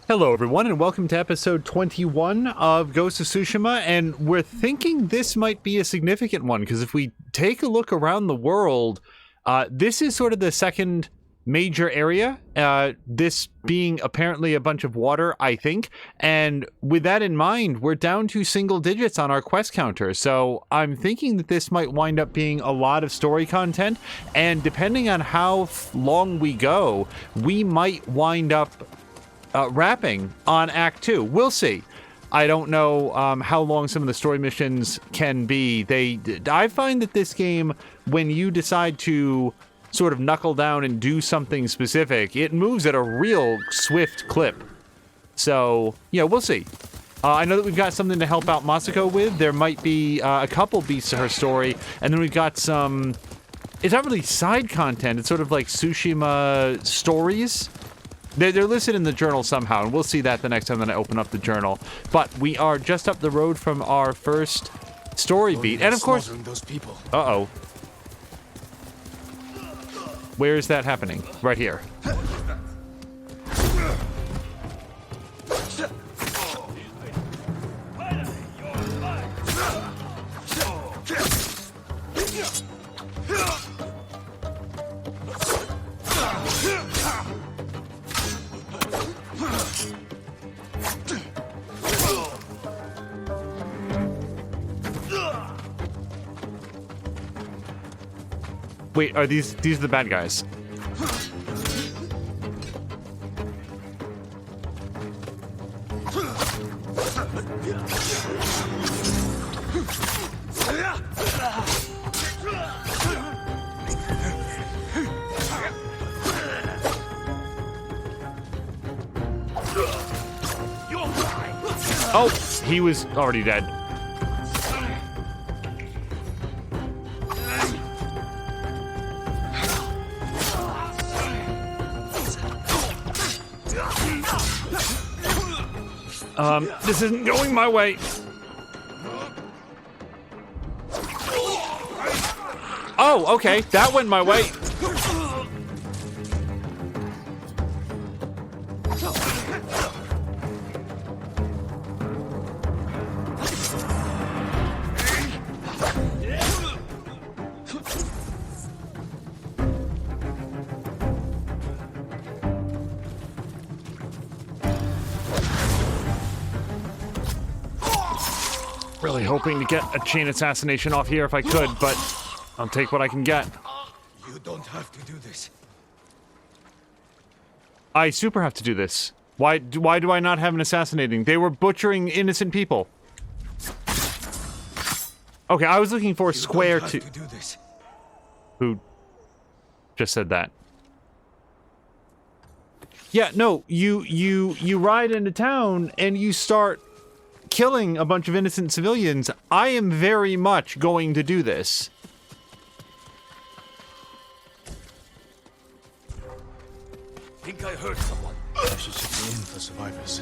Hello everyone and welcome to episode 21 of Ghost of Tsushima, and we're thinking this might be a significant one because if we take a look around the world, this is sort of the second major area, this being apparently a bunch of water, I think, and with that in mind, we're down to single digits on our quest counter, so I'm thinking that this might wind up being a lot of story content, and depending on how long we go, we might wind up wrapping on Act 2. We'll see. I don't know how long some of the story missions can be. I find that this game, when you decide to sort of knuckle down and do something specific, it moves at a real swift clip. So, yeah, we'll see. I know that we've got something to help out Masako with. There might be a couple beats to her story, and then we've got some... It's not really side content. It's sort of like Tsushima stories. They're listed in the journal somehow, and we'll see that the next time that I open up the journal. But we are just up the road from our first story beat, and of course... those people. Uh-oh. Where is that happening? Right here. Wait, are these are the bad guys? Oh, he was already dead. This isn't going my way. Oh, okay, that went my way. Really hoping to get a chain assassination off here if I could, but I'll take what I can get. You don't have to do this. I super have to do this. Why do I not have an assassinating? They were butchering innocent people. Okay, I was looking for Square to do this. Who just said that? Yeah, no, you ride into town and you start killing a bunch of innocent civilians. I am very much going to do this. Think I heard someone. I should check the inn for survivors.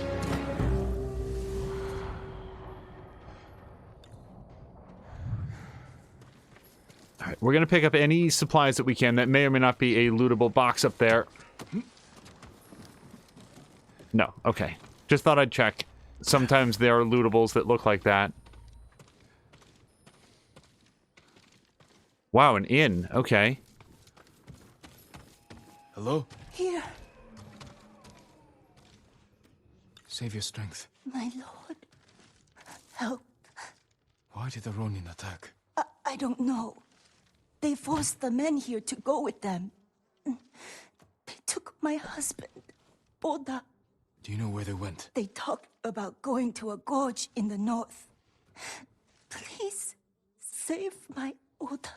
Alright, we're gonna pick up any supplies that we can. That may or may not be a lootable box up there. No, okay. Just thought I'd check. Sometimes there are lootables that look like that. Wow, an inn. Okay. Hello? Here, Save your strength. my lord. Help. Why did the ronin attack? I don't know. They forced the men here to go with them. They took my husband, Oda. Do you know where they went? They talked about going to a gorge in the north. Please, save my Oda.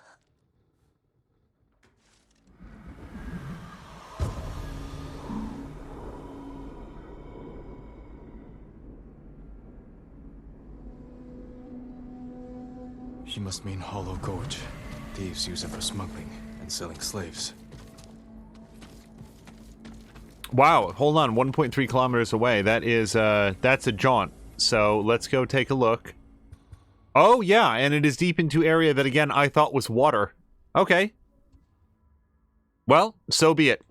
She must mean Hollow Gorge. Thieves use it for smuggling and selling slaves. Wow, hold on, 1.3 kilometers away. That is, that's a jaunt. So let's go take a look. Oh, yeah, and it is deep into area that, again, I thought was water. Okay. Well, so be it.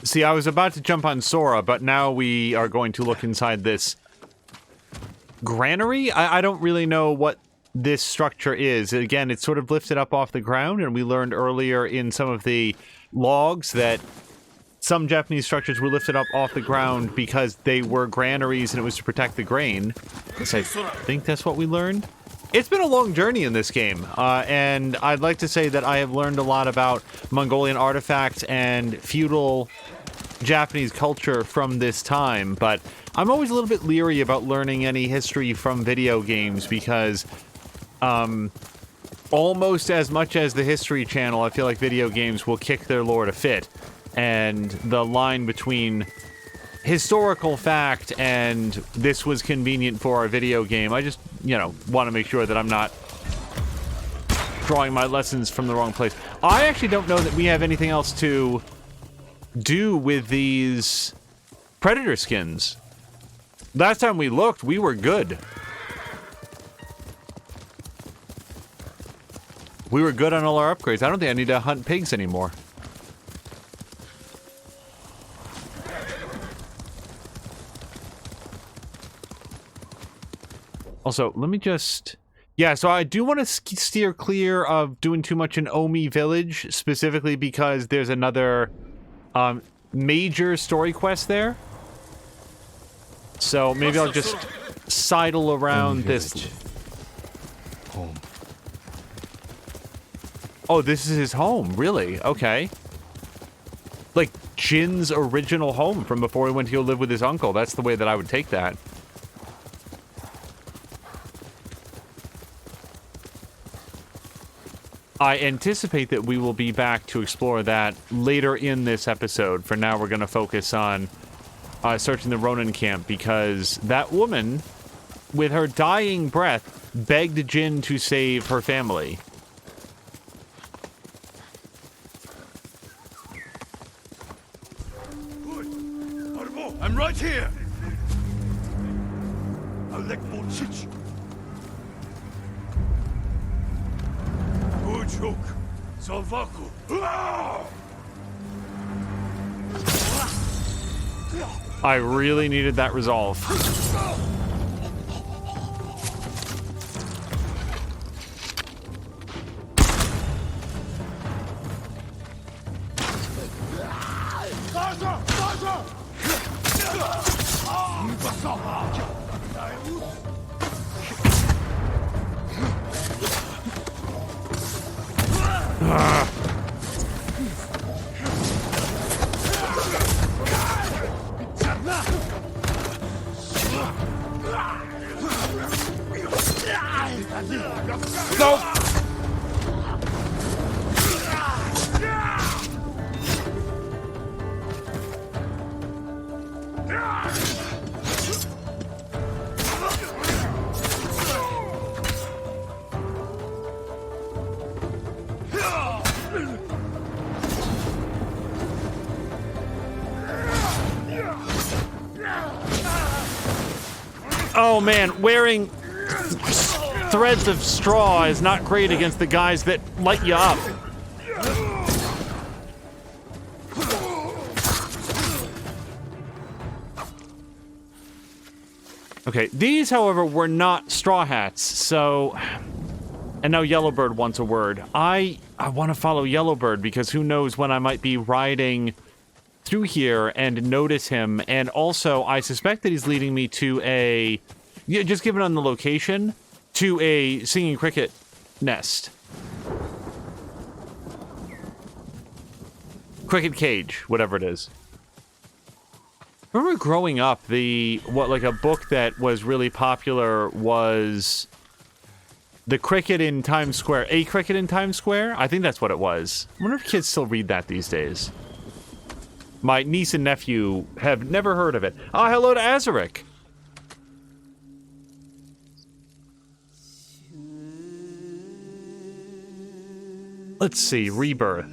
See, I was about to jump on Sora, but now we are going to look inside this granary? I don't really know what this structure is. Again, it's sort of lifted up off the ground, and we learned earlier in some of the logs that some Japanese structures were lifted up off the ground because they were granaries and it was to protect the grain. I think that's what we learned. It's been a long journey in this game, and I'd like to say that I have learned a lot about Mongolian artifacts and feudal Japanese culture from this time, but I'm always a little bit leery about learning any history from video games because almost as much as the History Channel, I feel like video games will kick their lord a fit, and the line between historical fact and this was convenient for our video game, I just, you know, want to make sure that I'm not drawing my lessons from the wrong place. I actually don't know that we have anything else to do with these predator skins. Last time we looked, we were good. We were good on all our upgrades. I don't think I need to hunt pigs anymore. Also, let me just... Yeah, so I do want to steer clear of doing too much in Omi Village, specifically because there's another major story quest there. So maybe I'll just sidle around this... Home. Oh, this is his home, really? Okay. Like, Jin's original home from before he went to go live with his uncle. That's the way that I would take that. I anticipate that we will be back to explore that later in this episode. For now, we're going to focus on searching the Ronin camp, because that woman, with her dying breath, begged Jin to save her family. I'm right here! I really needed that resolve. Nope. Oh man, wearing threads of straw is not great against the guys that light you up. Okay, these, however, were not straw hats, so... And now Yellowbird wants a word. I want to follow Yellowbird, because who knows when I might be riding through here and notice him, and also I suspect that he's leading me to a... Yeah, just given on the location, to a singing cricket nest. Cricket cage, whatever it is. I remember growing up, like a book that was really popular was The Cricket in Times Square. A Cricket in Times Square? I think that's what it was. I wonder if kids still read that these days. My niece and nephew have never heard of it. Ah, hello to Azaric. Let's see, Rebirth.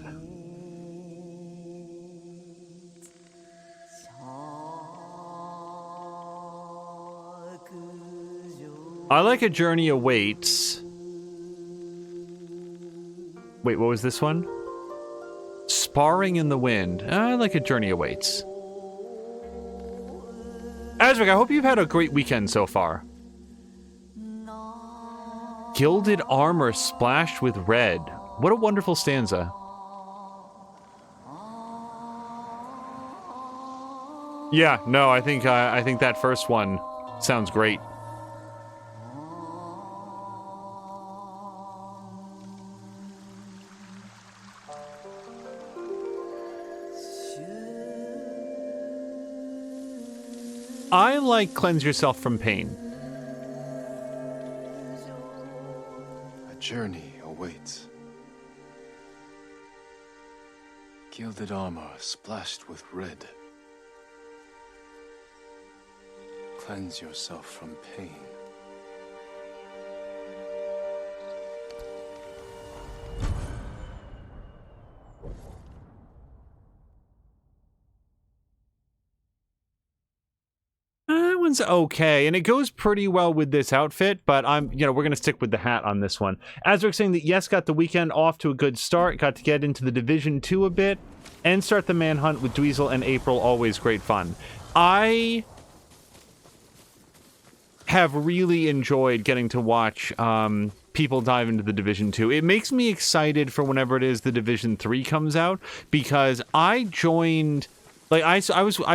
I like A Journey Awaits. Wait, what was this one? Sparring in the wind. Like a journey awaits. Azric, I hope you've had a great weekend so far. Gilded armor splashed with red. What a wonderful stanza. Yeah, no, I think that first one sounds great. I like cleanse yourself from pain. A journey awaits. Gilded armor splashed with red. Cleanse yourself from pain. That one's okay, and it goes pretty well with this outfit, but we're going to stick with the hat on this one. Azric saying that yes, got the weekend off to a good start, got to get into the Division 2 a bit, and start the manhunt with Dweezil and April, always great fun. I have really enjoyed getting to watch people dive into the Division 2. It makes me excited for whenever it is the Division 3 comes out, because I joined... Like, I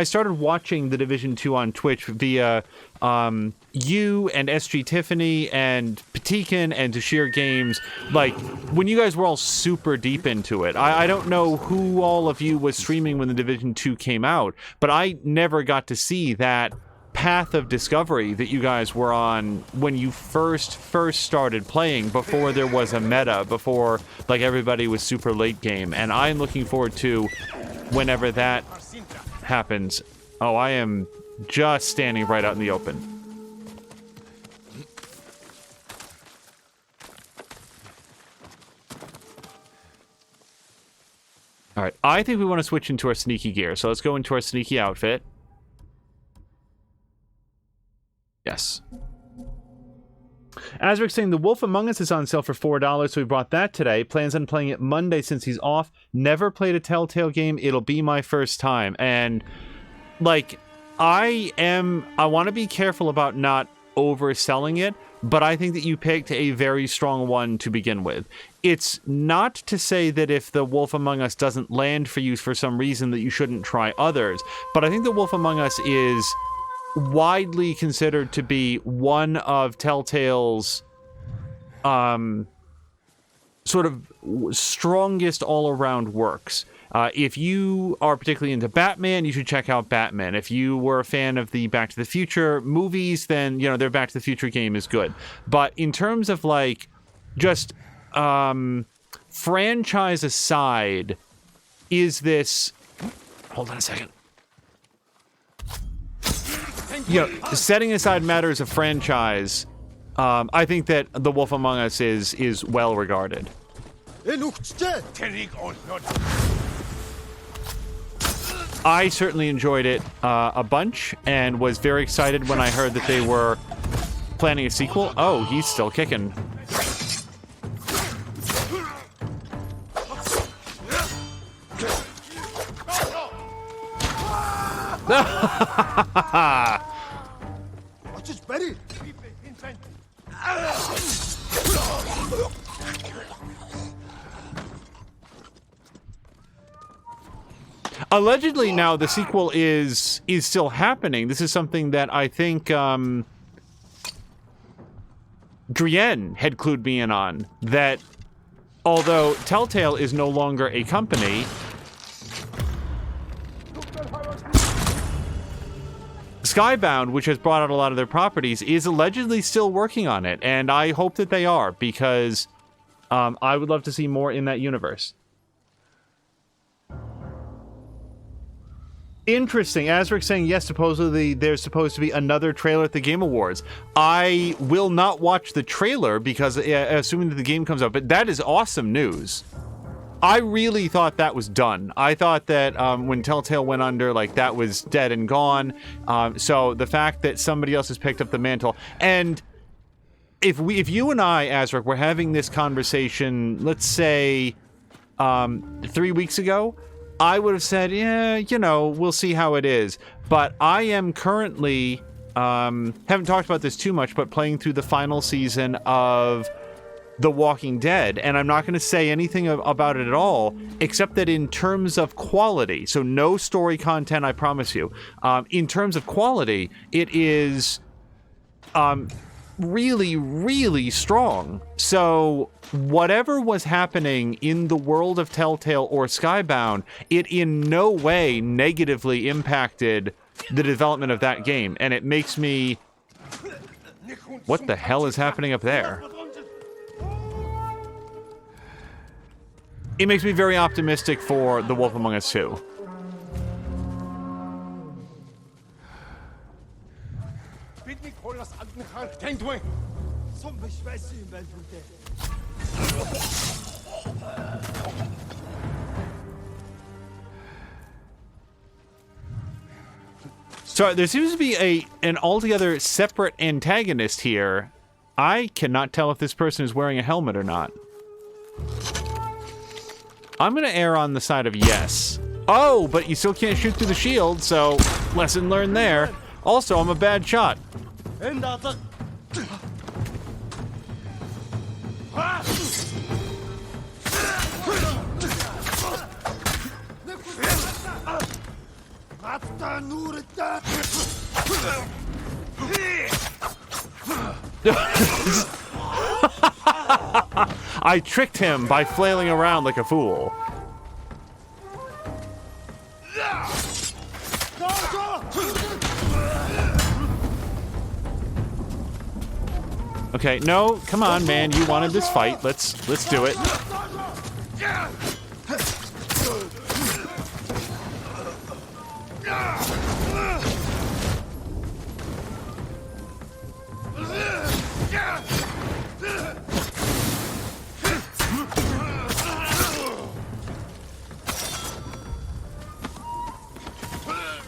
started watching the Division 2 on Twitch via you and SG Tiffany and Patikin and Tashir Games, like, when you guys were all super deep into it. I don't know who all of you was streaming when the Division 2 came out, but I never got to see that path of discovery that you guys were on when you first started playing, before there was a meta, before, like, everybody was super late game. And I'm looking forward to whenever that happens. Oh, I am just standing right out in the open. All right, I think we want to switch into our sneaky gear. So let's go into our sneaky outfit. Yes. Azric saying The Wolf Among Us is on sale for $4, so we brought that today. Plans on playing it Monday since he's off. Never played a Telltale game. It'll be my first time. And, like, I want to be careful about not overselling it, but I think that you picked a very strong one to begin with. It's not to say that if The Wolf Among Us doesn't land for you for some reason that you shouldn't try others, but I think The Wolf Among Us is widely considered to be one of Telltale's sort of strongest all-around works. If you are particularly into Batman, you should check out Batman. If you were a fan of the Back to the Future movies, then, their Back to the Future game is good. But in terms of, like, just franchise aside, is this... Hold on a second. Setting aside matters of franchise, I think that The Wolf Among Us is well regarded. I certainly enjoyed it a bunch and was very excited when I heard that they were planning a sequel. Oh, he's still kicking. Allegedly, now the sequel is still happening. This is something that I think Drienne had clued me in on. That although Telltale is no longer a company, Skybound, which has brought out a lot of their properties, is allegedly still working on it, and I hope that they are, because I would love to see more in that universe. Interesting. Azric saying, yes, supposedly there's supposed to be another trailer at the Game Awards. I will not watch the trailer because, assuming that the game comes out, but that is awesome news. I really thought that was done. I thought that when Telltale went under, like, that was dead and gone. So the fact that somebody else has picked up the mantle, and if you and I, Azric, were having this conversation, let's say 3 weeks ago, I would have said, yeah, you know, we'll see how it is. But I am currently, haven't talked about this too much, but playing through the final season of The Walking Dead, and I'm not going to say anything about it at all, except that in terms of quality, so no story content, I promise you, in terms of quality, it is really, really strong. So whatever was happening in the world of Telltale or Skybound, it in no way negatively impacted the development of that game, and it makes me... What the hell is happening up there? It makes me very optimistic for The Wolf Among Us 2. So there seems to be an altogether separate antagonist here. I cannot tell if this person is wearing a helmet or not. I'm going to err on the side of yes. Oh, but you still can't shoot through the shield, so lesson learned there. Also, I'm a bad shot. I tricked him by flailing around like a fool. Okay, no, come on, man. You wanted this fight. Let's do it.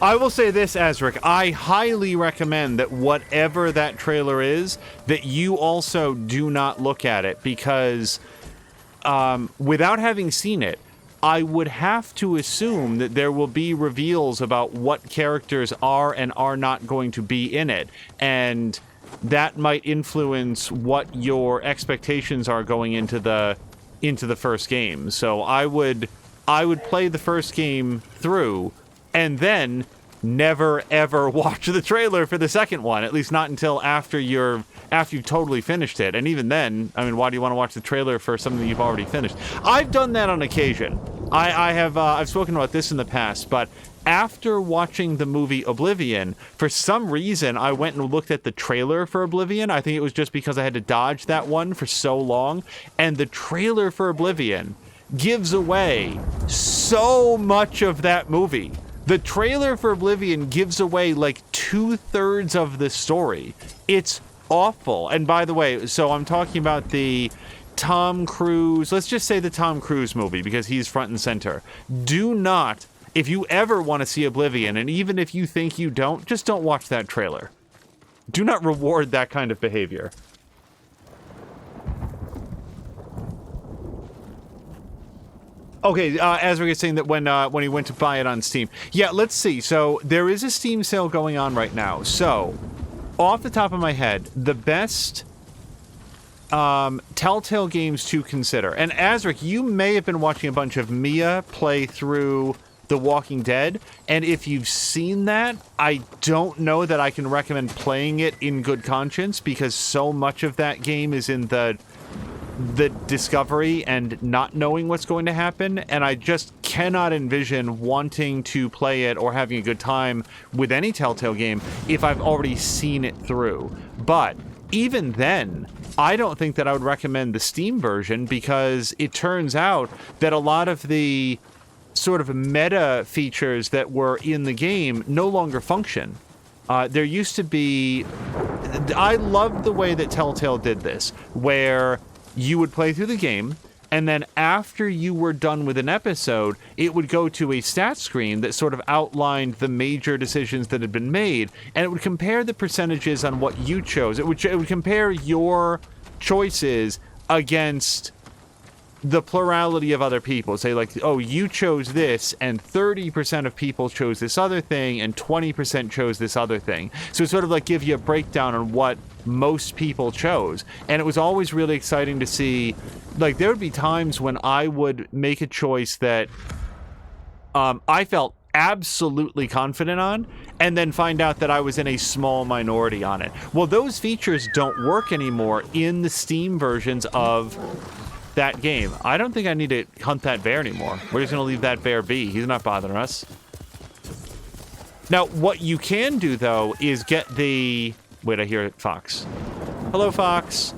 I will say this, Azric, I highly recommend that whatever that trailer is, that you also do not look at it, because without having seen it, I would have to assume that there will be reveals about what characters are and are not going to be in it, and that might influence what your expectations are going into the first game. So I would play the first game through, and then never ever watch the trailer for the second one, at least not until after you've totally finished it. And even then, I mean, why do you want to watch the trailer for something you've already finished? I've done that on occasion. I've spoken about this in the past, but after watching the movie Oblivion, for some reason I went and looked at the trailer for Oblivion. I think it was just because I had to dodge that one for so long, and the trailer for Oblivion gives away so much of that movie. The trailer for Oblivion gives away like 2/3 of the story. It's awful. And by the way, so I'm talking about the Tom Cruise, let's just say the Tom Cruise movie, because he's front and center. Do not, if you ever want to see Oblivion, and even if you think you don't, just don't watch that trailer. Do not reward that kind of behavior. Okay, Azric is saying that when he went to buy it on Steam. Yeah, let's see. So there is a Steam sale going on right now. So, off the top of my head, the best Telltale games to consider. And Azric, you may have been watching a bunch of Mia play through The Walking Dead, and if you've seen that, I don't know that I can recommend playing it in good conscience, because so much of that game is in the discovery and not knowing what's going to happen, and I just cannot envision wanting to play it or having a good time with any Telltale game if I've already seen it through. But even then, I don't think that I would recommend the Steam version, because it turns out that a lot of the sort of meta features that were in the game no longer function. There used to be... I loved the way that Telltale did this, where you would play through the game, and then after you were done with an episode, it would go to a stat screen that sort of outlined the major decisions that had been made, and it would compare the percentages on what you chose. It would compare your choices against the plurality of other people. Say like, oh, you chose this and 30% of people chose this other thing and 20% chose this other thing. So it sort of like give you a breakdown on what most people chose. And it was always really exciting to see, like there would be times when I would make a choice that I felt absolutely confident on, and then find out that I was in a small minority on it. Well, those features don't work anymore in the Steam versions of that game. I don't think I need to hunt that bear anymore. We're just gonna leave that bear be. He's not bothering us. Now, what you can do, though, is get the... Wait, I hear Fox. Hello, Fox.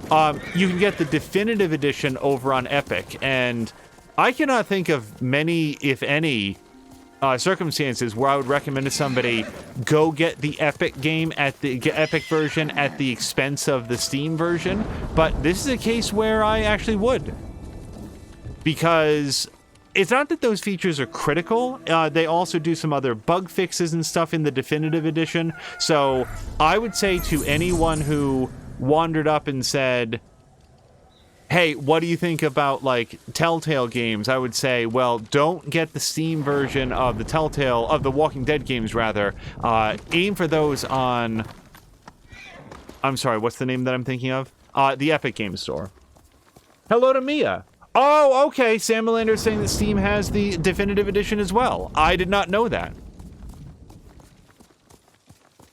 You can get the definitive edition over on Epic, and I cannot think of many, if any, circumstances where I would recommend to somebody go get the Epic game at the Epic version at the expense of the Steam version, but this is a case where I actually would, because it's not that those features are critical. They also do some other bug fixes and stuff in the definitive edition. So I would say to anyone who wandered up and said, hey, what do you think about, like, Telltale games? I would say, well, don't get the Steam version of the Walking Dead games, rather. Aim for those on... I'm sorry, what's the name that I'm thinking of? The Epic Games Store. Hello to Mia. Oh, okay, Sam Melander's saying that Steam has the definitive edition as well. I did not know that.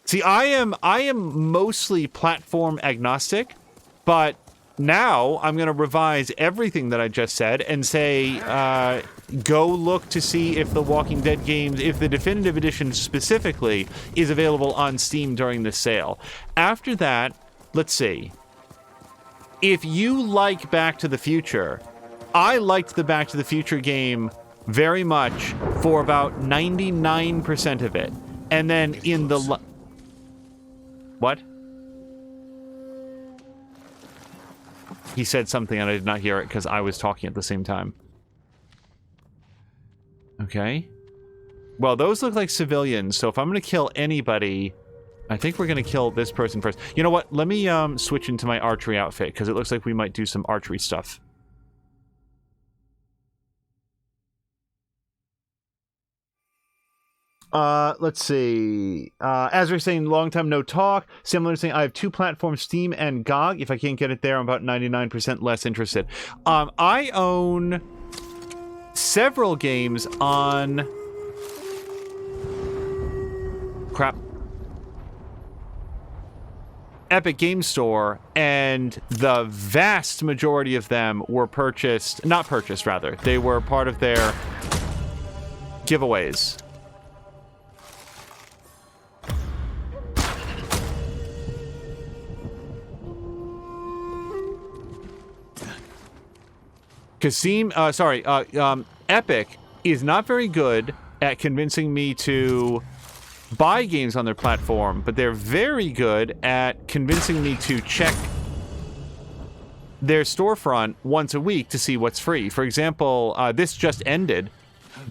See, I am mostly platform agnostic, but now I'm going to revise everything that I just said and say, go look to see if the Walking Dead games, if the definitive edition specifically, is available on Steam during the sale. After that, let's see. If you like Back to the Future, I liked the Back to the Future game very much for about 99% of it. And then in the... What? He said something and I did not hear it because I was talking at the same time. Okay. Well, those look like civilians, so if I'm going to kill anybody, I think we're going to kill this person first. You know what? Let me switch into my archery outfit because it looks like we might do some archery stuff. Let's see. As we're saying, long time no talk. Similar to saying, I have two platforms, Steam and GOG. If I can't get it there, I'm about 99% less interested. I own several games on... Crap. Epic Games Store, and the vast majority of them were purchased... Not purchased, rather. They were part of their giveaways. Epic is not very good at convincing me to buy games on their platform, but they're very good at convincing me to check their storefront once a week to see what's free. For example, this just ended,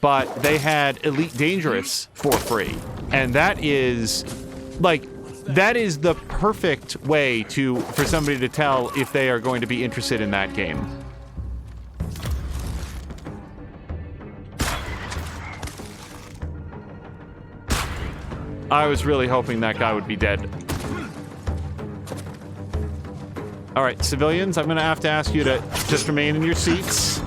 but they had Elite Dangerous for free. And that is, like, that is the perfect way for somebody to tell if they are going to be interested in that game. I was really hoping that guy would be dead. Alright, civilians, I'm gonna have to ask you to just remain in your seats.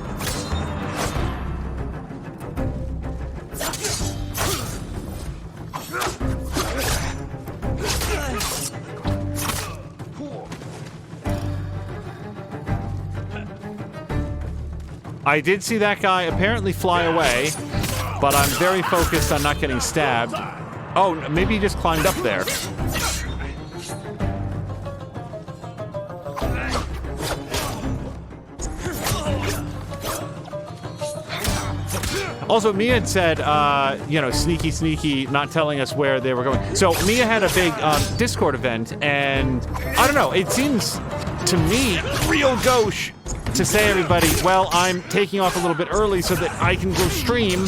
I did see that guy apparently fly away, but I'm very focused on not getting stabbed. Oh, maybe he just climbed up there. Also, Mia had said, you know, sneaky, not telling us where they were going. So Mia had a big Discord event, and I don't know, it seems to me real gauche to say everybody, well, I'm taking off a little bit early so that I can go stream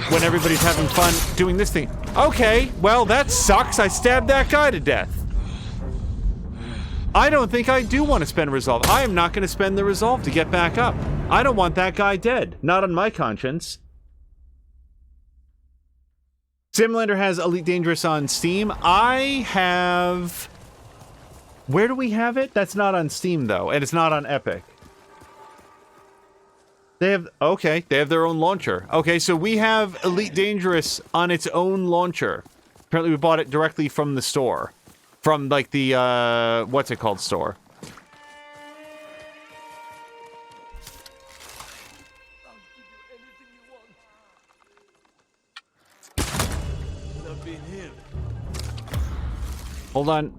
when everybody's having fun doing this thing. Okay, well, that sucks. I stabbed that guy to death. I don't think I do want to spend resolve. I am not going to spend the resolve to get back up. I don't want that guy dead. Not on my conscience. Simulator has Elite Dangerous on Steam. I have... Where do we have it? That's not on Steam, though, and it's not on Epic. They have... Okay, they have their own launcher. Okay, so we have Elite Dangerous on its own launcher. Apparently we bought it directly from the store. From, like, the, what's it called store? Hold on.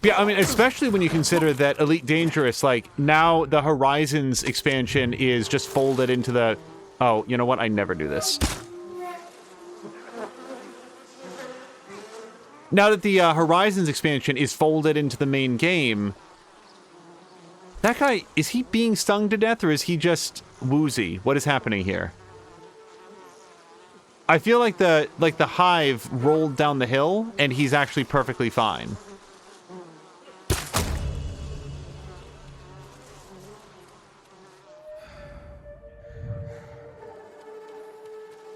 Yeah, I mean, especially when you consider that Elite Dangerous, like, now the Horizons expansion is just folded into the... Oh, you know what? I never do this. Now that the Horizons expansion is folded into the main game... That guy, is he being stung to death, or is he just woozy? What is happening here? I feel like the hive rolled down the hill, and he's actually perfectly fine.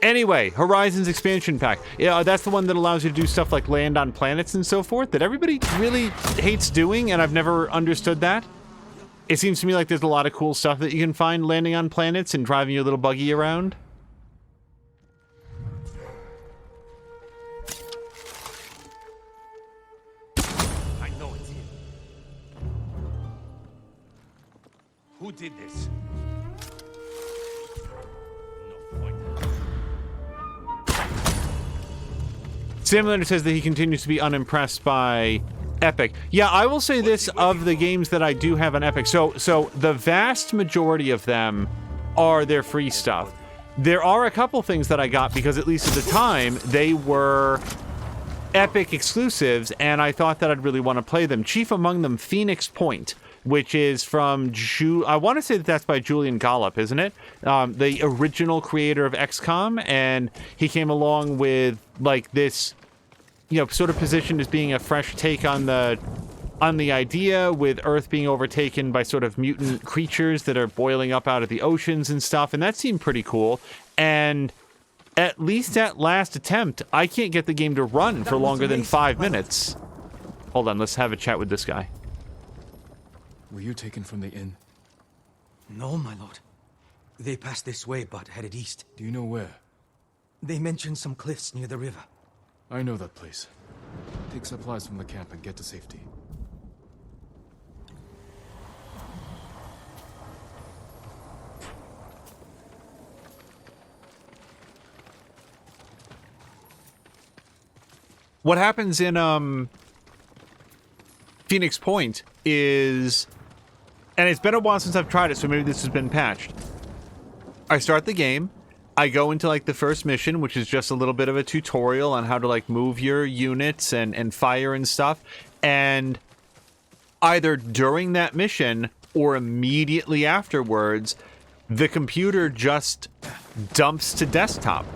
Anyway, Horizons expansion pack. Yeah, that's the one that allows you to do stuff like land on planets and so forth that everybody really hates doing, and I've never understood that. It seems to me like there's a lot of cool stuff that you can find landing on planets and driving your little buggy around. I know it's him. Who did this? No point. Simulator says that he continues to be unimpressed by Epic. Yeah, I will say this of the games that I do have on Epic. So the vast majority of them are their free stuff. There are a couple things that I got because, at least at the time, they were Epic exclusives, and I thought that I'd really want to play them. Chief among them, Phoenix Point, which is from I want to say that that's by Julian Gollop, isn't it? The original creator of XCOM, and he came along with, like, this, you know, sort of positioned as being a fresh take on the idea, with Earth being overtaken by sort of mutant creatures that are boiling up out of the oceans and stuff, and that seemed pretty cool. And at least at last attempt, I can't get the game to run for longer than 5 minutes. Hold on, let's have a chat with this guy. Were you taken from the inn? No, my lord. They passed this way, but headed east. Do you know where? They mentioned some cliffs near the river. I know that place. Take supplies from the camp and get to safety. What happens in Phoenix Point is, and it's been a while since I've tried it, so maybe this has been patched. I start the game, I go into, like, the first mission, which is just a little bit of a tutorial on how to, like, move your units and fire and stuff, and either during that mission or immediately afterwards, the computer just dumps to desktop.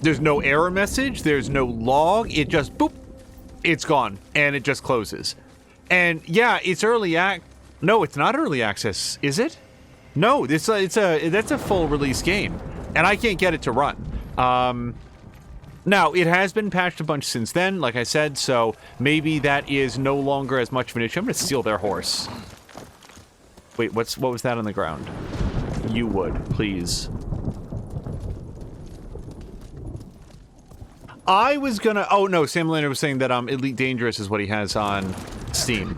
There's no error message, there's no log, it just, boop, it's gone, and it just closes. And yeah, it's no, it's not early access, is it? No, that's a full release game, and I can't get it to run. Now, it has been patched a bunch since then, like I said, so maybe that is no longer as much of an issue. I'm gonna steal their horse. Wait, what was that on the ground? You would, please. I was gonna... Oh, no, Sam Lander was saying that Elite Dangerous is what he has on Steam.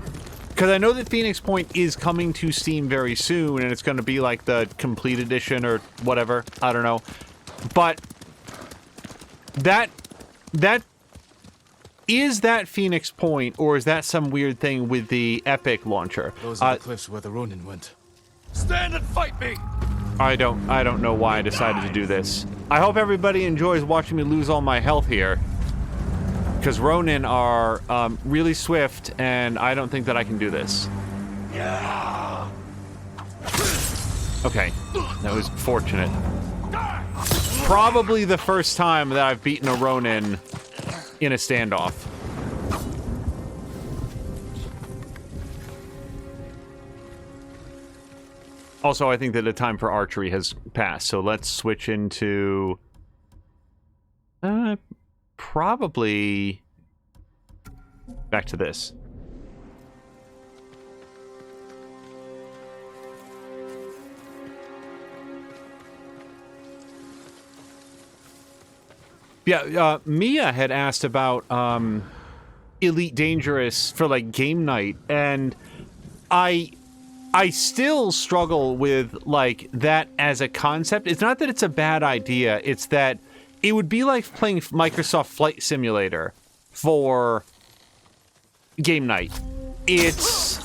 Because I know that Phoenix Point is coming to Steam very soon, and it's going to be like the complete edition or whatever. I don't know. But that is that Phoenix Point, or is that some weird thing with the Epic launcher? Those are the cliffs where the Ronin went. Stand and fight me! I don't know why I decided to do this. I hope everybody enjoys watching me lose all my health here. Because Ronin are really swift, and I don't think that I can do this. Okay, that was fortunate. Probably the first time that I've beaten a ronin in a standoff. Also, I think that the time for archery has passed, so let's switch into... probably... back to this. Yeah, Mia had asked about Elite Dangerous for, like, game night, and I still struggle with, like, that as a concept. It's not that it's a bad idea, it's that it would be like playing Microsoft Flight Simulator for game night. It's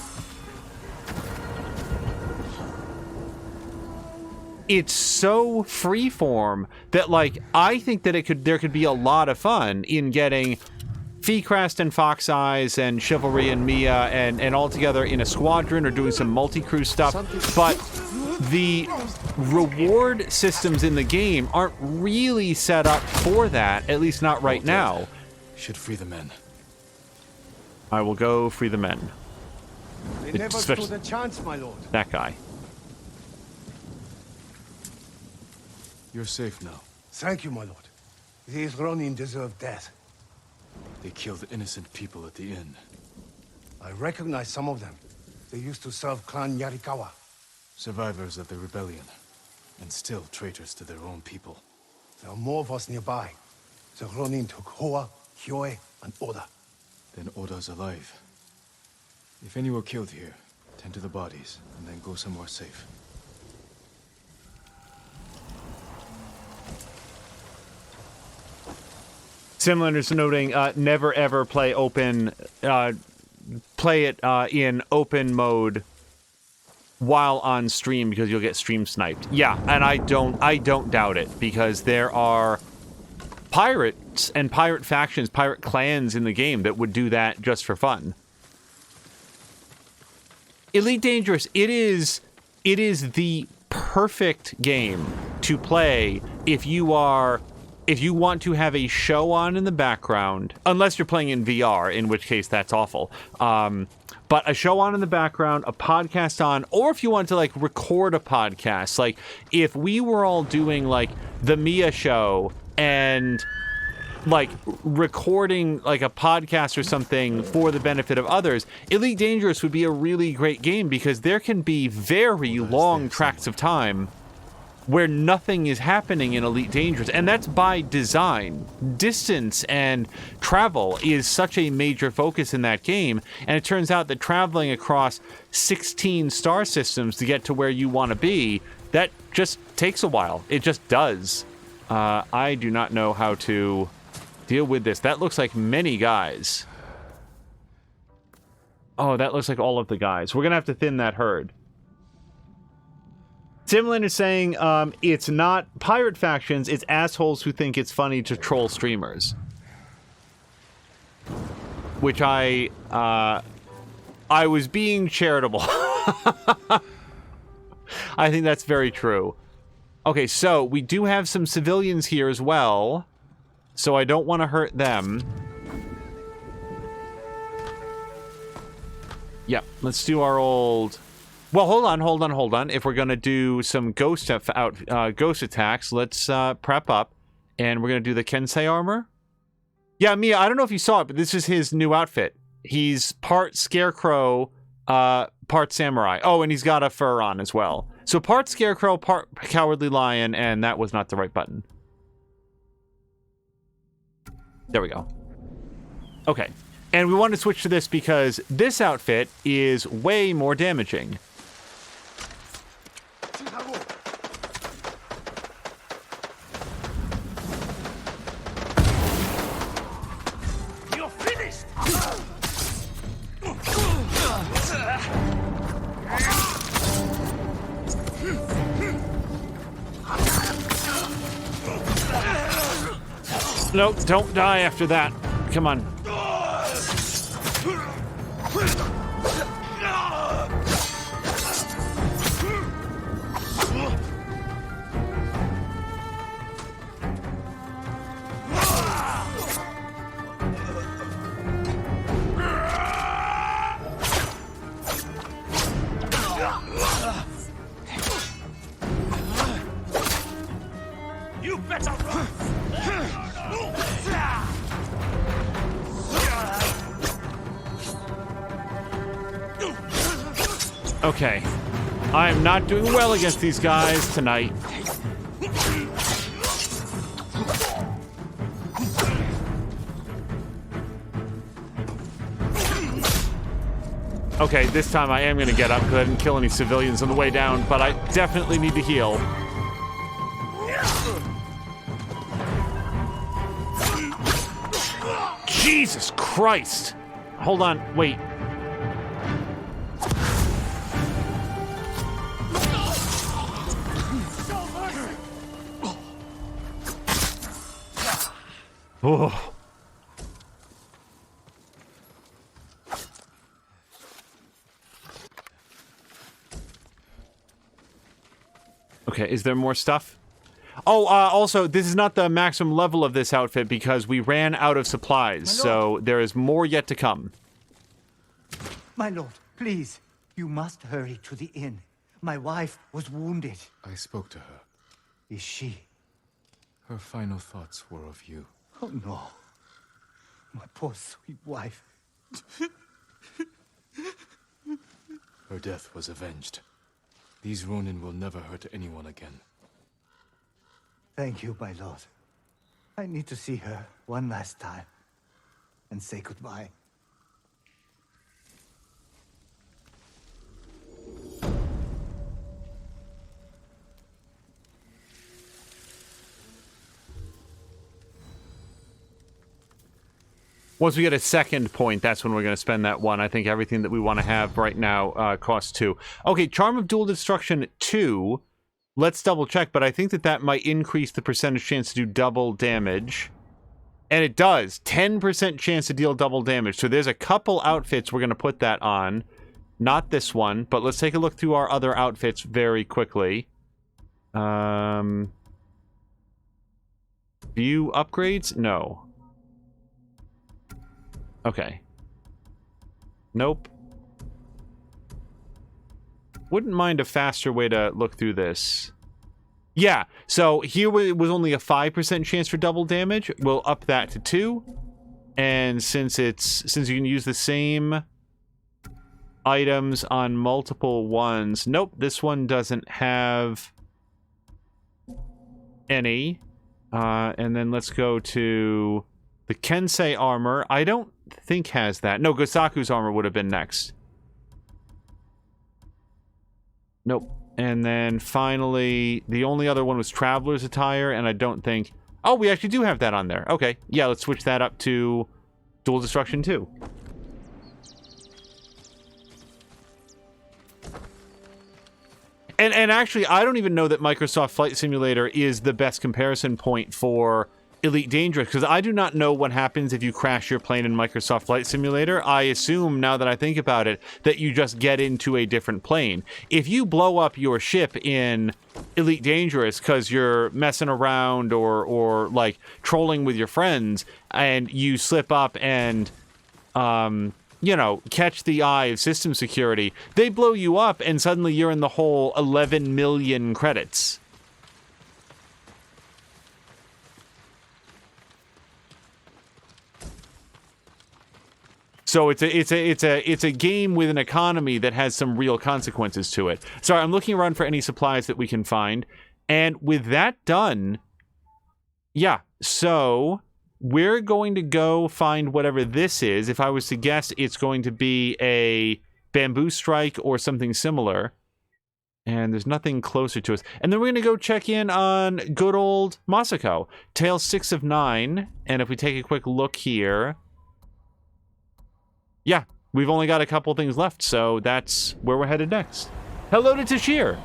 so freeform that, like, I think that there could be a lot of fun in getting Feecrest and Fox Eyes and Chivalry and Mia and all together in a squadron or doing some multi-crew stuff. But the reward systems in the game aren't really set up for that, at least not right now. Should free the men. I will go free the men. They never stood a chance, my lord. That guy. You're safe now. Thank you, my lord. These ronin deserve death. They killed innocent people at the inn. I recognize some of them. They used to serve Clan Yarikawa. Survivors of the rebellion. And still traitors to their own people. There are more of us nearby. The ronin took Hoa, Hyoe, and Oda. Then Oda's alive. If any were killed here, tend to the bodies, and then go somewhere safe. Similar to noting, never ever play open, play it in open mode while on stream because you'll get stream sniped. Yeah, and I don't doubt it because there are pirates and pirate factions, pirate clans in the game that would do that just for fun. Elite Dangerous, it is the perfect game to play if you want to have a show on in the background, unless you're playing in VR, in which case that's awful. But a show on in the background, a podcast on, or if you want to, like, record a podcast. Like, if we were all doing, like, the Mia show and, like, recording, like, a podcast or something for the benefit of others, Elite Dangerous would be a really great game because there can be very long tracts of time where nothing is happening in Elite Dangerous, and that's by design. Distance and travel is such a major focus in that game, and it turns out that traveling across 16 star systems to get to where you want to be, that just takes a while. It just does. I do not know how to deal with this. That looks like many guys. Oh, that looks like all of the guys. We're gonna have to thin that herd. Timlin is saying it's not pirate factions, it's assholes who think it's funny to troll streamers. Which I was being charitable. I think that's very true. Okay, so we do have some civilians here as well, so I don't want to hurt them. Yep, let's do our old... Well, hold on. If we're gonna do some ghost attacks, let's prep up, and we're gonna do the Kensei armor. Yeah, Mia, I don't know if you saw it, but this is his new outfit. He's part scarecrow, part samurai. Oh, and he's got a fur on as well. So part scarecrow, part cowardly lion, and that was not the right button. There we go. Okay, and we want to switch to this because this outfit is way more damaging. You're finished! Nope, don't die after that. Come on. Okay. I am not doing well against these guys tonight. Okay, this time I am going to get up because I didn't kill any civilians on the way down, but I definitely need to heal. Jesus Christ! Hold on, wait. Oh. Okay, is there more stuff? Oh, also, this is not the maximum level of this outfit because we ran out of supplies, so there is more yet to come. My lord, please, you must hurry to the inn. My wife was wounded. I spoke to her. Is she? Her final thoughts were of you. Oh no. My poor sweet wife. Her death was avenged. These ronin will never hurt anyone again. Thank you, my lord. I need to see her one last time and say goodbye. Once we get a second point, that's when we're going to spend that one. I think everything that we want to have right now costs 2. Okay, Charm of Dual Destruction 2. Let's double check, but I think that that might increase the percentage chance to do double damage. And it does. 10% chance to deal double damage. So there's a couple outfits we're going to put that on. Not this one, but let's take a look through our other outfits very quickly. View upgrades? No. Okay. Nope. Wouldn't mind a faster way to look through this. Yeah, so here it was only a 5% chance for double damage. We'll up that to 2. And since you can use the same items on multiple ones. Nope, this one doesn't have any. And then let's go to the Kensei armor. I don't think has that. No, Gosaku's armor would have been next. Nope. And then finally, the only other one was Traveler's Attire, and I don't think... Oh, we actually do have that on there. Okay. Yeah, let's switch that up to Dual Destruction 2. And actually, I don't even know that Microsoft Flight Simulator is the best comparison point for Elite Dangerous, because I do not know what happens if you crash your plane in Microsoft Flight Simulator. I assume, now that I think about it, that you just get into a different plane. If you blow up your ship in Elite Dangerous because you're messing around or like trolling with your friends, and you slip up and you know, catch the eye of system security, they blow you up and suddenly you're in the whole 11 million credits. So it's a game with an economy that has some real consequences to it. Sorry, I'm looking around for any supplies that we can find. And with that done, yeah, so we're going to go find whatever this is. If I was to guess, it's going to be a bamboo strike or something similar. And there's nothing closer to us. And then we're going to go check in on good old Masako. Tail 6 of 9. And if we take a quick look here... Yeah, we've only got a couple things left, so that's where we're headed next. Hello to Tashir.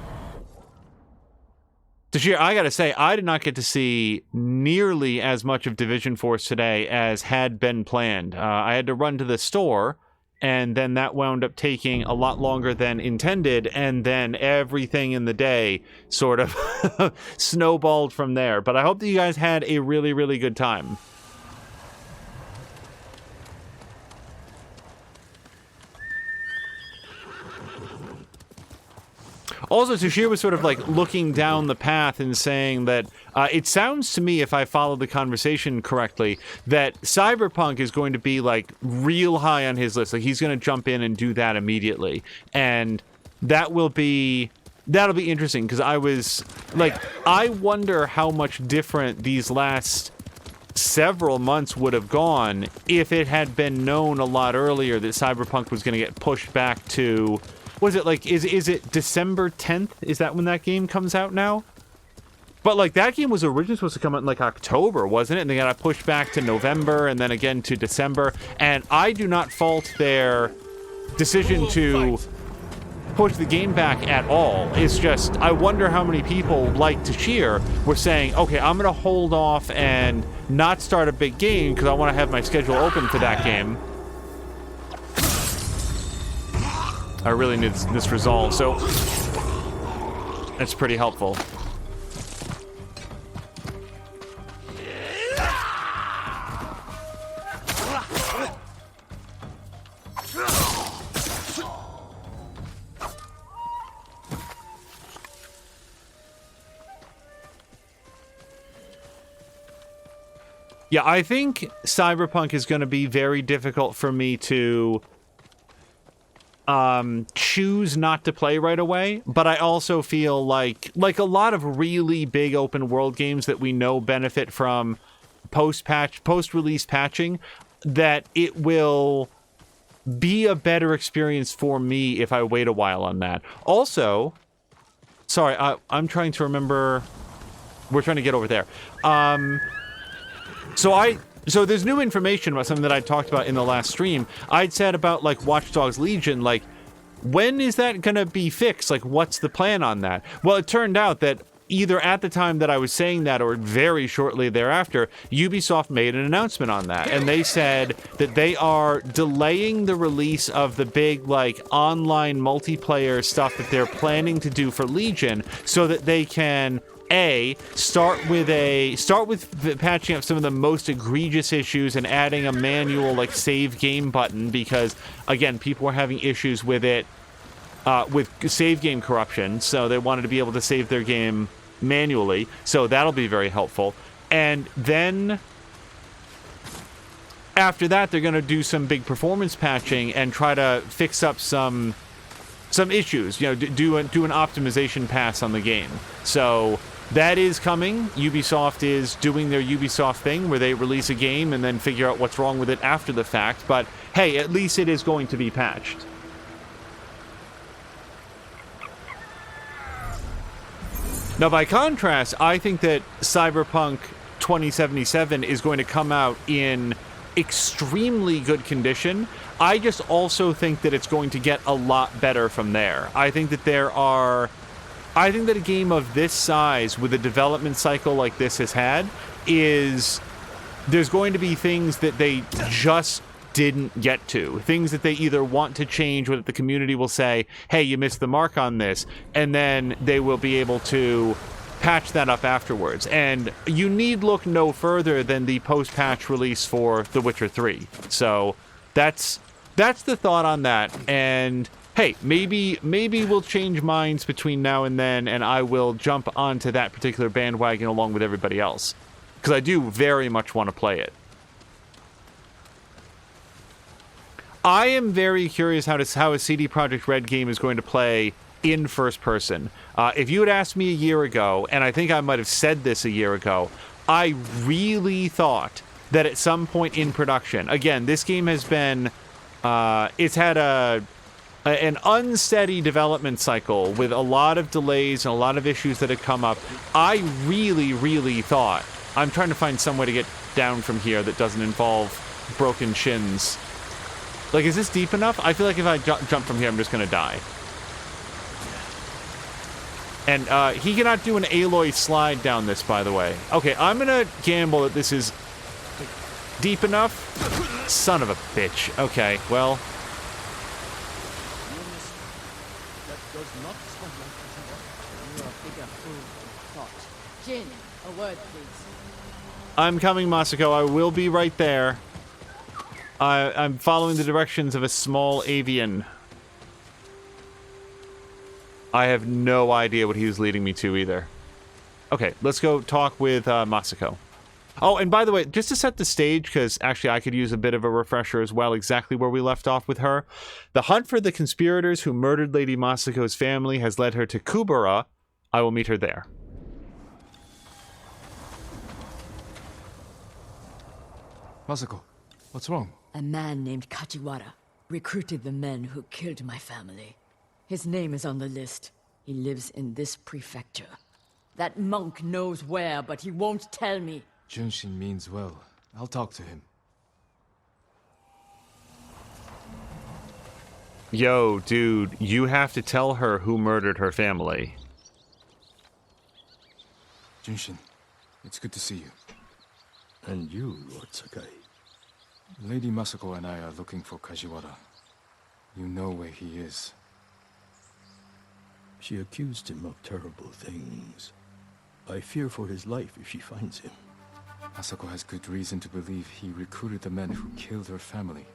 Tashir, I gotta say, I did not get to see nearly as much of Division Force today as had been planned. I had to run to the store, and then that wound up taking a lot longer than intended, and then everything in the day sort of snowballed from there. But I hope that you guys had a really, really good time. Also, Tashir was sort of like looking down the path and saying that it sounds to me, if I followed the conversation correctly, that Cyberpunk is going to be like real high on his list. Like he's going to jump in and do that immediately. And that'll be interesting, because I was like, I wonder how much different these last several months would have gone if it had been known a lot earlier that Cyberpunk was going to get pushed back to, was it like, is it December 10th? Is that when that game comes out now? But like, that game was originally supposed to come out in like October, wasn't it? And they got pushed back to November and then again to December. And I do not fault their decision to push the game back at all. It's just, I wonder how many people like Tashir were saying, okay, I'm going to hold off and not start a big game because I want to have my schedule open for that game. I really need this resolved, so that's pretty helpful. Yeah, I think Cyberpunk is going to be very difficult for me to choose not to play right away, but I also feel like a lot of really big open world games that we know benefit from post-release patching, that it will be a better experience for me if I wait a while on that. Also, sorry, I'm trying to remember. We're trying to get over there. So there's new information about something that I talked about in the last stream. I'd said about like Watch Dogs Legion, like, when is that gonna be fixed? Like, what's the plan on that? Well, it turned out that either at the time that I was saying that or very shortly thereafter, Ubisoft made an announcement on that. And they said that they are delaying the release of the big, like, online multiplayer stuff that they're planning to do for Legion so that they can start with patching up some of the most egregious issues and adding a manual like save game button, because again, people were having issues with it, with save game corruption, so they wanted to be able to save their game manually, so that'll be very helpful. And then after that, they're going to do some big performance patching and try to fix up some issues, you know, do an optimization pass on the game. So that is coming. Ubisoft is doing their Ubisoft thing where they release a game and then figure out what's wrong with it after the fact. But hey, at least it is going to be patched. Now, by contrast, I think that Cyberpunk 2077 is going to come out in extremely good condition. I just also think that it's going to get a lot better from there. I think that a game of this size with a development cycle like this has had there's going to be things that they just didn't get to. Things that they either want to change or that the community will say, hey, you missed the mark on this, and then they will be able to patch that up afterwards. And you need look no further than the post-patch release for The Witcher 3. So that's the thought on that. And hey, maybe we'll change minds between now and then, and I will jump onto that particular bandwagon along with everybody else, because I do very much want to play it. I am very curious how a CD Projekt Red game is going to play in first person. If you had asked me a year ago, and I think I might have said this a year ago, I really thought that at some point in production, again, this game has been, it's had an unsteady development cycle with a lot of delays and a lot of issues that have come up. I really, really thought, I'm trying to find some way to get down from here that doesn't involve broken shins. Like, is this deep enough? I feel like if I jump from here, I'm just going to die. And he cannot do an Aloy slide down this, by the way. Okay, I'm going to gamble that this is deep enough. Son of a bitch. Okay, well. Jin, a word, please. I'm coming, Masako. I will be right there. I'm following the directions of a small avian. I have no idea what he was leading me to either. Okay, let's go talk with Masako. Oh, and by the way, just to set the stage, because actually I could use a bit of a refresher as well, exactly where we left off with her. The hunt for the conspirators who murdered Lady Masako's family has led her to Kubara. I will meet her there. Masako, what's wrong? A man named Kajiwara recruited the men who killed my family. His name is on the list. He lives in this prefecture. That monk knows where, but he won't tell me. Junshin means well. I'll talk to him. Yo, dude, you have to tell her who murdered her family. Junshin, it's good to see you. And you, Lord Sakai. Lady Masako and I are looking for Kajiwara. You know where he is. She accused him of terrible things. I fear for his life if she finds him. Masako has good reason to believe he recruited the men who killed her family.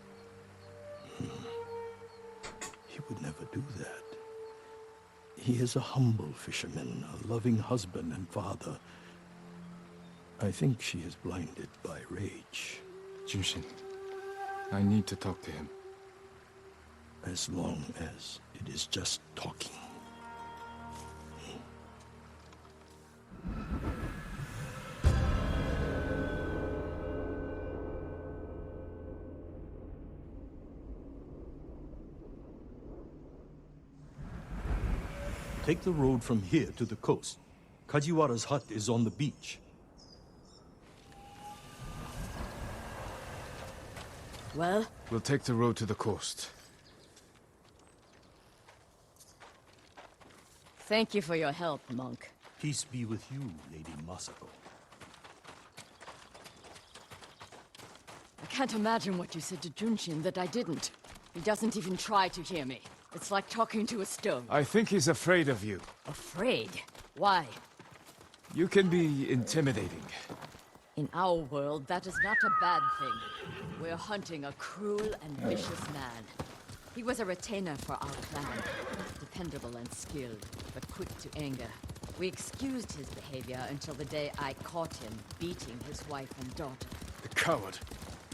He would never do that. He is a humble fisherman, a loving husband and father. I think she is blinded by rage. Junshin, I need to talk to him. As long as it is just talking. Take the road from here to the coast. Kajiwara's hut is on the beach. Well, We'll take the road to the coast. thank you for your help, monk. Peace be with you, Lady Masako. I can't imagine what you said to Junshin that I didn't. He doesn't even try to hear me. It's like talking to a stone. I think he's afraid of you. Afraid? Why? You can be intimidating. In our world, that is not a bad thing. We're hunting a cruel and vicious man. He was a retainer for our clan. Dependable and skilled, but quick to anger. We excused his behavior until the day I caught him beating his wife and daughter. The coward,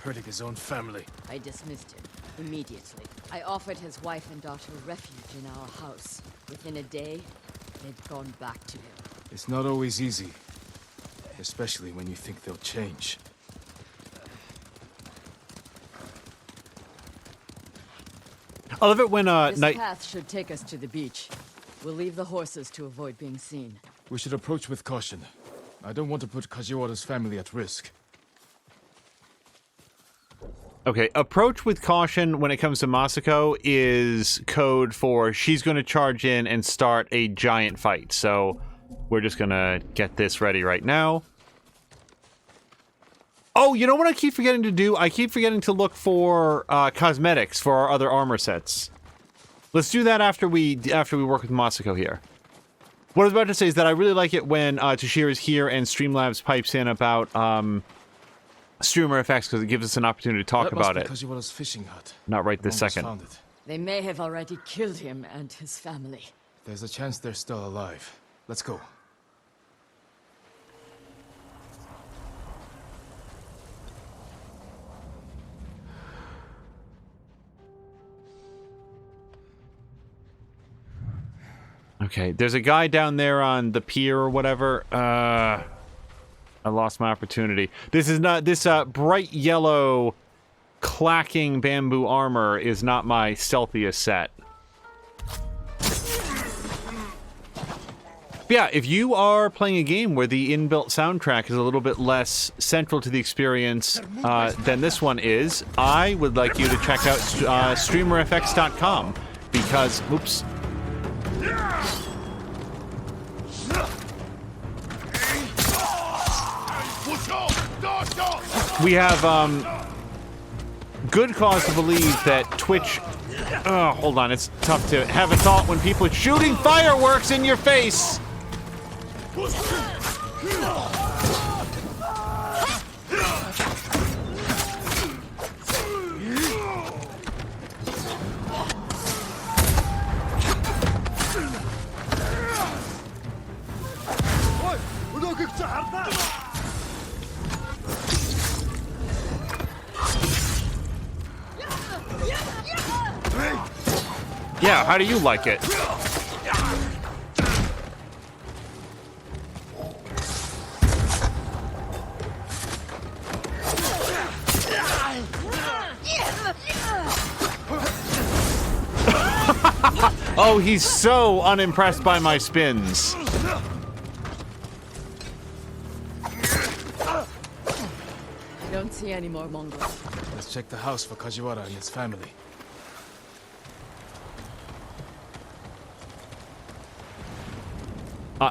hurting his own family. I dismissed him immediately. I offered his wife and daughter refuge in our house. Within a day, they'd gone back to him. It's not always easy. Especially when you think they'll change. I love it when This night. path should take us to the beach. We'll leave the horses to avoid being seen. We should approach with caution. I don't want to put Kajiwara's family at risk. Okay, approach with caution when it comes to Masako is code for she's going to charge in and start a giant fight. So we're just going to get this ready right now. Oh, you know what I keep forgetting to do? I keep forgetting to look for cosmetics for our other armor sets. Let's do that after we work with Masako here. What I was about to say is that I really like it when Toshira's here and Streamlabs pipes in about streamer effects because it gives us an opportunity to talk about it. Kajiwara's fishing hut. Not right this One was second. found it. They may have already killed him and his family. There's a chance they're still alive. Let's go. Okay, there's a guy down there on the pier or whatever. I lost my opportunity. This is not this bright yellow clacking bamboo armor is not my stealthiest set. But yeah, if you are playing a game where the inbuilt soundtrack is a little bit less central to the experience than this one is, I would like you to check out streamerfx.com because, oops. We have good cause to believe that Twitch. Oh, hold on, it's tough to have a thought when people are shooting fireworks in your face. Yeah, how do you like it? Oh, he's so unimpressed by my spins. I don't see any more Mongols. Let's check the house for Kajiwara and his family.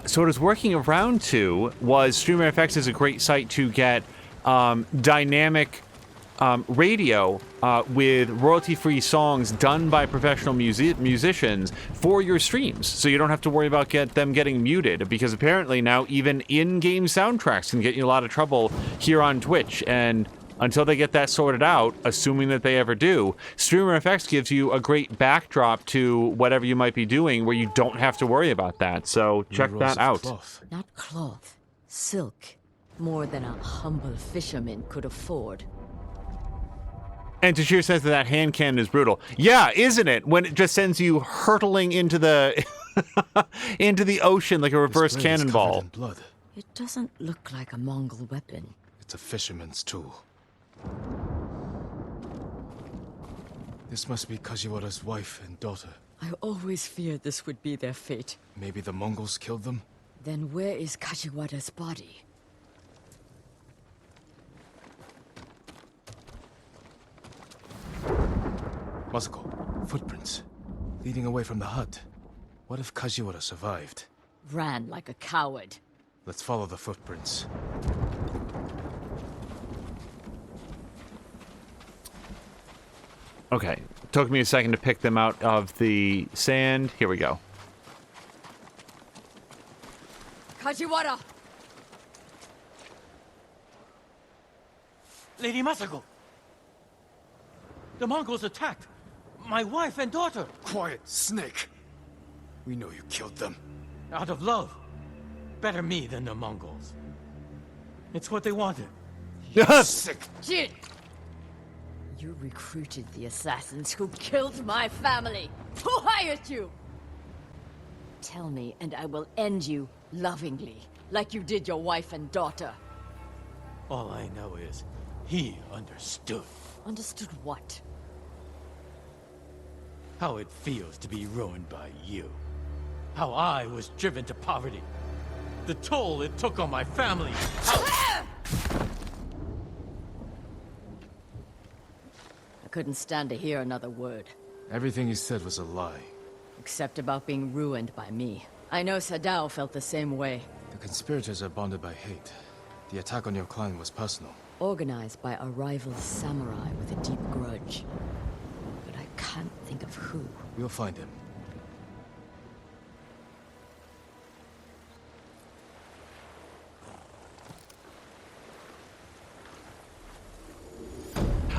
So what I was working around to was Streamer FX is a great site to get dynamic radio with royalty-free songs done by professional musicians for your streams, so you don't have to worry about them getting muted, because apparently now even in-game soundtracks can get you a lot of trouble here on Twitch, and until they get that sorted out, assuming that they ever do, Streamer FX gives you a great backdrop to whatever you might be doing where you don't have to worry about that, so check that out. Not cloth, silk. More than a humble fisherman could afford. And Tashir says that hand cannon is brutal. Yeah, isn't it? When it just sends you hurtling into the into the ocean like a reverse cannonball. In blood. It doesn't look like a Mongol weapon. It's a fisherman's tool. This must be Kajiwara's wife and daughter. I always feared this would be their fate. Maybe the Mongols killed them? Then where is Kajiwara's body? Masako, footprints. Leading away from the hut. What if Kajiwara survived? Ran like a coward. Let's follow the footprints. Okay, took me a second to pick them out of the sand. Here we go. Kajiwara! Lady Masako! The Mongols attacked my wife and daughter. Quiet, snake! We know you killed them. Out of love. Better me than the Mongols. It's what they wanted. Sick! Jin! You recruited the assassins who killed my family! Who hired you? Tell me, and I will end you lovingly, like you did your wife and daughter. All I know is, he understood. Understood what? How it feels to be ruined by you. How I was driven to poverty. The toll it took on my family. I couldn't stand to hear another word. Everything he said was a lie. Except about being ruined by me. I know Sadao felt the same way. The conspirators are bonded by hate. The attack on your clan was personal. Organized by a rival samurai with a deep grudge. But I can't think of who. We'll find him.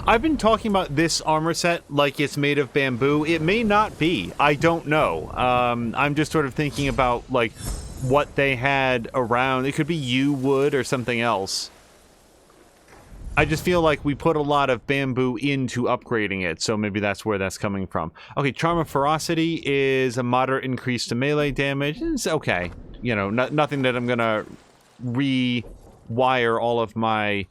I've been talking about this armor set like it's made of bamboo. It may not be. I don't know. I'm just sort of thinking about, like, what they had around. It could be yew wood or something else. I just feel like we put a lot of bamboo into upgrading it, so maybe that's where that's coming from. Okay, Charm of Ferocity is a moderate increase to melee damage. It's okay. You know, nothing that I'm gonna rewire all of my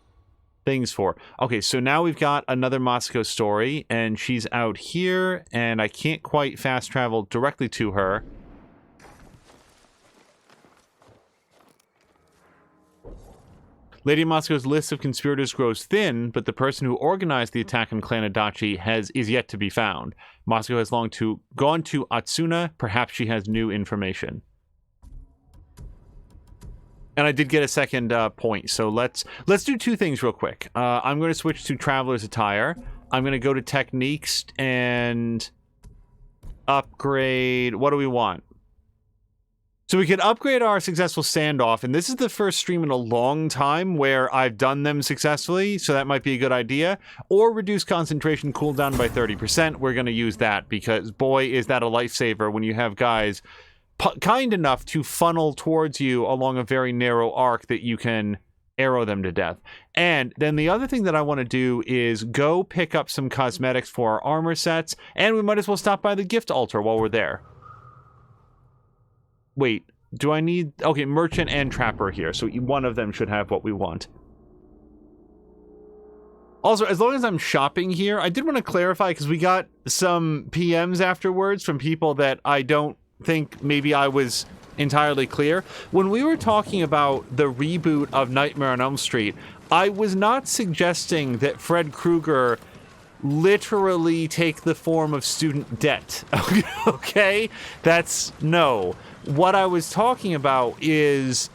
things for. Okay, so now we've got another Masako story, and she's out here, and I can't quite fast travel directly to her. Lady Masako's list of conspirators grows thin, but the person who organized the attack on Clan Adachi is yet to be found. Masako has gone to Atsuna. Perhaps she has new information. And I did get a second point, so let's do two things real quick. I'm going to switch to Traveler's Attire. I'm going to go to Techniques and upgrade... What do we want? So we could upgrade our successful standoff, and this is the first stream in a long time where I've done them successfully, so that might be a good idea. Or reduce concentration cooldown by 30%. We're going to use that, because boy, is that a lifesaver when you have guys kind enough to funnel towards you along a very narrow arc that you can arrow them to death. And then the other thing that I want to do is go pick up some cosmetics for our armor sets, and we might as well stop by the gift altar while we're there. Wait, do I need... Okay, merchant and trapper here, so one of them should have what we want. Also, as long as I'm shopping here, I did want to clarify, because we got some PMs afterwards from people that I don't think maybe I was entirely clear. When we were talking about the reboot of Nightmare on Elm Street, I was not suggesting that Fred Krueger literally take the form of student debt. Okay? That's... no. What I was talking about is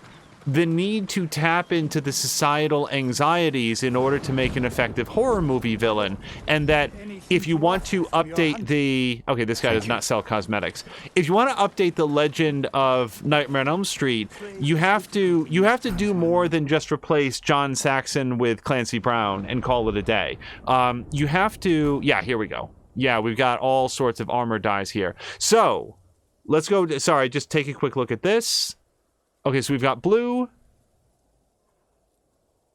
the need to tap into the societal anxieties in order to make an effective horror movie villain, and that if you want to update the... Okay, this guy does not sell cosmetics. If you want to update the legend of Nightmare on Elm Street, you have to do more than just replace John Saxon with Clancy Brown and call it a day. You have to... Yeah, here we go. Yeah, we've got all sorts of armor dyes here. So, let's go... Sorry, just take a quick look at this. Okay, so we've got blue.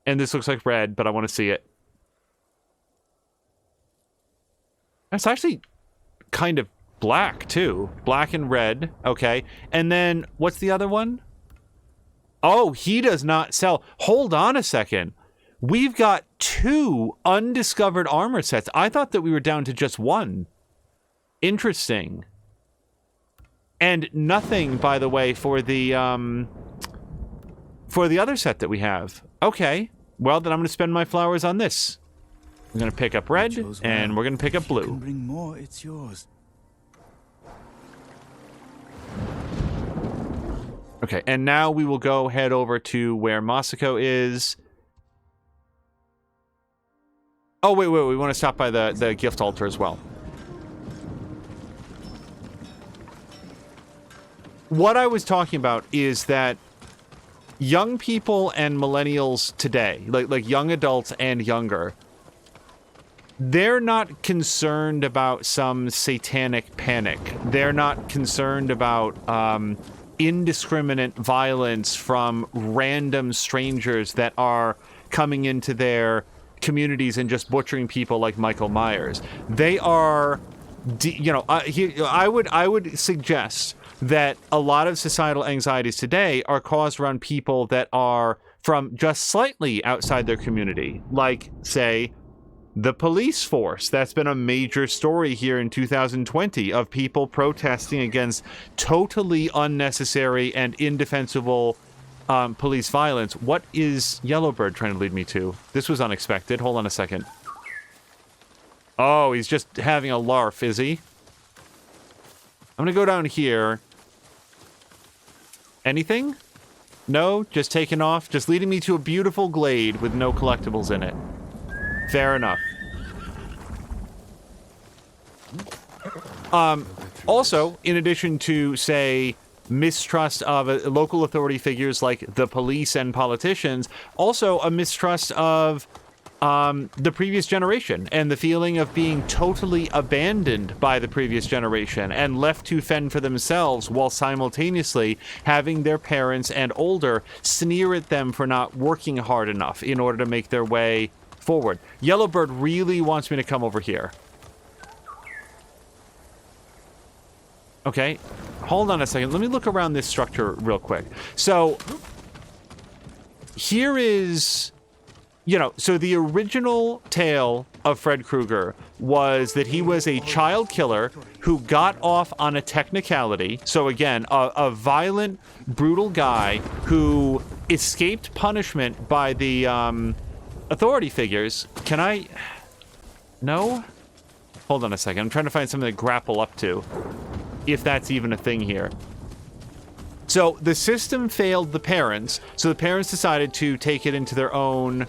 And this looks like red, but I want to see it. That's actually kind of black, too. Black and red. Okay. And then, what's the other one? Oh, he does not sell. Hold on a second. We've got 2 undiscovered armor sets. I thought that we were down to just 1. Interesting. And nothing, by the way, for the other set that we have. Okay. Well, then I'm going to spend my flowers on this. I'm going to pick up red, and we're going to pick up blue. Bring more, it's yours. Okay, and now we will go head over to where Masako is. Oh, wait, we want to stop by the gift altar as well. What I was talking about is that young people and millennials today, like young adults and younger, they're not concerned about some satanic panic. They're not concerned about indiscriminate violence from random strangers that are coming into their communities and just butchering people like Michael Myers. They are, I would suggest that a lot of societal anxieties today are caused around people that are from just slightly outside their community, like, say, the police force. That's been a major story here in 2020 of people protesting against totally unnecessary and indefensible police violence. What is Yellowbird trying to lead me to? This was unexpected. Hold on a second. Oh, he's just having a larf, is he? I'm gonna go down here. Anything? No? Just taking off? Just leading me to a beautiful glade with no collectibles in it. Fair enough. Also, in addition to, say, mistrust of local authority figures like the police and politicians, also a mistrust of the previous generation and the feeling of being totally abandoned by the previous generation and left to fend for themselves while simultaneously having their parents and older sneer at them for not working hard enough in order to make their way forward. Yellowbird really wants me to come over here. Okay, hold on a second. Let me look around this structure real quick. So, here is... so the original tale of Fred Krueger was that he was a child killer who got off on a technicality. So again, a violent, brutal guy who escaped punishment by the authority figures. Can I... No? Hold on a second. I'm trying to find something to grapple up to, if that's even a thing here. So the system failed the parents, so the parents decided to take it into their own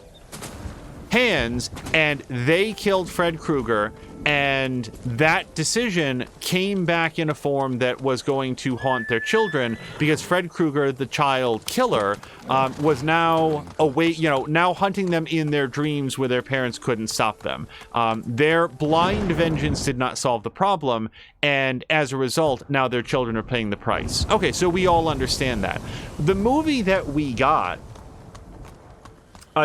hands, and they killed Fred Krueger, and that decision came back in a form that was going to haunt their children, because Fred Krueger, the child killer, was now away, now hunting them in their dreams where their parents couldn't stop them. Their blind vengeance did not solve the problem, and as a result, now their children are paying the price. Okay, so we all understand that. The movie that we got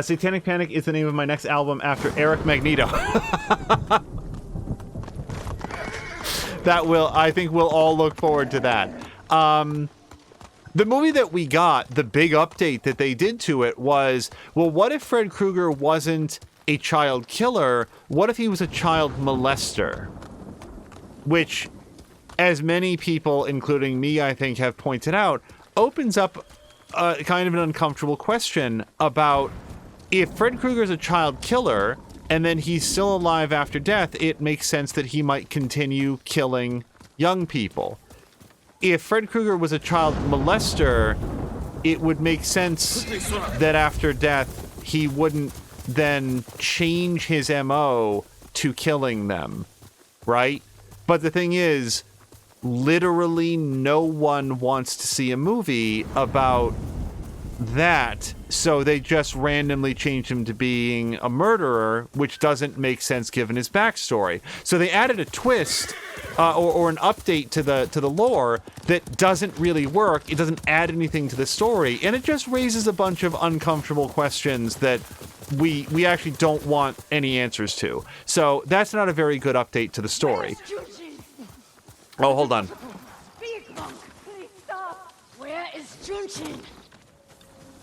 Satanic Panic is the name of my next album after Eric Magneto. I think we'll all look forward to that. The movie that we got, the big update that they did to it was, well, what if Fred Krueger wasn't a child killer? What if he was a child molester? Which, as many people, including me, I think, have pointed out, opens up kind of an uncomfortable question about if Fred Krueger is a child killer and then he's still alive after death, it makes sense that he might continue killing young people. If Fred Krueger was a child molester, it would make sense that after death, he wouldn't then change his MO to killing them, right? But the thing is, literally no one wants to see a movie about that, so they just randomly changed him to being a murderer, which doesn't make sense given his backstory. So they added a twist or an update to the lore that doesn't really work. It doesn't add anything to the story, and it just raises a bunch of uncomfortable questions that we actually don't want any answers to. So that's not a very good update to the story. Oh, hold on. Speak, monk! Please stop! Where is Junshin?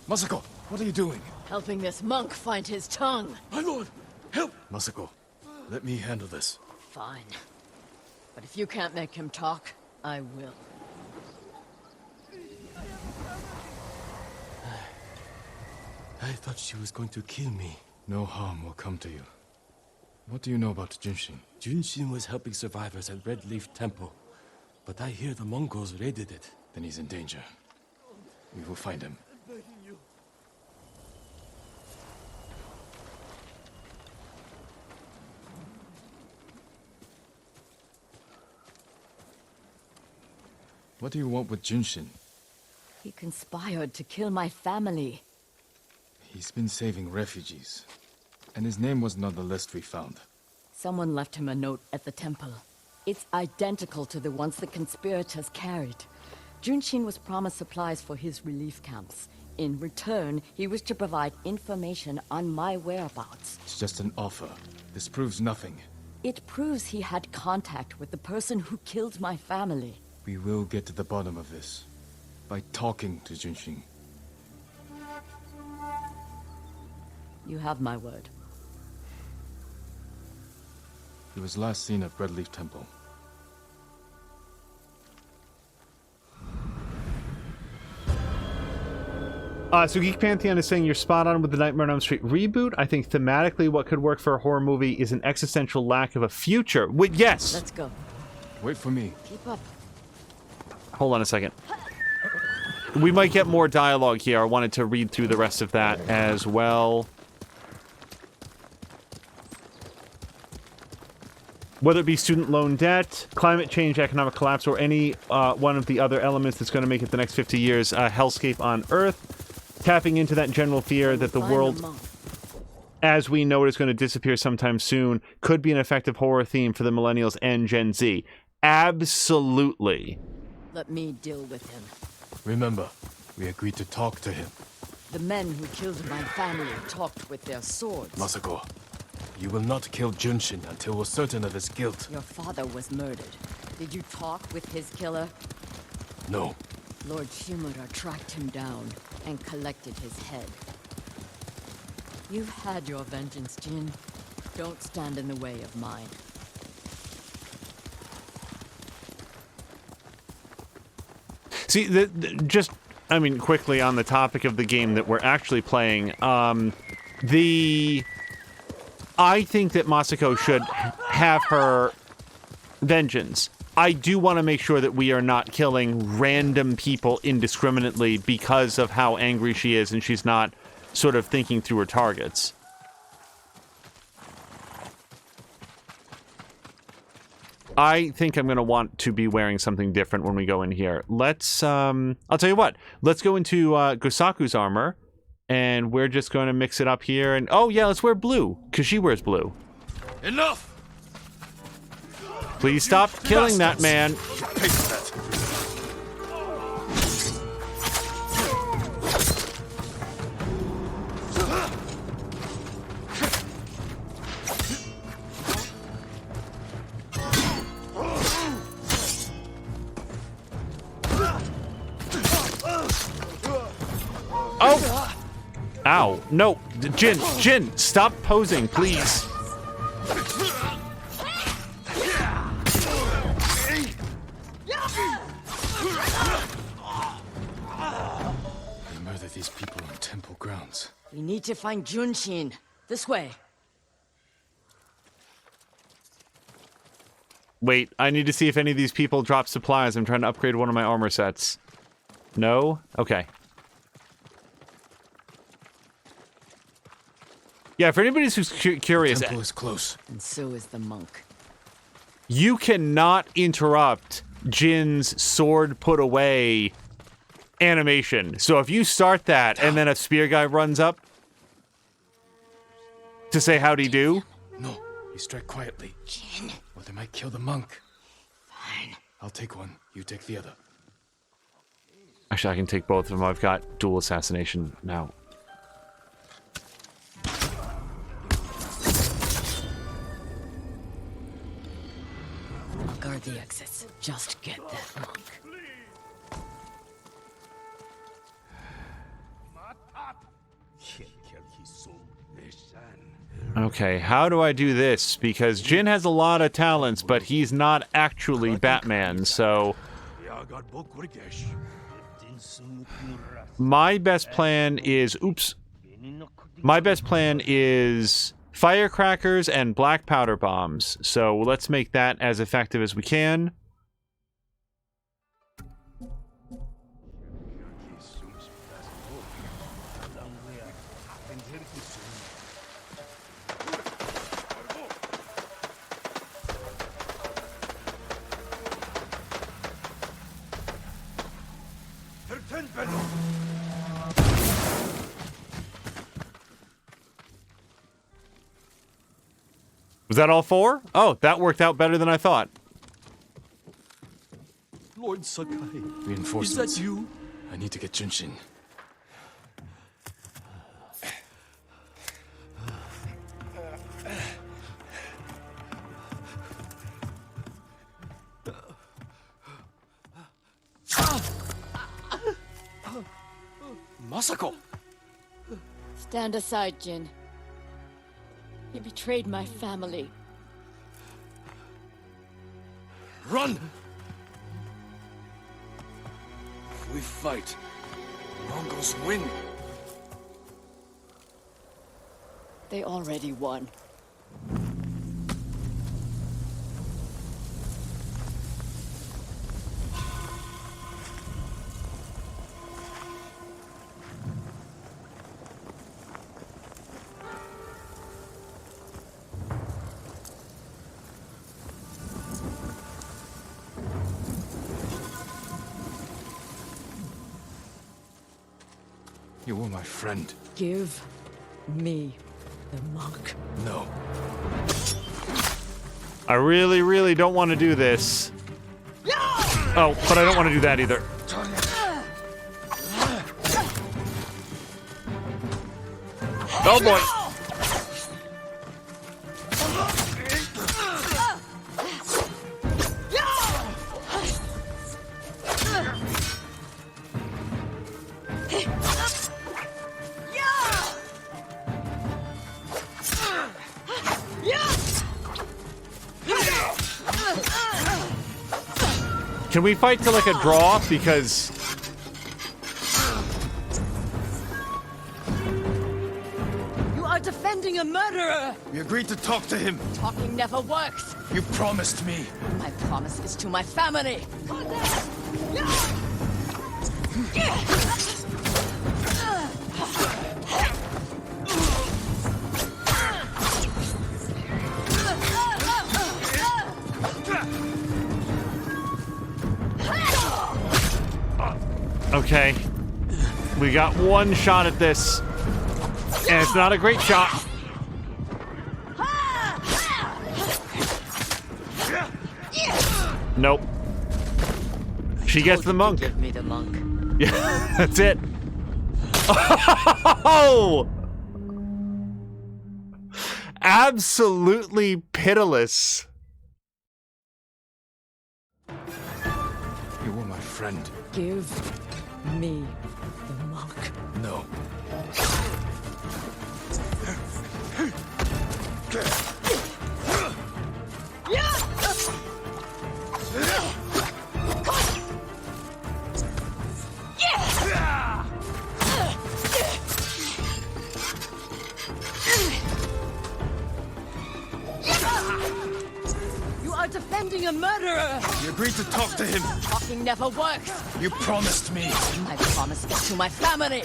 Masako, what are you doing? Helping this monk find his tongue. My lord, help! Masako, let me handle this. Fine. But if you can't make him talk, I will. I thought she was going to kill me. No harm will come to you. What do you know about Junshin? Junshin was helping survivors at Red Leaf Temple. But I hear the Mongols raided it. Then he's in danger. We will find him. What do you want with Junshin? He conspired to kill my family. He's been saving refugees. And his name wasn't on the list we found. Someone left him a note at the temple. It's identical to the ones the conspirators carried. Junshin was promised supplies for his relief camps. In return, he was to provide information on my whereabouts. It's just an offer. This proves nothing. It proves he had contact with the person who killed my family. We will get to the bottom of this. By talking to Junshin. You have my word. He was last seen at Red Leaf Temple. So Geek Pantheon is saying you're spot on with the Nightmare on Elm Street reboot. I think thematically what could work for a horror movie is an existential lack of a future. Yes! Let's go. Wait for me. Keep up. Hold on a second. We might get more dialogue here. I wanted to read through the rest of that as well. Whether it be student loan debt, climate change, economic collapse, or any one of the other elements that's going to make it the next 50 years a hellscape on Earth, tapping into that general fear that the world, as we know it, is going to disappear sometime soon, could be an effective horror theme for the millennials and Gen Z. Absolutely. Let me deal with him. Remember, we agreed to talk to him. The men who killed my family talked with their swords. Masako, you will not kill Junshin until we're certain of his guilt. Your father was murdered. Did you talk with his killer? No. Lord Shimura tracked him down and collected his head. You've had your vengeance, Jin. Don't stand in the way of mine. See, quickly on the topic of the game that we're actually playing, I think that Masako should have her vengeance. I do want to make sure that we are not killing random people indiscriminately because of how angry she is and she's not sort of thinking through her targets. I think I'm going to want to be wearing something different when we go in here. Let's, I'll tell you what. Let's go into Gosaku's armor, and we're just going to mix it up here. And oh yeah, let's wear blue, because she wears blue. Enough! Please stop killing that man. Oh! Ow. No. Jin, stop posing, please. They murder these people on temple grounds. We need to find Junshin. This way. Wait, I need to see if any of these people drop supplies. I'm trying to upgrade one of my armor sets. No? Okay. Yeah, for anybody who's curious, Temple is close. And so is the monk. you cannot interrupt Jin's sword put away animation. So if you start that and then a spear guy runs up to say howdy do. No, you strike quietly. Jin. Or they might kill the monk. Fine. I'll take one, you take the other. Actually, I can take both of them. I've got dual assassination now. Guard the exits. Just get that monk. Okay, how do I do this? Because Jin has a lot of talents, but he's not actually Batman, so... My best plan is... Oops. My best plan is firecrackers and black powder bombs. So let's make that as effective as we can. Was that all four? Oh, that worked out better than I thought. Lord Sakai, Reinforcements. is that you? I need to get Junshin. Masako! Stand aside, Jin. You betrayed my family. Run! If we fight, Mongols win. They already won. You were my friend. Give me the monk. No. I really, really don't want to do this. Oh, but I don't want to do that either. Oh boy. Can we fight to like a draw? Because You are defending a murderer! We agreed to talk to him. Talking never works. You promised me. My promise is to my family. okay, we got one shot at this, and it's not a great shot. Nope. She gets the monk. Give me the monk. Yeah, that's it. Oh! Absolutely pitiless. You were my friend. Give me the monk. No. You are defending a murderer! You agreed to talk to him. Talking never works! You promised me. My promise is to my family!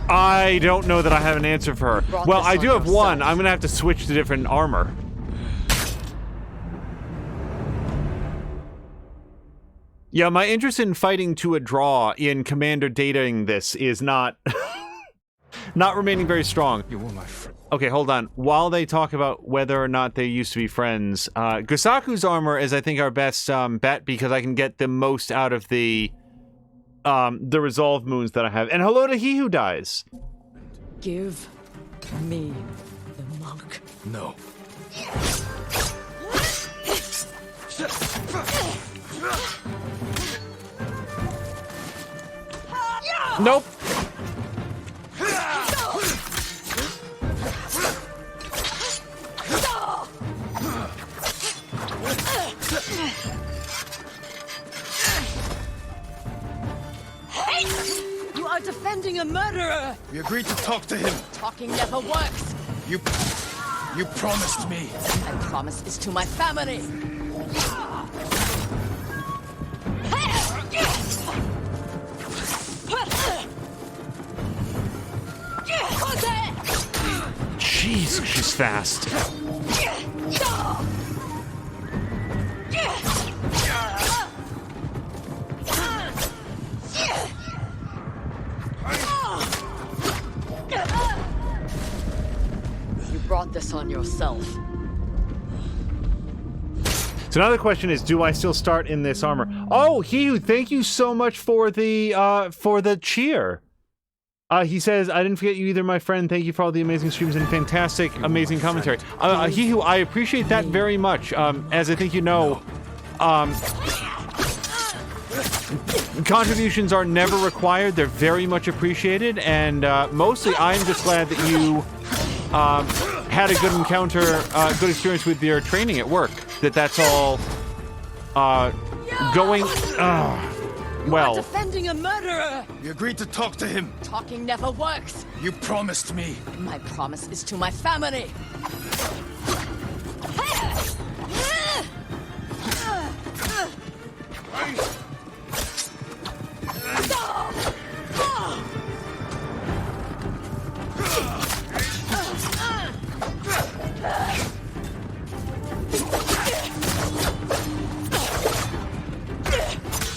I don't know that I have an answer for her. Brought Well, this I on do have one. yourself. I'm gonna have to switch to different armor. Yeah, my interest in fighting to a draw in Commander dataing this is not not remaining very strong. You were my friend. Okay, hold on. While they talk about whether or not they used to be friends, Gusaku's armor is, I think, our best bet because I can get the most out of the resolve moons that I have. And hello to he who dies. Give me the monk. No. Nope. You are defending a murderer! We agreed to talk to him. Talking never works! You promised me. My promise is to my family! Jeez, she's fast. You brought this on yourself. So now the question is, do I still start in this armor? Oh, Hiyu, thank you so much for the cheer. He says, I didn't forget you either, my friend. Thank you for all the amazing streams and fantastic, amazing commentary. Hiyu, I appreciate that very much. As I think you know, contributions are never required. They're very much appreciated, and mostly I'm just glad that you had a good encounter, good experience with your training at work. That's all going well. Defending a murderer! We agreed to talk to him. Talking never works! You promised me. My promise is to my family!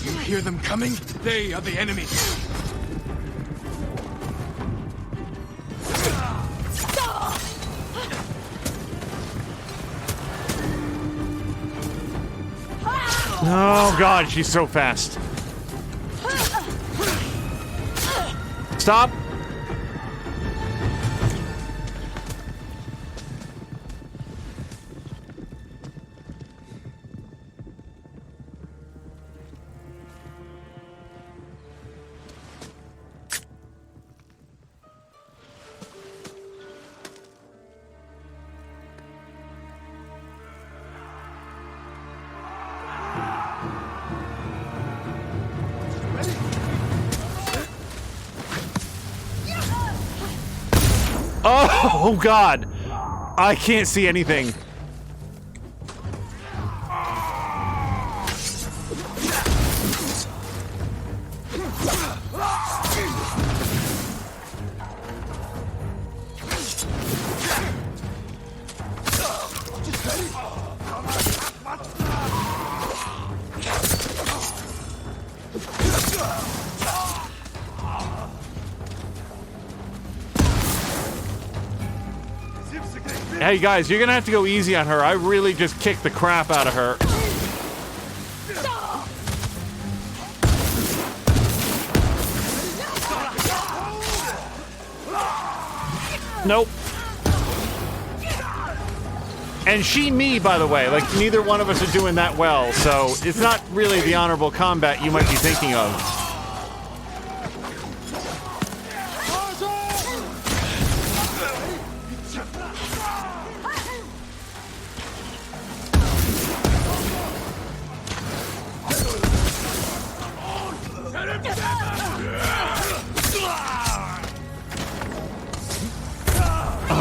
You hear them coming? They are the enemy. Oh god, she's so fast. Stop. Oh god! I can't see anything. Hey guys, you're gonna have to go easy on her. I really just kicked the crap out of her. Nope. And she, me, by the way. Like, neither one of us are doing that well, so it's not really the honorable combat you might be thinking of.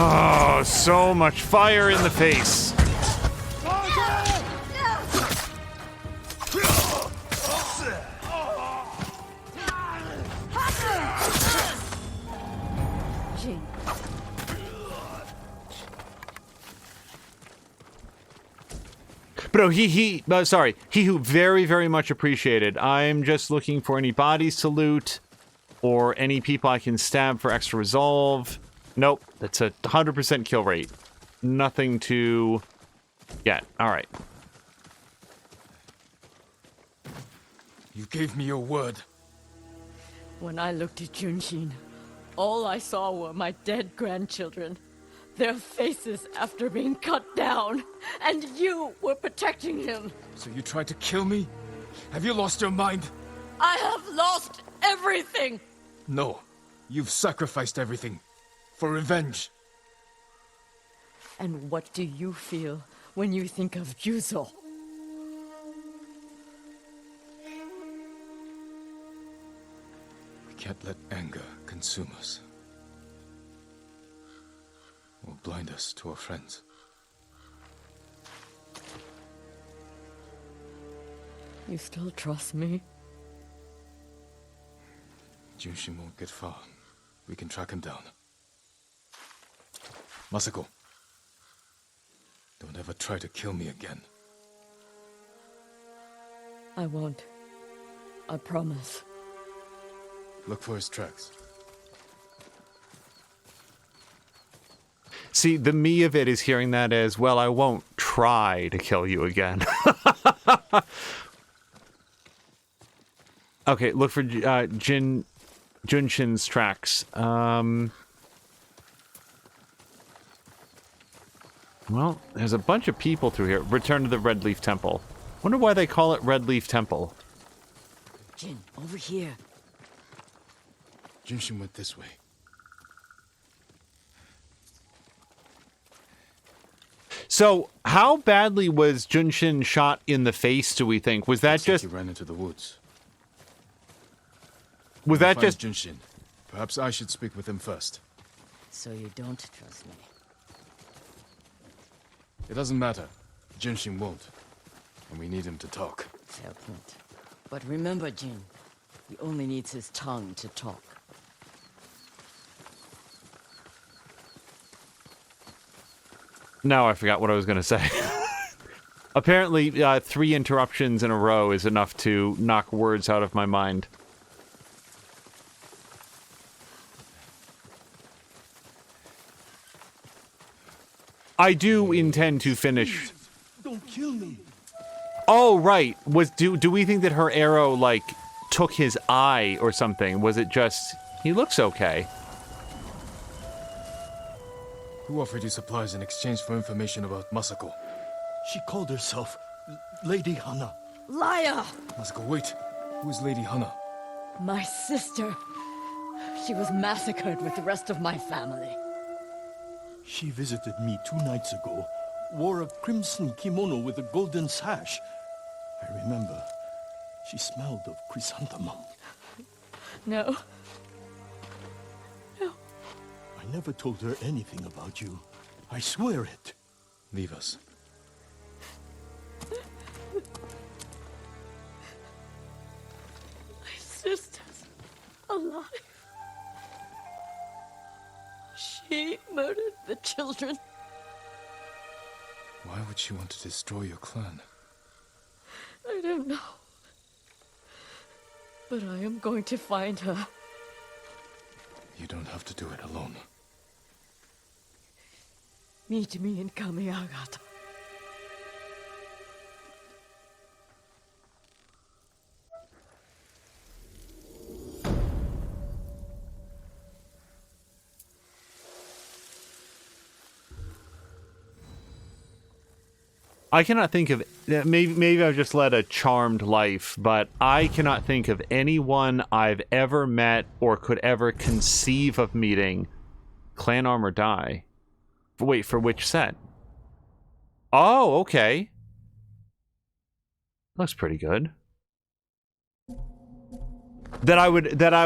Oh, so much fire in the face. Jin, But sorry, he who very, very much appreciated. I'm just looking for any bodies to loot or any people I can stab for extra resolve. Nope, that's a 100% kill rate. Nothing to get. All right. You gave me your word. when I looked at Junshin, all I saw were my dead grandchildren. Their faces after being cut down. And you were protecting him. So you tried to kill me? Have you lost your mind? I have lost everything! No. You've sacrificed everything. For revenge. And what do you feel when you think of Yuzo? We can't let anger consume us. Or blind us to our friends. You still trust me? Junshin won't get far. We can track him down. Masako. Don't ever try to kill me again. I won't. I promise. Look for his tracks. See, the me of it is hearing that as, well, I won't try to kill you again. Okay, look for Junshin's tracks. Well, there's a bunch of people through here. Return to the Red Leaf Temple. Wonder why they call it Red Leaf Temple. Jin, over here. Junshin went this way. So, how badly was Junshin shot in the face, do we think? Was that Looks like just... he ran into the woods. Was that Find just... Junshin. Perhaps I should speak with him first. So you don't trust me? It doesn't matter. Junshin won't. And we need him to talk. Fair point. But remember, Jin, he only needs his tongue to talk. Now I forgot what I was going to say. Apparently, 3 interruptions in a row is enough to knock words out of my mind. I do intend to finish. Don't kill me. Oh, right. Do we think that her arrow, like, took his eye or something? Was it just, he looks okay? Who offered you supplies in exchange for information about Masako? She called herself Lady Hana. Liar! Masako, wait. Who is Lady Hana? My sister. She was massacred with the rest of my family. She visited me 2 nights ago, wore a crimson kimono with a golden sash. I remember. She smelled of chrysanthemum. No. I never told her anything about you. I swear it. Leave us. My sister's alive. She murdered the children. Why would she want to destroy your clan? I don't know. But I am going to find her. You don't have to do it alone. Meet me in Kamiagata. I cannot think of... Maybe I've just led a charmed life, but I cannot think of anyone I've ever met or could ever conceive of meeting. Clan Armor Die. Wait, for which set? Oh, okay. Looks pretty good. That I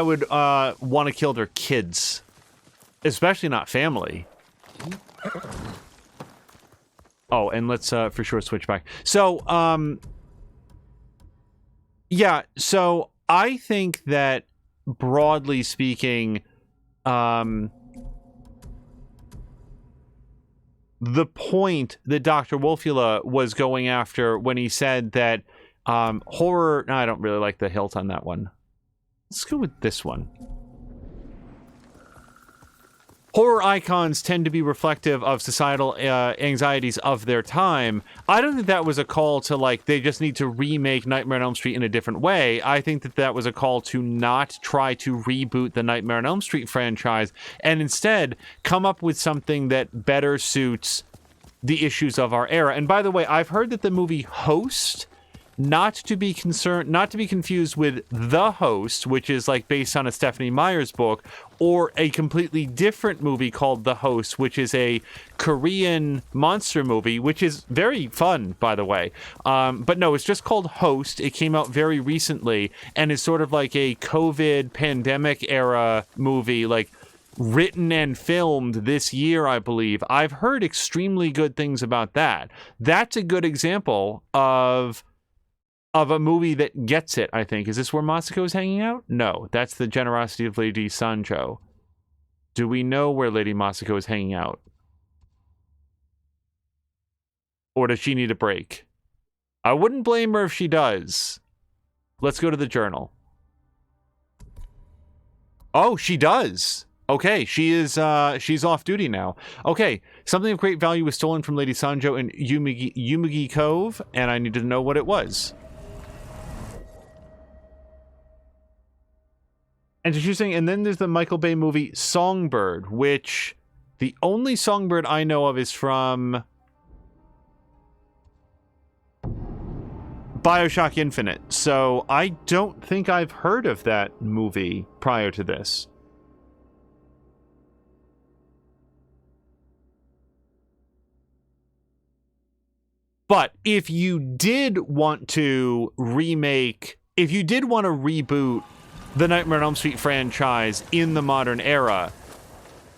would want to kill their kids. Especially not family. Didn't Oh, and let's for sure switch back. So, yeah, so I think that broadly speaking, the point that Dr. Wolfula was going after when he said that horror... No, I don't really like the hilt on that one. Let's go with this one. Horror icons tend to be reflective of societal anxieties of their time. I don't think that was a call to, like, they just need to remake Nightmare on Elm Street in a different way. I think that that was a call to not try to reboot the Nightmare on Elm Street franchise and instead come up with something that better suits the issues of our era. And by the way, I've heard that the movie Host, not to be confused with The Host, which is like based on a Stephanie Meyer's book, or a completely different movie called The Host, which is a Korean monster movie, which is very fun, by the way. But no, it's just called Host. It came out very recently and is sort of like a COVID pandemic era movie, like written and filmed this year, I believe. I've heard extremely good things about that. That's a good example of a movie that gets it, I think. Is this where Masako is hanging out? No, that's the generosity of Lady Sanjo. Do we know where Lady Masako is hanging out? Or does she need a break? I wouldn't blame her if she does. Let's go to the journal. Oh, she does. Okay, she's off duty now. Okay, something of great value was stolen from Lady Sanjo in Yumugi Cove, and I need to know what it was. And she's saying, and then there's the Michael Bay movie Songbird, which the only Songbird I know of is from BioShock Infinite. So I don't think I've heard of that movie prior to this. But if you did want to remake, if you did want to reboot the Nightmare on Elm Street franchise in the modern era,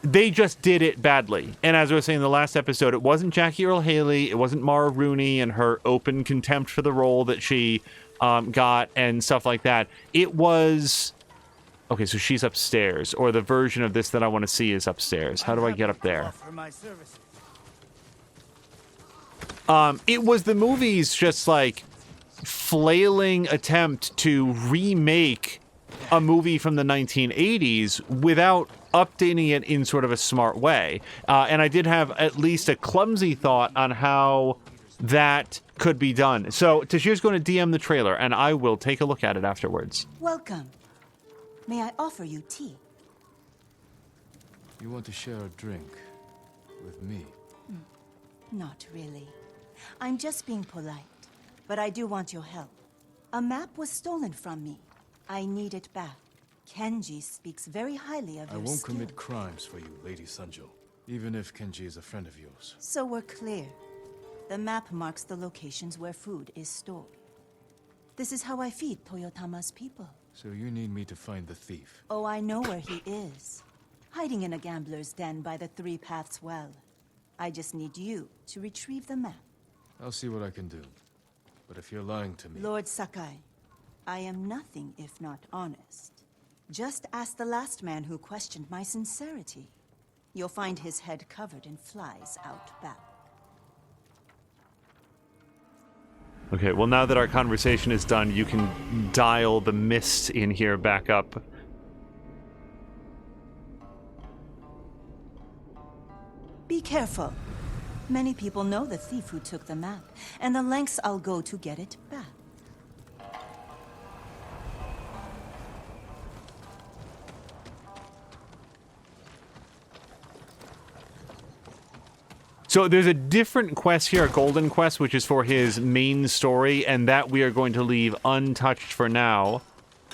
they just did it badly. And as I was saying in the last episode, it wasn't Jackie Earle Haley, it wasn't Mara Rooney and her open contempt for the role that she got and stuff like that. It was... Okay, so she's upstairs, or the version of this that I want to see is upstairs. How do I get up there? It was the movie's just like flailing attempt to remake a movie from the 1980s without updating it in sort of a smart way. And I did have at least a clumsy thought on how that could be done. So Tashir's going to DM the trailer, and I will take a look at it afterwards. Welcome. May I offer you tea? You want to share a drink with me? Not really. I'm just being polite. But I do want your help. A map was stolen from me. I need it back. Kenji speaks very highly of your I won't skill. commit crimes for you, Lady Sanjo. Even if Kenji is a friend of yours. So we're clear. The map marks the locations where food is stored. This is how I feed Toyotama's people. So you need me to find the thief? Oh, I know where he is. Hiding in a gambler's den by the Three Paths Well. I just need you to retrieve the map. I'll see what I can do. But if you're lying to me... Lord Sakai, I am nothing if not honest. Just ask the last man who questioned my sincerity. You'll find his head covered in flies out back. Okay, well, now that our conversation is done, you can dial the mist in here back up. Be careful. Many people know the thief who took the map, and the lengths I'll go to get it back. So there's a different quest here, a golden quest, which is for his main story, and that we are going to leave untouched for now.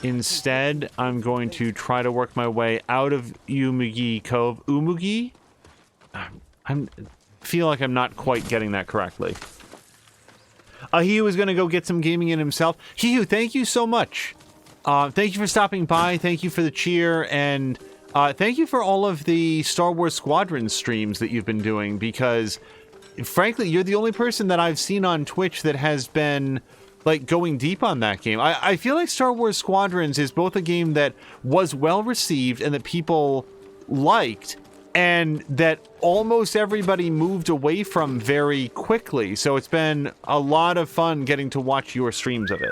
Instead, I'm going to try to work my way out of Umugi Cove. Umugi? I feel like I'm not quite getting that correctly. Hiyu is going to go get some gaming in himself. Hiyu, thank you so much. Thank you for stopping by. Thank you for the cheer, and Thank you for all of the Star Wars Squadron streams that you've been doing, because frankly, you're the only person that I've seen on Twitch that has been like going deep on that game. I feel like Star Wars Squadrons is both a game that was well received and that people liked, and that almost everybody moved away from very quickly. So it's been a lot of fun getting to watch your streams of it.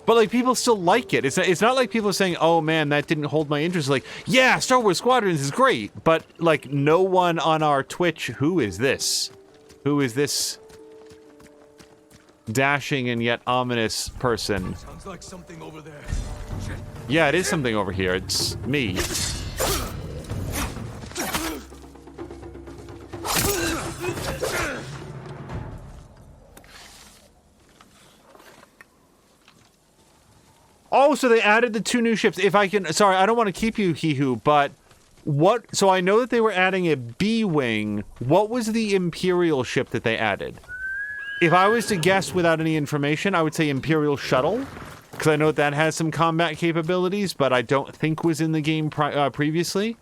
But like, people still like it. It's not like people are saying, "Oh man, that didn't hold my interest." Like, yeah, Star Wars Squadrons is great, but like, no one on our Twitch. Who is this? Who is this dashing and yet ominous person? Sounds like something over there. Yeah, it is something over here. It's me. Oh, so they added the 2 new ships. If I can, sorry, I don't want to keep you, Hihu, but what? So I know that they were adding a B-wing. What was the Imperial ship that they added? If I was to guess without any information, I would say Imperial Shuttle, because I know that has some combat capabilities, but I don't think was in the game previously.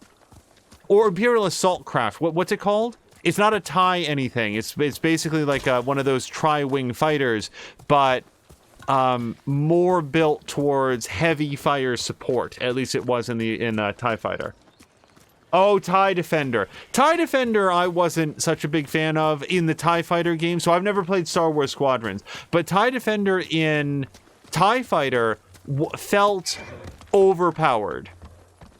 Or Imperial Assault Craft. What's it called? It's not a TIE anything. It's basically like one of those tri-wing fighters, but more built towards heavy fire support. At least it was in TIE Fighter. Oh, TIE Defender. TIE Defender I wasn't such a big fan of in the TIE Fighter game, so I've never played Star Wars Squadrons. But TIE Defender in TIE Fighter felt overpowered.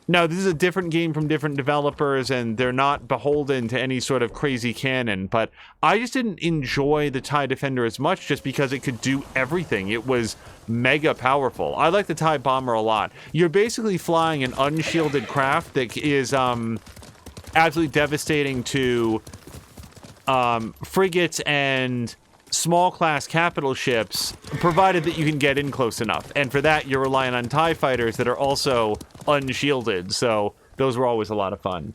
Now, this is a different game from different developers, and they're not beholden to any sort of crazy canon, but I just didn't enjoy the TIE Defender as much just because it could do everything. It was mega powerful. I like the TIE Bomber a lot. You're basically flying an unshielded craft that is absolutely devastating to frigates and small class capital ships, provided that you can get in close enough. And for that, you're relying on TIE fighters that are also unshielded, so those were always a lot of fun.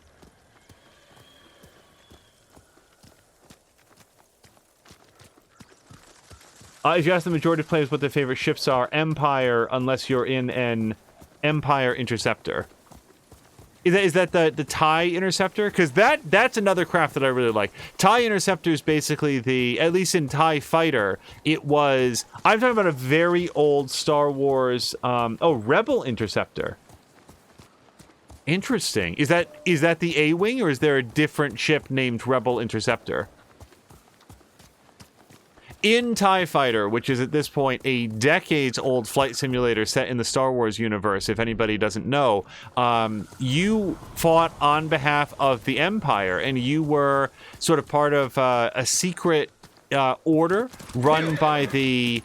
If you ask the majority of players what their favorite ships are, Empire, unless you're in an Empire Interceptor. Is that the TIE Interceptor? Because that's another craft that I really like. TIE Interceptor is basically at least in TIE Fighter, it was... I'm talking about a very old Star Wars... Rebel Interceptor. Interesting. Is that the A-Wing, or is there a different ship named Rebel Interceptor? In TIE Fighter, which is at this point a decades-old flight simulator set in the Star Wars universe, if anybody doesn't know, you fought on behalf of the Empire, and you were sort of part of a secret order run by the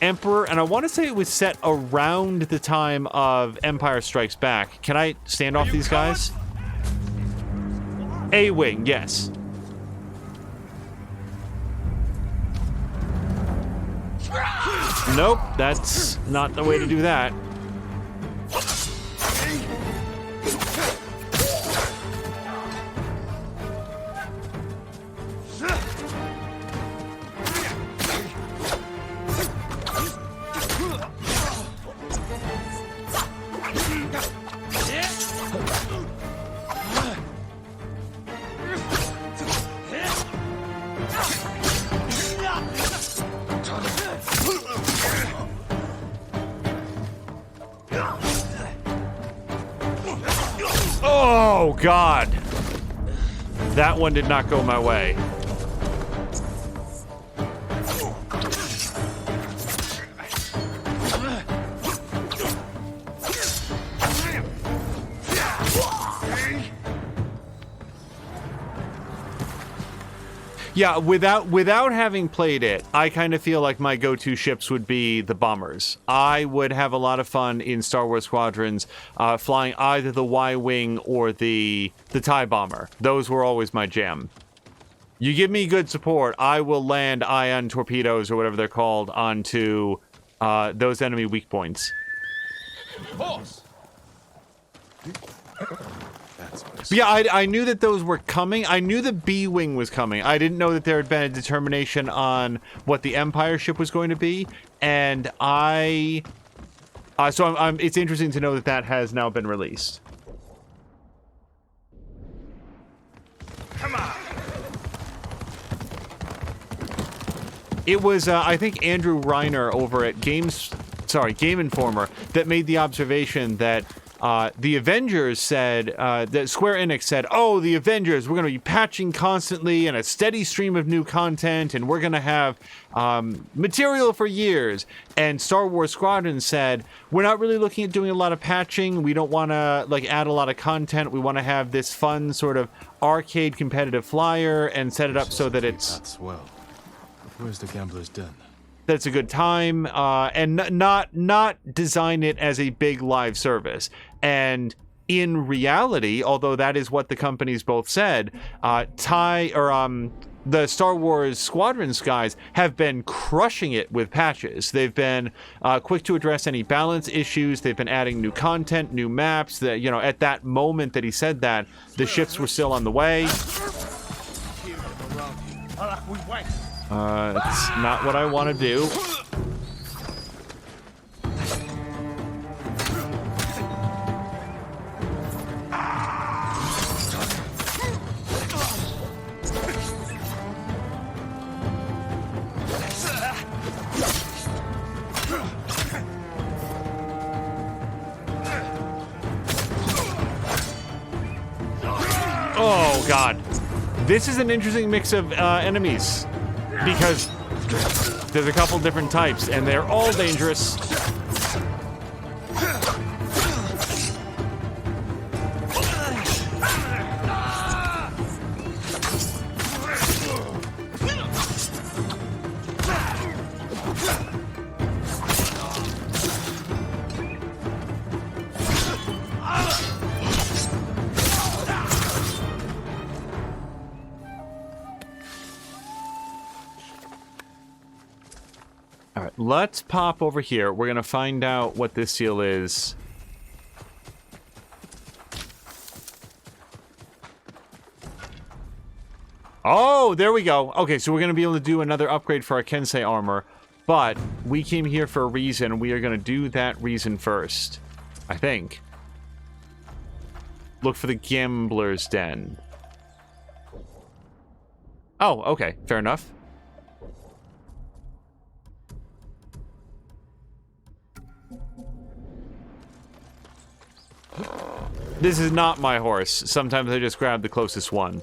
Emperor, and I want to say it was set around the time of Empire Strikes Back. Can I stand off these guys? A-Wing, yes. Nope, that's not the way to do that. Oh, God. That one did not go my way. Yeah, without having played it, I kind of feel like my go-to ships would be the bombers. I would have a lot of fun in Star Wars Squadrons flying either the Y-Wing or the TIE Bomber. Those were always my jam. You give me good support, I will land ion torpedoes or whatever they're called onto those enemy weak points. Horse. But yeah, I knew that those were coming. I knew the B-Wing was coming. I didn't know that there had been a determination on what the Empire ship was going to be. And I So it's interesting to know that that has now been released. Come on. It was, I think, Andrew Reiner over at Game Informer that made the observation that the Avengers said, that Square Enix said, oh, the Avengers, we're going to be patching constantly and a steady stream of new content, and we're going to have material for years. And Star Wars Squadron said, we're not really looking at doing a lot of patching. We don't want to like add a lot of content. We want to have this fun sort of arcade competitive flyer and set it up so that it's... That's well. Where's the gambler's den? That's a good time, and not design it as a big live service. And in reality, although that is what the companies both said, the Star Wars Squadrons guys have been crushing it with patches. They've been quick to address any balance issues. They've been adding new content, new maps. That, you know, at that moment that he said that, the ships were still on the way. It's not what I want to do. Oh, God. This is an interesting mix of enemies. Because there's a couple different types, and they're all dangerous. Let's pop over here. We're going to find out what this seal is. Oh, there we go. Okay, so we're going to be able to do another upgrade for our Kensei armor. But we came here for a reason. We are going to do that reason first. I think. Look for the Gambler's Den. Oh, okay. Fair enough. This is not my horse. Sometimes I just grab the closest one.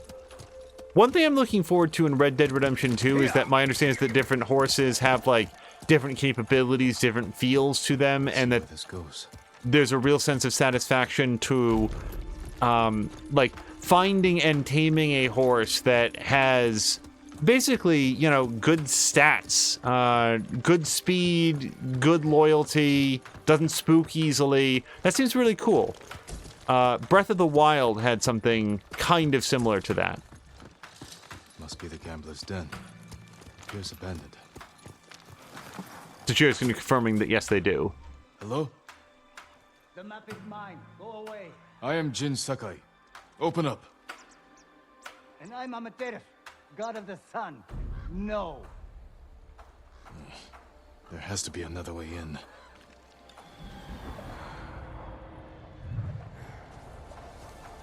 One thing I'm looking forward to in Red Dead Redemption 2 is that my understanding is that different horses have, like, different capabilities, different feels to them, and that there's a real sense of satisfaction to, like, finding and taming a horse that has basically, you know, good stats, good speed, good loyalty, doesn't spook easily. That seems really cool. Breath of the Wild had something kind of similar to that. Must be the gambler's den. Appears abandoned. Tsuchima's confirming that yes, they do. Hello? The map is mine. Go away. I am Jin Sakai. Open up. And I'm Amateru, god of the sun. No. There has to be another way in.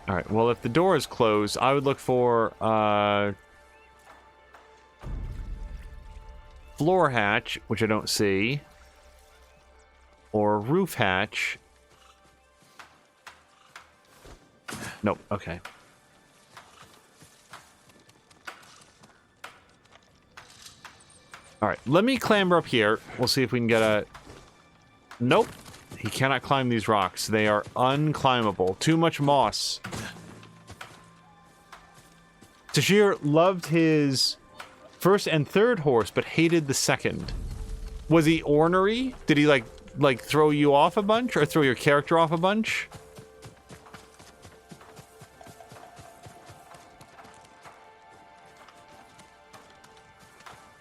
Alright, well, if the door is closed, I would look for, floor hatch, which I don't see, or roof hatch. Nope, okay. Alright, let me clamber up here. We'll see if we can get a... Nope. He cannot climb these rocks. They are unclimbable. Too much moss. Tashir loved his first and third horse, but hated the second. Was he ornery? Did he, like throw you off a bunch? Or throw your character off a bunch?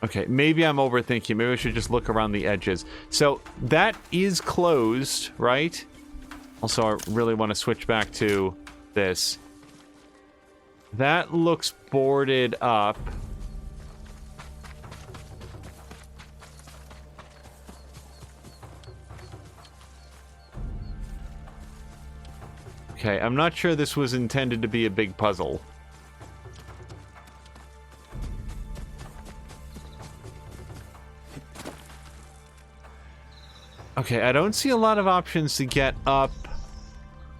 Okay, maybe I'm overthinking. Maybe I should just look around the edges. So, that is closed, right? Also, I really want to switch back to this. That looks boarded up. Okay, I'm not sure this was intended to be a big puzzle. Okay, I don't see a lot of options to get up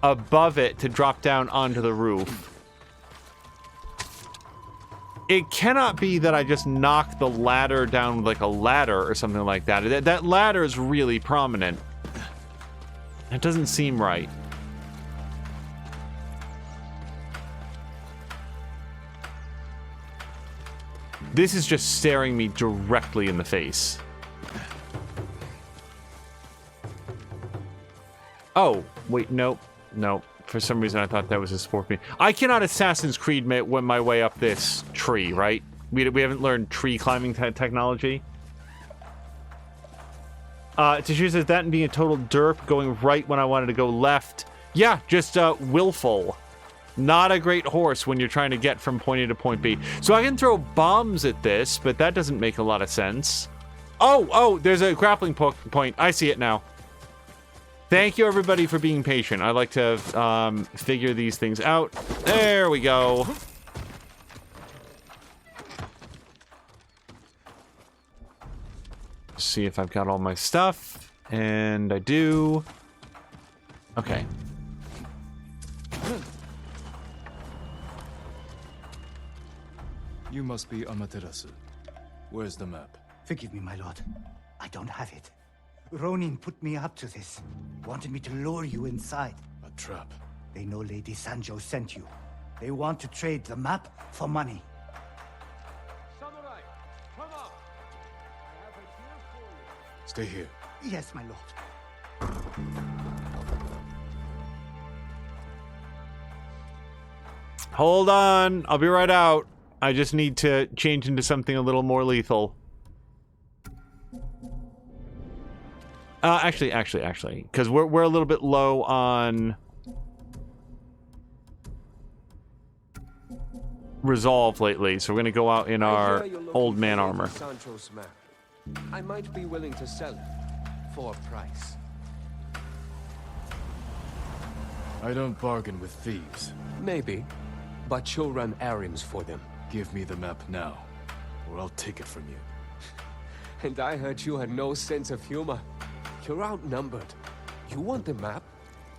above it to drop down onto the roof. It cannot be that I just knock the ladder down with like a ladder or something like that. That ladder is really prominent. That doesn't seem right. This is just staring me directly in the face. Oh, wait, nope. Nope. For some reason, I thought that was a scorpion. I cannot Assassin's Creed my way up this tree, right? We haven't learned tree climbing technology. Tsushima says that and being a total derp, going right when I wanted to go left. Yeah, just willful. Not a great horse when you're trying to get from point A to point B. So I can throw bombs at this, but that doesn't make a lot of sense. Oh, there's a grappling point. I see it now. Thank you, everybody, for being patient. I like to figure these things out. There we go. See if I've got all my stuff. And I do. Okay. You must be Amaterasu. Where's the map? Forgive me, my lord. I don't have it. Ronin put me up to this. Wanted me to lure you inside. A trap. They know Lady Sanjo sent you. They want to trade the map for money. Samurai, come up! I have a deal for you. Stay here. Yes, my lord. Hold on. I'll be right out. I just need to change into something a little more lethal. Actually, because we're a little bit low on resolve lately, so we're gonna go out in our old man armor. Sancho's map. I might be willing to sell it for a price. I don't bargain with thieves. Maybe, but you'll run errands for them. Give me the map now, or I'll take it from you. And I heard you had no sense of humor. You're outnumbered. You want the map?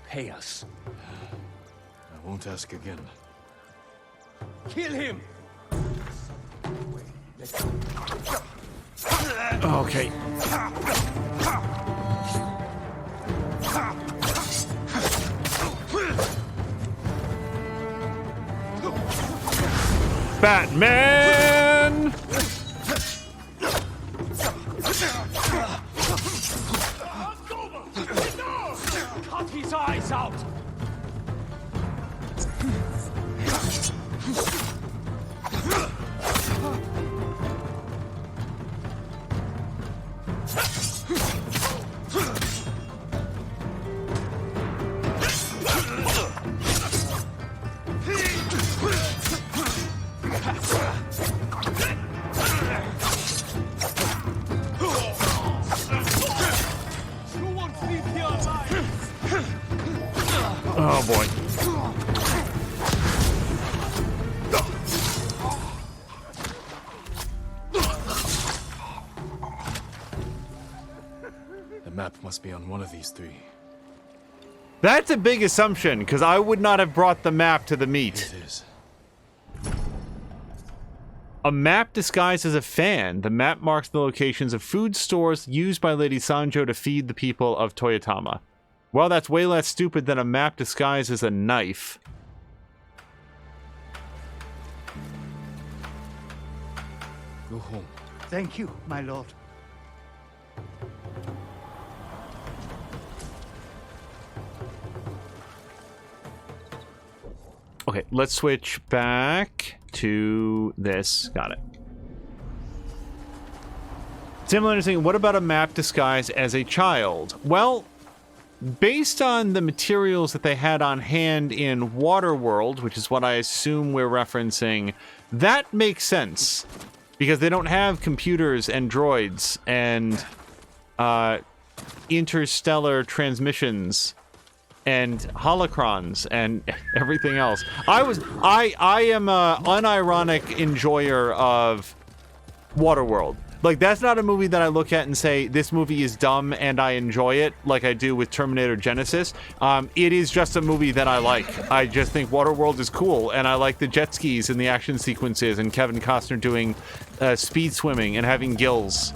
Pay us. I won't ask again. Kill him! Okay. Batman! Cut his eyes out! Oh boy. The map must be on one of these three. That's a big assumption, because I would not have brought the map to the meet. It is. A map disguised as a fan. The map marks the locations of food stores used by Lady Sanjo to feed the people of Toyotama. Well, that's way less stupid than a map disguised as a knife. Go home. Thank you, my lord. Okay, let's switch back to this. Got it. Similar to saying, what about a map disguised as a child? Well, based on the materials that they had on hand in Waterworld, which is what I assume we're referencing, that makes sense. Because they don't have computers and droids and interstellar transmissions and holocrons and everything else. I am a unironic enjoyer of Waterworld. Like, that's not a movie that I look at and say, this movie is dumb and I enjoy it, like I do with Terminator Genesis. It is just a movie that I like. I just think Waterworld is cool, and I like the jet skis and the action sequences and Kevin Costner doing speed swimming and having gills.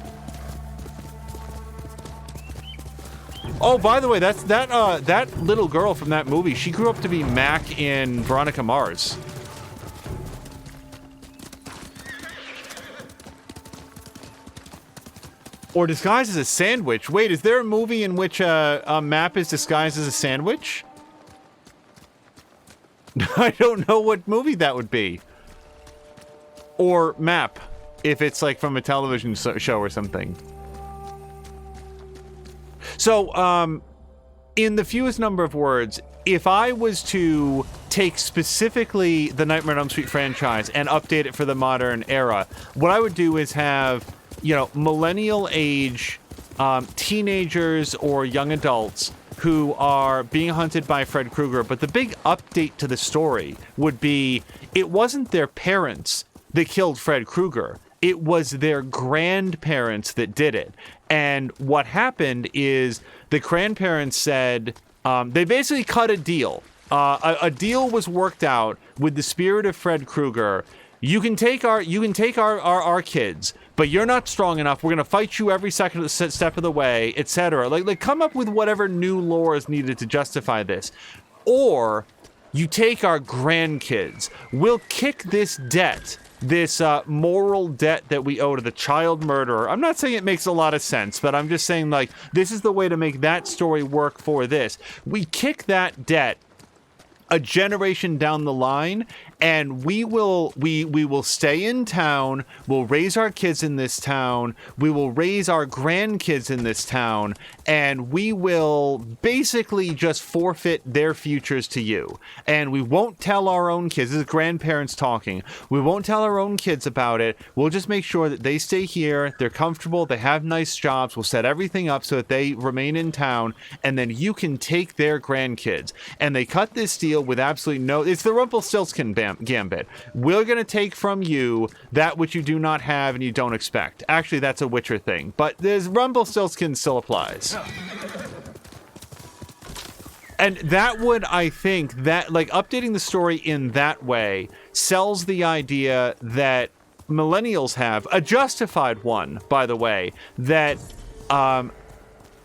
Oh, by the way, that little girl from that movie, she grew up to be Mac in Veronica Mars. Or disguised as a sandwich. Wait, is there a movie in which a map is disguised as a sandwich? I don't know what movie that would be. Or map, if it's like from a television show or something. So, in the fewest number of words, if I was to take specifically the Nightmare on Elm Street franchise and update it for the modern era, what I would do is have, you know, millennial age teenagers or young adults who are being hunted by Fred Krueger. But the big update to the story would be, it wasn't their parents that killed Fred Krueger. It was their grandparents that did it. And what happened is the grandparents said, they basically cut a deal. A deal was worked out with the spirit of Fred Krueger. You can take our kids, but you're not strong enough. We're gonna fight you every step of the way, etc. Like come up with whatever new lore is needed to justify this, or you take our grandkids. We'll kick this debt, this moral debt that we owe to the child murderer. I'm not saying it makes a lot of sense, but I'm just saying, like, this is the way to make that story work for this. We kick that debt a generation down the line, and we will stay in town. We'll raise our kids in this town. We will raise our grandkids in this town, and we will basically just forfeit their futures to you. And we won't tell our own kids. This is grandparents talking. We won't tell our own kids about it. We'll just make sure that they stay here. They're comfortable. They have nice jobs. We'll set everything up so that they remain in town, and then you can take their grandkids. And they cut this deal with absolutely no... It's the Rumpelstiltskin gambit. We're going to take from you that which you do not have and you don't expect. Actually, that's a Witcher thing, but there's Rumpelstiltskin still applies. And that would, I think, that, like, updating the story in that way sells the idea that millennials have, a justified one, by the way, that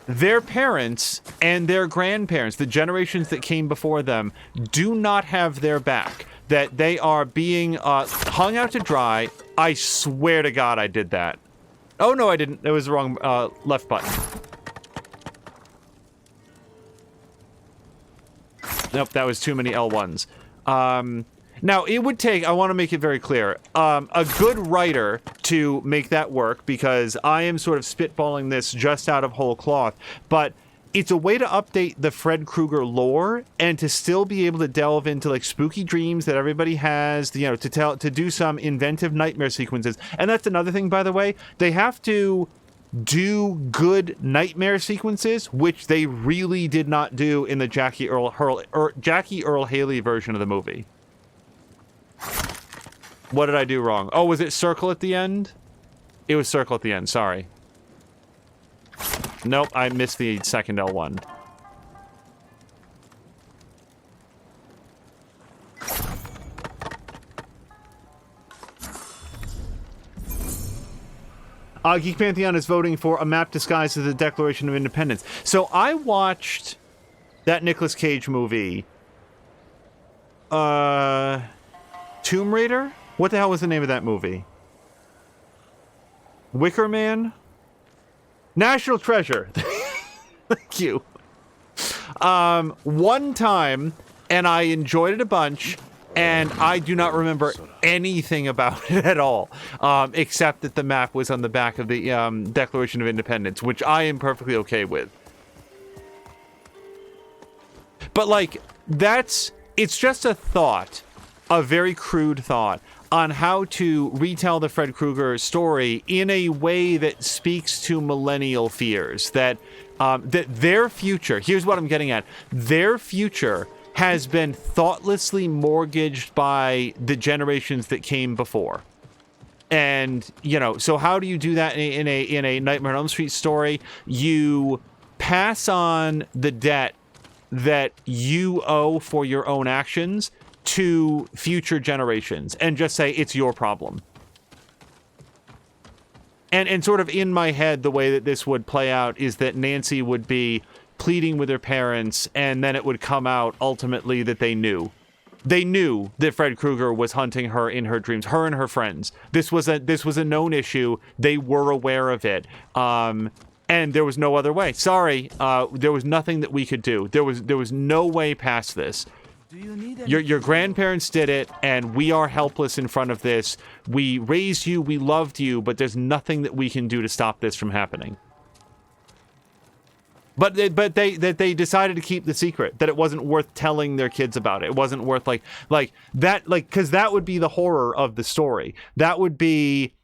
their parents and their grandparents, the generations that came before them, do not have their back. That they are being hung out to dry. I swear to God I did that. Oh, no, I didn't. It was the wrong left button. Nope, that was too many L1s. Now, it would take, I want to make it very clear, a good writer to make that work, because I am sort of spitballing this just out of whole cloth, but it's a way to update the Fred Krueger lore and to still be able to delve into, like, spooky dreams that everybody has, you know, to do some inventive nightmare sequences. And that's another thing, by the way, they have to do good nightmare sequences, which they really did not do in the Jackie Earl Haley version of the movie. What did I do wrong? Oh, was it circle at the end? It was circle at the end, sorry. Nope, I missed the second L1. Geek Pantheon is voting for a map disguised as the Declaration of Independence. So I watched that Nicolas Cage movie, Tomb Raider? What the hell was the name of that movie? Wicker Man? National Treasure. Thank you. One time, and I enjoyed it a bunch, and I do not remember anything about it at all, except that the map was on the back of the Declaration of Independence, which I am perfectly okay with. But, like, it's just a thought, a very crude thought, on how to retell the Fred Krueger story in a way that speaks to millennial fears. That that their future, here's what I'm getting at, their future has been thoughtlessly mortgaged by the generations that came before. And, you know, so how do you do that in a Nightmare on Elm Street story? You pass on the debt that you owe for your own actions to future generations and just say it's your problem. And sort of in my head, the way that this would play out is that Nancy would be pleading with her parents, and then it would come out ultimately that they knew. They knew that Fred Krueger was hunting her in her dreams, her and her friends. This was a known issue. They were aware of it. And there was no other way. Sorry, there was nothing that we could do. There was no way past this. Your grandparents did it, and we are helpless in front of this. We raised you, we loved you, but there's nothing that we can do to stop this from happening. But they decided to keep the secret, that it wasn't worth telling their kids about it. It wasn't worth like that, because that would be the horror of the story. That would be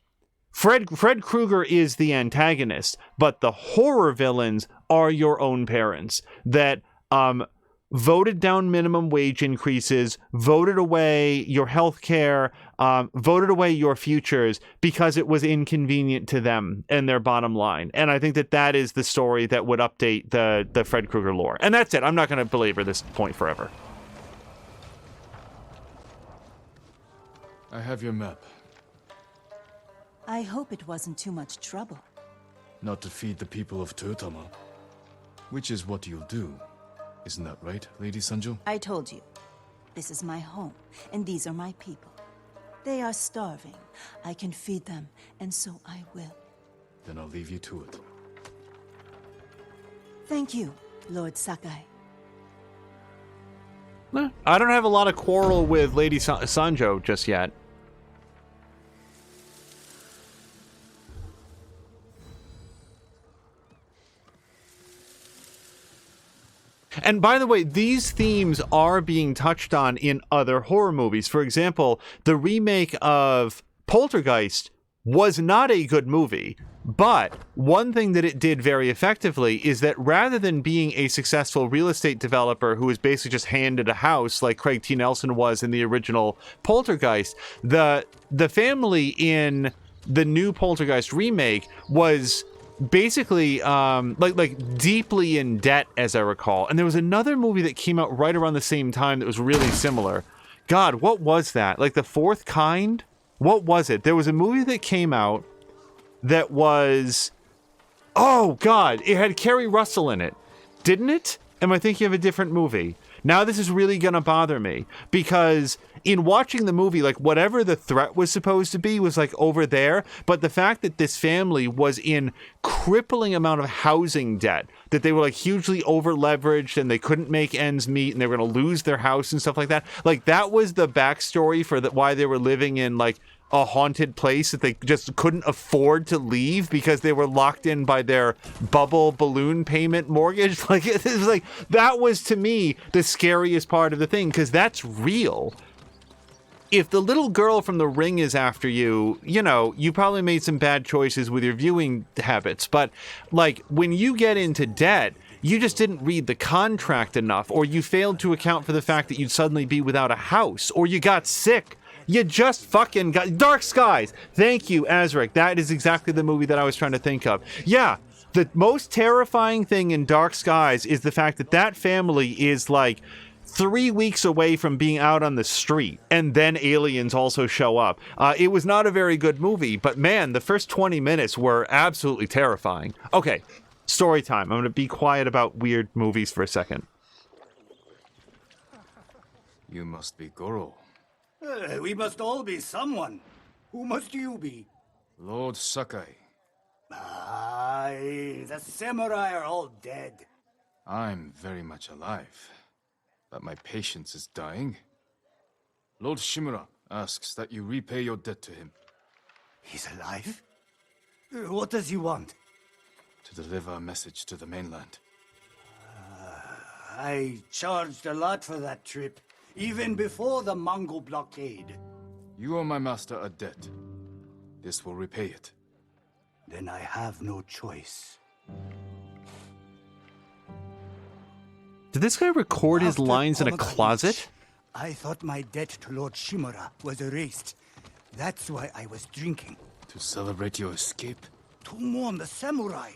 Fred Krueger is the antagonist, but the horror villains are your own parents that voted down minimum wage increases, voted away your health care, voted away your futures because it was inconvenient to them and their bottom line. And I think that is the story that would update the Fred Krueger lore. And that's it. I'm not going to belabor this point forever. I have your map. I hope it wasn't too much trouble. Not to feed the people of Tsushima, which is what you'll do. Isn't that right, Lady Sanjo? I told you. This is my home, and these are my people. They are starving. I can feed them, and so I will. Then I'll leave you to it. Thank you, Lord Sakai. I don't have a lot of quarrel with Lady Sanjo just yet. And by the way, these themes are being touched on in other horror movies. For example, the remake of Poltergeist was not a good movie, but one thing that it did very effectively is that rather than being a successful real estate developer who was basically just handed a house like Craig T. Nelson was in the original Poltergeist, the family in the new Poltergeist remake was basically like deeply in debt, as I recall. And there was another movie that came out right around the same time that was really similar. God, what was that? Like The Fourth Kind? What was it? There was a movie that came out that was, oh God, it had Kerry Russell in it, didn't it? Am I thinking of a different movie? Now this is really gonna bother me, because in watching the movie, like whatever the threat was supposed to be was like over there, but the fact that this family was in crippling amount of housing debt, that they were like hugely over leveraged and they couldn't make ends meet and they were gonna lose their house and stuff like that was the backstory for why they were living in like a haunted place that they just couldn't afford to leave because they were locked in by their bubble balloon payment mortgage. Like it was like, that was to me the scariest part of the thing, because that's real. If the little girl from The Ring is after you, you know, you probably made some bad choices with your viewing habits, but like when you get into debt, you just didn't read the contract enough, or you failed to account for the fact that you'd suddenly be without a house, or you got sick. You just fucking got Dark Skies. Thank you, Azric. That is exactly the movie that I was trying to think of. Yeah, the most terrifying thing in Dark Skies is the fact that that family is like 3 weeks away from being out on the street, and then aliens also show up. It was not a very good movie, but man, the first 20 minutes were absolutely terrifying. Okay, story time. I'm going to be quiet about weird movies for a second. You must be Goro. We must all be someone. Who must you be? Lord Sakai. Aye, the samurai are all dead. I'm very much alive, but my patience is dying. Lord Shimura asks that you repay your debt to him. He's alive? What does he want? To deliver a message to the mainland. I charged a lot for that trip, even before the Mongol blockade. You owe my master a debt. This will repay it. Then I have no choice. Did this guy record his After lines in a Omega closet? Beach, I thought my debt to Lord Shimura was erased. That's why I was drinking. To celebrate your escape? To mourn the samurai.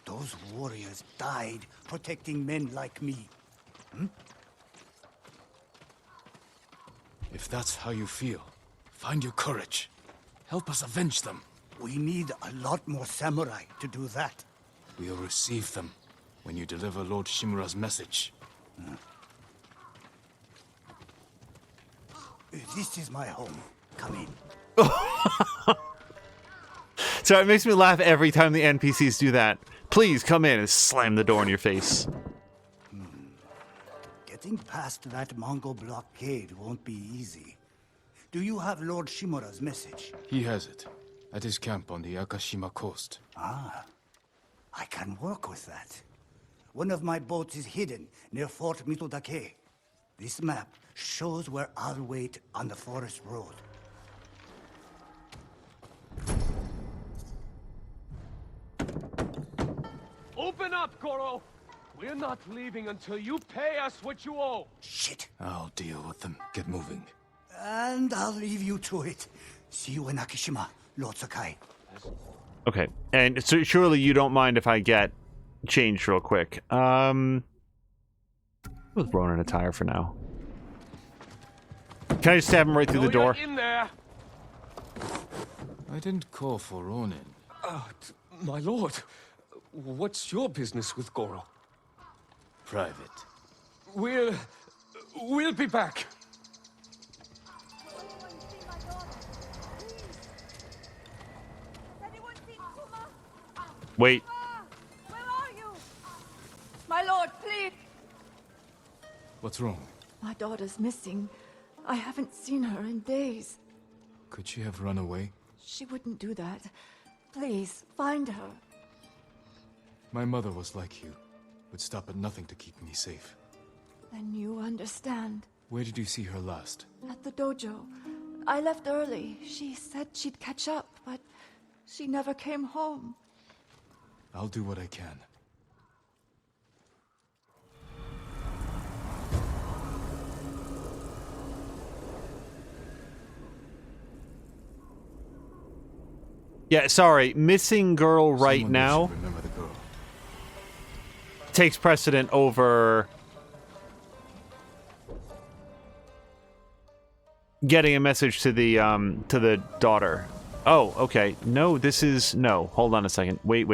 Those warriors died protecting men like me. If that's how you feel, find your courage. Help us avenge them. We need a lot more samurai to do that. We'll receive them when you deliver Lord Shimura's message. This is my home. Come in. So it makes me laugh every time the NPCs do that. Please come in and slam the door in your face. Getting past that Mongol blockade won't be easy. Do you have Lord Shimura's message? He has it. At his camp on the Akashima coast. Ah, I can work with that. One of my boats is hidden near Fort Mitodake. This map shows where I'll wait on the forest road. Open up, Goro! We're not leaving until you pay us what you owe! Shit! I'll deal with them. Get moving. And I'll leave you to it. See you in Akishima, Lord Sakai. Okay, and so surely you don't mind if I get changed real quick. With Ronin attire for now. Can I just stab him right through the door? In there. I didn't call for Ronin. My lord, what's your business with Goro? Private. We'll be back. Wait. Where are you? My lord, please! What's wrong? My daughter's missing. I haven't seen her in days. Could she have run away? She wouldn't do that. Please, find her. My mother was like you. Would stop at nothing to keep me safe. Then you understand. Where did you see her last? At the dojo. I left early. She said she'd catch up, but she never came home. I'll do what I can. Yeah, sorry. Missing girl right Someone now should remember the girl. takes precedent over getting a message to the daughter. Oh, okay. No, this is no. Hold on a second. Wait.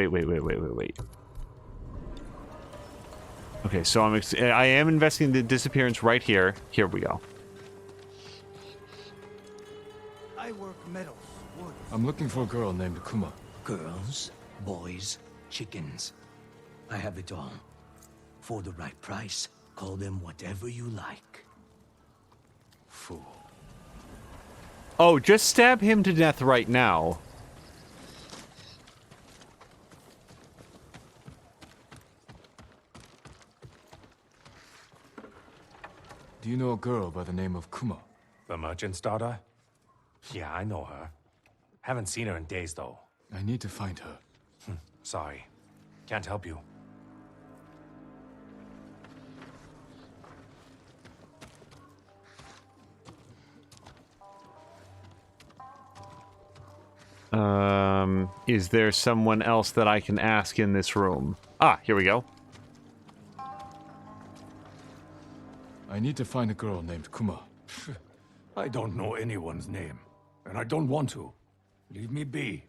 Okay, so I am investigating the disappearance right here. Here we go. I work metals, wood. I'm looking for a girl named Kuma. Girls, boys, chickens. I have it all. For the right price, call them whatever you like. Fool. Oh, just stab him to death right now. Do you know a girl by the name of Kuma? The merchant's daughter? Yeah, I know her. Haven't seen her in days, though. I need to find her. Sorry. Can't help you. Is there someone else that I can ask in this room? Ah, here we go. I need to find a girl named Kuma. I don't know anyone's name, and I don't want to. Leave me be.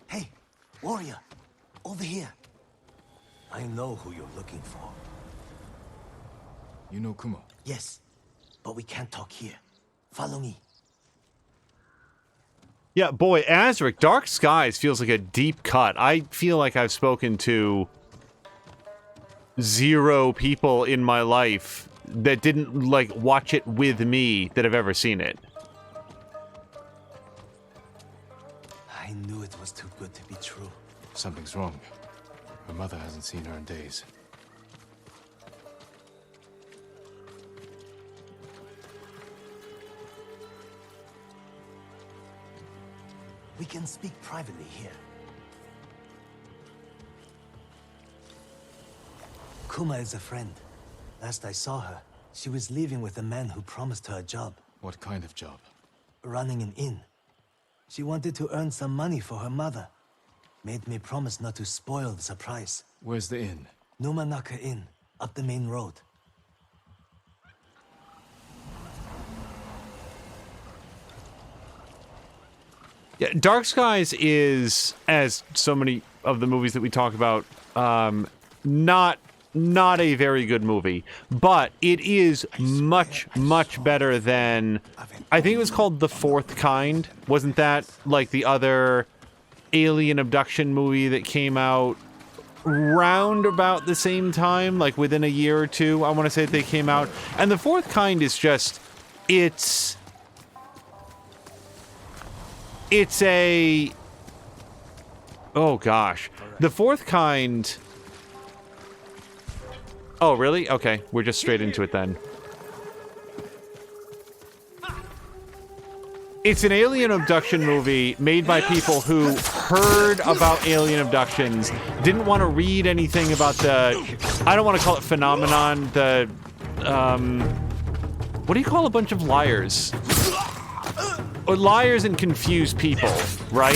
Hey, warrior, over here. I know who you're looking for. You know Kuma? Yes, but we can't talk here. Follow me. Yeah, boy, Azric, Dark Skies feels like a deep cut. I feel like I've spoken to 0 people in my life that didn't, like, watch it with me that have ever seen it. I knew it was too good to be true. Something's wrong. Her mother hasn't seen her in days. We can speak privately here. Kuma is a friend. Last I saw her, she was leaving with a man who promised her a job. What kind of job? Running an inn. She wanted to earn some money for her mother. Made me promise not to spoil the surprise. Where's the inn? Numanaka Inn, up the main road. Yeah, Dark Skies is, as so many of the movies that we talk about, not a very good movie, but it is much better than, I think it was called The Fourth Kind. Wasn't that like the other alien abduction movie that came out round about the same time, like within a year or two? I want to say that they came out. And The Fourth Kind is just, it's a, oh gosh, The Fourth Kind. Oh, really? Okay, we're just straight into it then. It's an alien abduction movie made by people who heard about alien abductions, didn't want to read anything about the, I don't want to call it phenomenon, the, what do you call a bunch of liars? Or liars and confused people, right?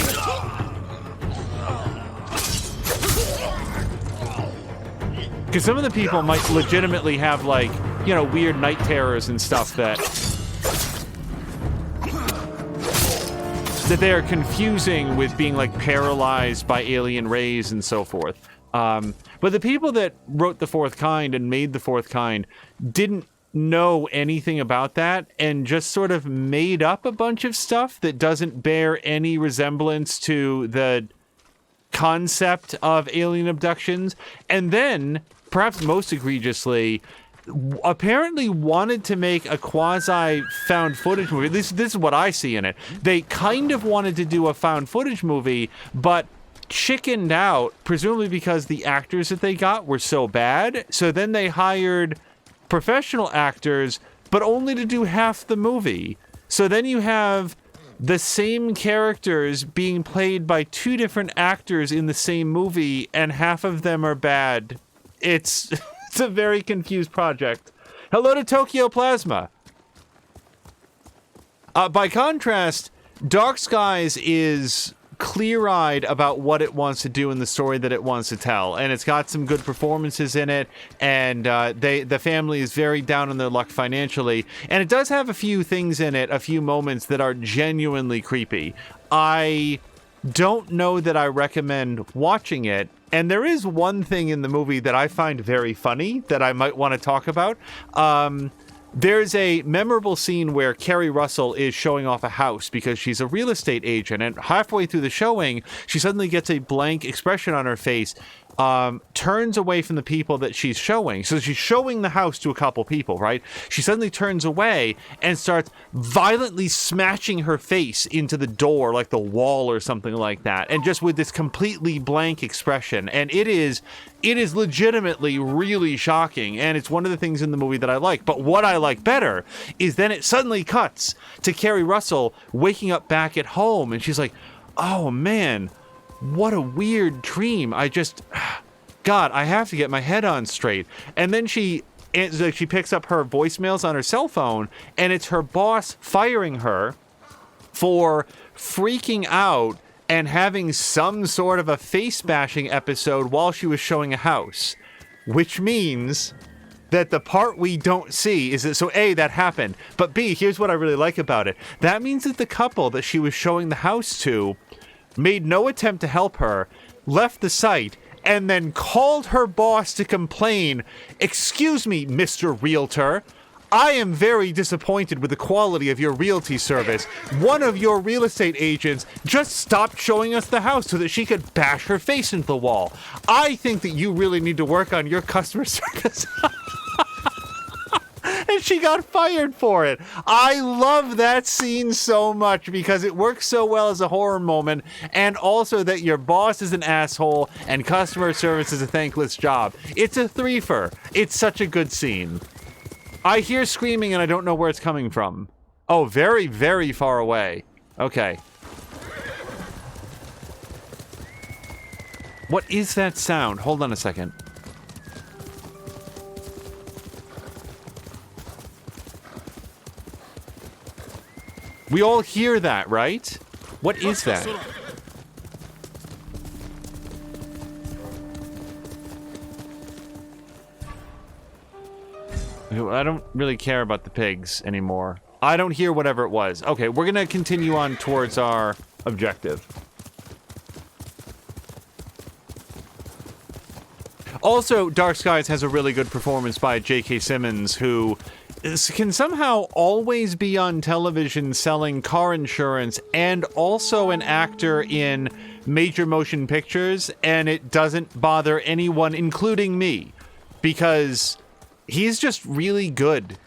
Because some of the people might legitimately have, like, you know, weird night terrors and stuff that they are confusing with being, like, paralyzed by alien rays and so forth. But the people that wrote The Fourth Kind and made The Fourth Kind didn't know anything about that and just sort of made up a bunch of stuff that doesn't bear any resemblance to the concept of alien abductions. And then, perhaps most egregiously, apparently wanted to make a quasi found footage movie. This is what I see in it. They kind of wanted to do a found footage movie, but chickened out, presumably because the actors that they got were so bad. So then they hired professional actors, but only to do half the movie. So then you have the same characters being played by two different actors in the same movie, and half of them are bad. It's a very confused project. Hello to Tokyo Plasma. By contrast, Dark Skies is clear-eyed about what it wants to do in the story that it wants to tell, and it's got some good performances in it, and the family is very down on their luck financially, and it does have a few things in it, a few moments that are genuinely creepy. I don't know that I recommend watching it, and there is one thing in the movie that I find very funny that I might want to talk about. There's a memorable scene where Kerry Russell is showing off a house because she's a real estate agent, and halfway through the showing, she suddenly gets a blank expression on her face, turns away from the people that she's showing. So she's showing the house to a couple people, right? She suddenly turns away and starts violently smashing her face into the door, like the wall or something like that, and just with this completely blank expression. And it is legitimately really shocking, and it's one of the things in the movie that I like. But what I like better is then it suddenly cuts to Kerry Russell waking up back at home, and she's like, oh man, what a weird dream. God, I have to get my head on straight. And then she picks up her voicemails on her cell phone, and it's her boss firing her for freaking out and having some sort of a face-bashing episode while she was showing a house. Which means that the part we don't see is that, so A, that happened, but B, here's what I really like about it. That means that the couple that she was showing the house to made no attempt to help her, left the site, and then called her boss to complain, "Excuse me, Mr. Realtor, I am very disappointed with the quality of your realty service. One of your real estate agents just stopped showing us the house so that she could bash her face into the wall. I think that you really need to work on your customer service." And she got fired for it. I love that scene so much because it works so well as a horror moment, and also that your boss is an asshole and customer service is a thankless job. It's a threefer. It's such a good scene. I hear screaming and I don't know where it's coming from. Oh, very, very far away. Okay. What is that sound? Hold on a second. We all hear that, right? What is that? I don't really care about the pigs anymore. I don't hear whatever it was. Okay, we're gonna continue on towards our objective. Also, Dark Skies has a really good performance by J.K. Simmons, who can somehow always be on television selling car insurance and also an actor in major motion pictures, and it doesn't bother anyone, including me, because he's just really good.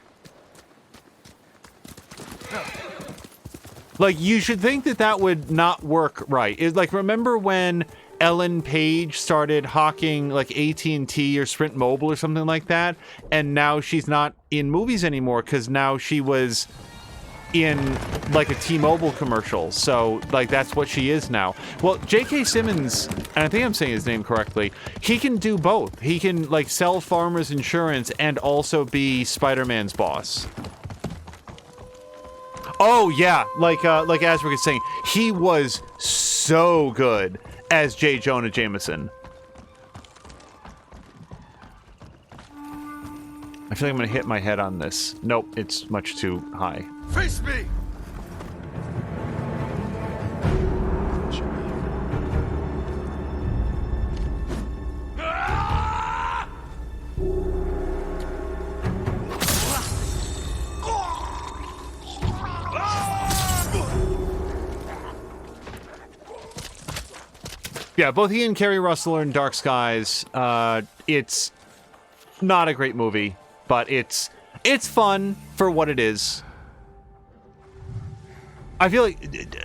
Like, you should think that that would not work right. It's like, remember when Ellen Page started hawking like AT&T or Sprint Mobile or something like that, and now she's not in movies anymore because now she was in like a T-Mobile commercial. So like that's what she is now. Well, J.K. Simmons, and I think I'm saying his name correctly, he can do both. He can like sell farmers insurance and also be Spider-Man's boss. Oh yeah, like Asric is saying, he was so good as J. Jonah Jameson. I feel like I'm gonna hit my head on this. Nope, it's much too high. Face me! Yeah, both he and Kerry Russell are in Dark Skies. It's not a great movie, but it's fun for what it is. I feel like...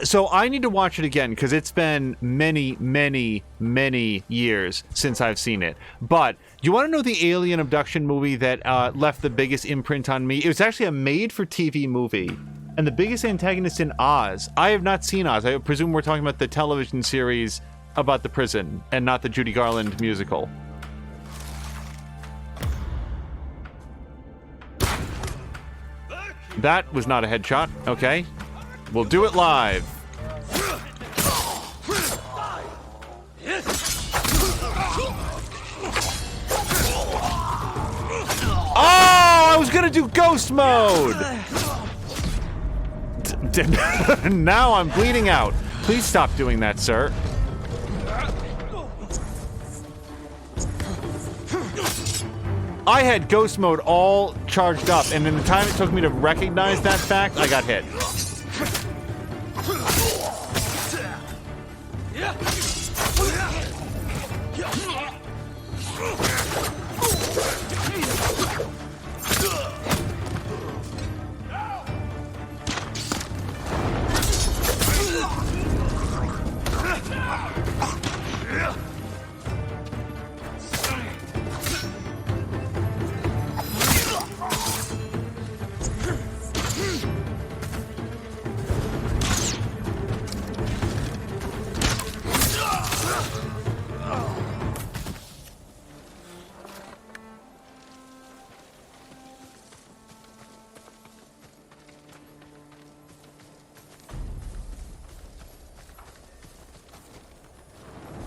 So I need to watch it again, because it's been many, many, many years since I've seen it. But, do you want to know the alien abduction movie that left the biggest imprint on me? It was actually a made-for-TV movie. And the biggest antagonist in Oz. I have not seen Oz. I presume we're talking about the television series about the prison, and not the Judy Garland musical. That was not a headshot. Okay. We'll do it live. Oh! I was gonna do ghost mode! Now I'm bleeding out. Please stop doing that, sir. I had ghost mode all charged up, and in the time it took me to recognize that fact, I got hit.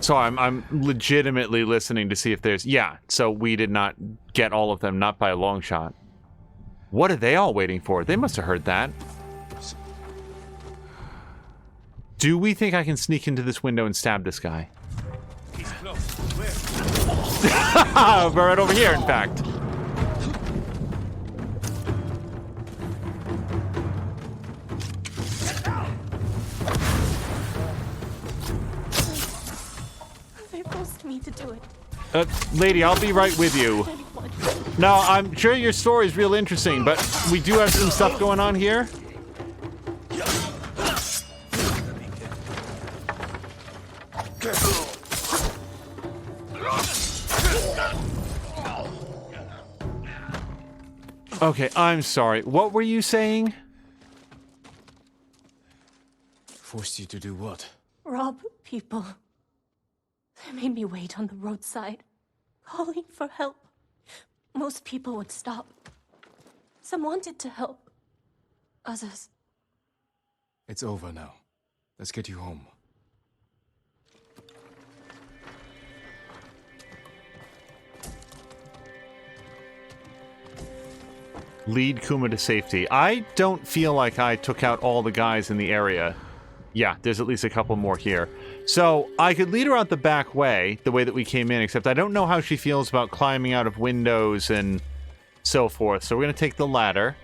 So I'm legitimately listening to see if there's... Yeah, so we did not get all of them, not by a long shot. What are they all waiting for? They must have heard that. Do we think I can sneak into this window and stab this guy? He's close. Where? We're right over here, in fact. Me to do it. Lady, I'll be right with you. Now, I'm sure your story is real interesting, but we do have some stuff going on here. Okay, I'm sorry. What were you saying? Forced you to do what? Rob people. They made me wait on the roadside, calling for help. Most people would stop. Some wanted to help. Others... It's over now. Let's get you home. Lead Kuma to safety. I don't feel like I took out all the guys in the area. Yeah, there's at least a couple more here. So I could lead her out the back way, the way that we came in, except I don't know how she feels about climbing out of windows and so forth. So we're going to take the ladder.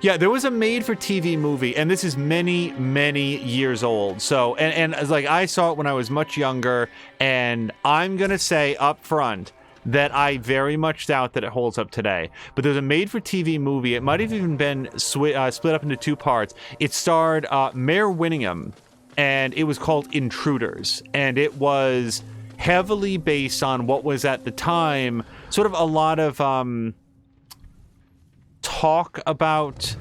Yeah, there was a made-for-TV movie, and this is many, many years old. So, and like, I saw it when I was much younger, and I'm going to say up front that I very much doubt that it holds up today. But there's a made-for-TV movie. It might have even been split up into two parts. It starred Mayor Winningham, and it was called Intruders. And it was heavily based on what was at the time sort of a lot of talk about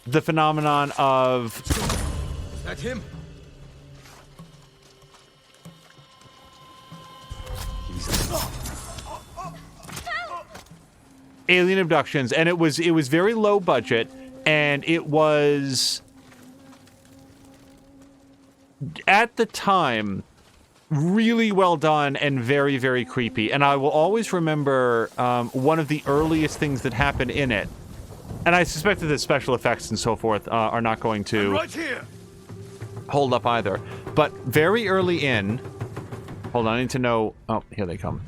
the phenomenon of... Is that him? alien abductions, and it was very low budget, and it was at the time really well done and very, very creepy. And I will always remember one of the earliest things that happened in it, and I suspect that the special effects and so forth are not going to hold up either. But very early in, hold on, I need to know. Oh, here they come.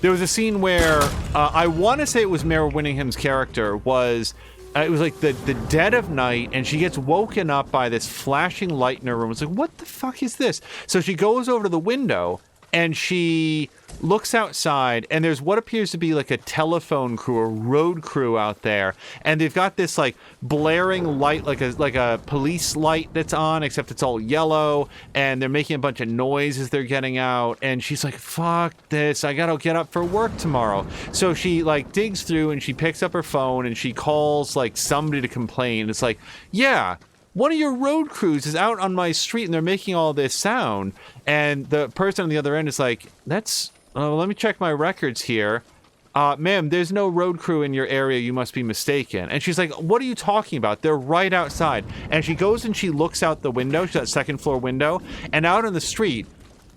There was a scene where I want to say it was Mayor Winningham's character was. It was like the dead of night, and she gets woken up by this flashing light in her room. It's like, what the fuck is this? So she goes over to the window, and she looks outside, and there's what appears to be like a telephone crew, a road crew out there, and they've got this like blaring light, like a police light that's on, except it's all yellow, and they're making a bunch of noise as they're getting out, and she's like, fuck this, I gotta get up for work tomorrow. So she like digs through, and she picks up her phone, and she calls like somebody to complain. It's like, yeah, one of your road crews is out on my street and they're making all this sound. And the person on the other end is like, that's, let me check my records here. Ma'am, there's no road crew in your area. You must be mistaken. And she's like, what are you talking about? They're right outside. And she goes and she looks out the window, that second floor window, and out on the street,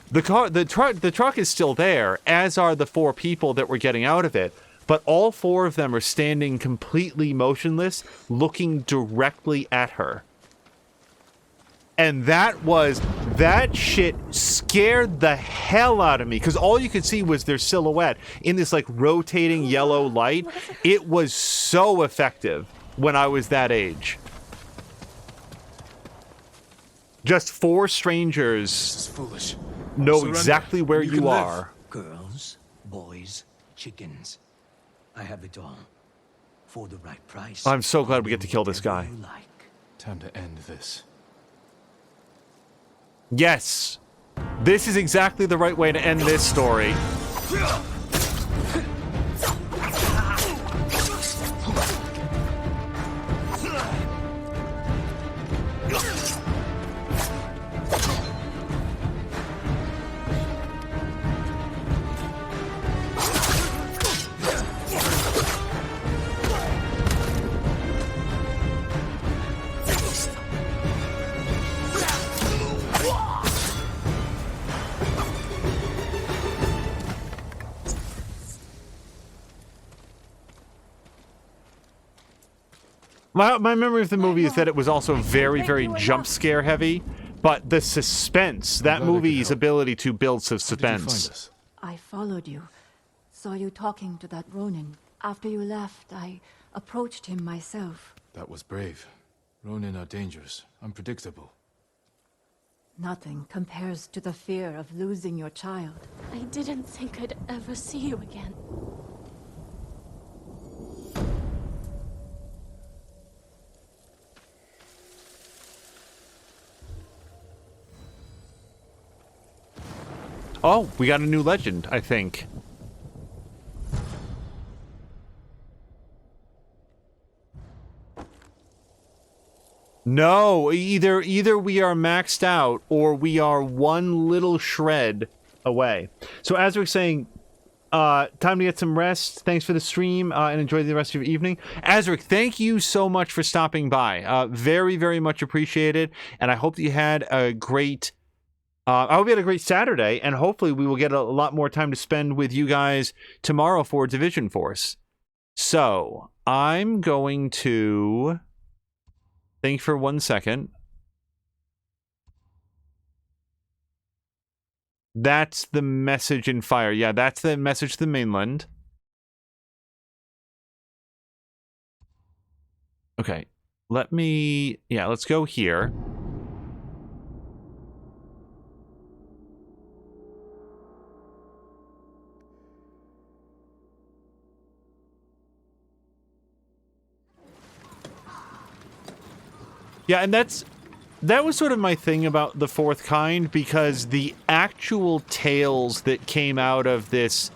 the truck is still there, as are the four people that were getting out of it. But all four of them are standing completely motionless, looking directly at her. And that shit scared the hell out of me, because all you could see was their silhouette in this like rotating yellow light. It was so effective when I was that age. Just four strangers This is foolish. know Surrender. exactly where You you can live. are. Girls, boys, chickens. I have it all. For the right price. I'm so glad we get to kill this guy. Time to end this. Yes, this is exactly the right way to end this story. My memory of the movie is that it was also very, very jump scare heavy, but the suspense, that movie's ability to build suspense. I followed you. Saw you talking to that ronin. After you left, I approached him myself. That was brave. Ronin are dangerous, unpredictable. Nothing compares to the fear of losing your child. I didn't think I'd ever see you again. Oh, we got a new legend, I think. No, either we are maxed out or we are one little shred away. So as we're saying, time to get some rest. Thanks for the stream and enjoy the rest of your evening. Azric, thank you so much for stopping by. Very, very much appreciated. And I hope that you had a great I hope you had a great Saturday, and hopefully we will get a lot more time to spend with you guys tomorrow for Division Force. So I'm going to think for 1 second. That's the message in Fire. Yeah, that's the message to the mainland. Okay, let's go here. Yeah, and that was sort of my thing about the Fourth Kind, because the actual tales that came out of this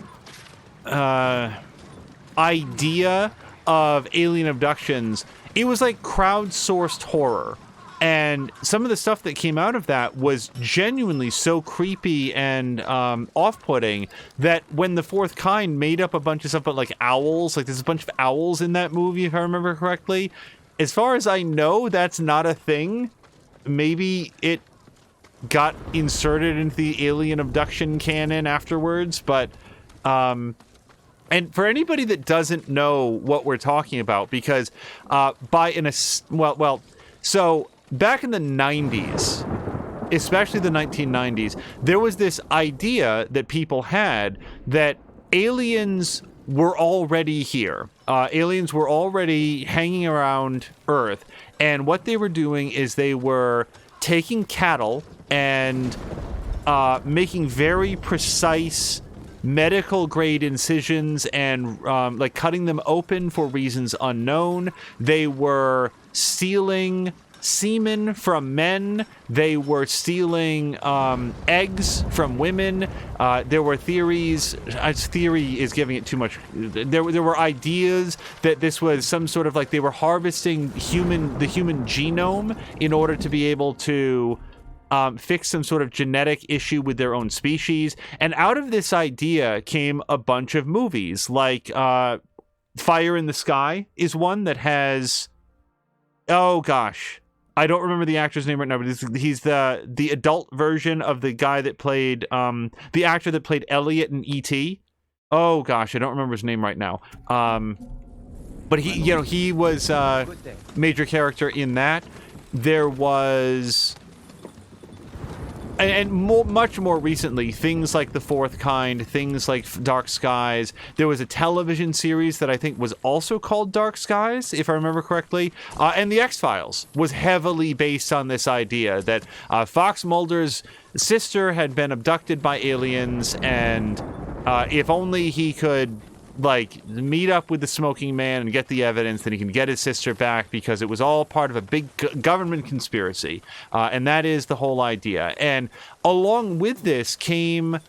idea of alien abductions, it was like crowdsourced horror. And some of the stuff that came out of that was genuinely so creepy and off-putting that when the Fourth Kind made up a bunch of stuff about like owls, like there's a bunch of owls in that movie, if I remember correctly. As far as I know, that's not a thing. Maybe it got inserted into the alien abduction canon afterwards, but and for anybody that doesn't know what we're talking about, because so back in the 90s, especially the 1990s, there was this idea that people had that aliens were already here. Aliens were already hanging around Earth, and what they were doing is they were taking cattle and making very precise medical grade incisions and like cutting them open for reasons unknown. They were stealing semen from men. They were stealing eggs from women. There were theories. Theory is giving it too much. There were ideas that this was some sort of like they were harvesting the human genome in order to be able to fix some sort of genetic issue with their own species. And out of this idea came a bunch of movies, like Fire in the Sky is one that has, oh gosh, I don't remember the actor's name right now, but he's the adult version of the guy that played, the actor that played Elliot in E.T. Oh gosh, I don't remember his name right now. But he was a major character in that. There was, and much more recently, things like The Fourth Kind, things like Dark Skies. There was a television series that I think was also called Dark Skies, if I remember correctly. And The X-Files was heavily based on this idea that Fox Mulder's sister had been abducted by aliens, and if only he could like meet up with the smoking man and get the evidence, then he can get his sister back, because it was all part of a big government conspiracy. And that is the whole idea. And along with this came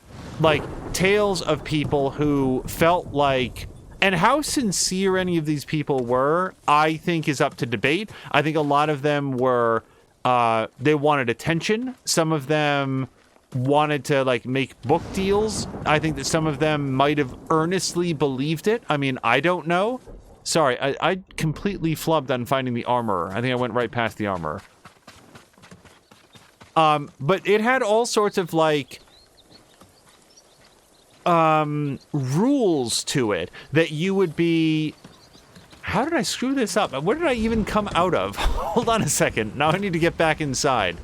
like tales of people who felt like, and how sincere any of these people were, I think is up to debate. I think a lot of them were, they wanted attention. Some of them wanted to like make book deals. I think that some of them might have earnestly believed it. I mean, I don't know. Sorry, I completely flubbed on finding the armor. I think I went right past the armor. But it had all sorts of like rules to it that you would be. How did I screw this up? Where did I even come out of? Hold on a second. Now I need to get back inside.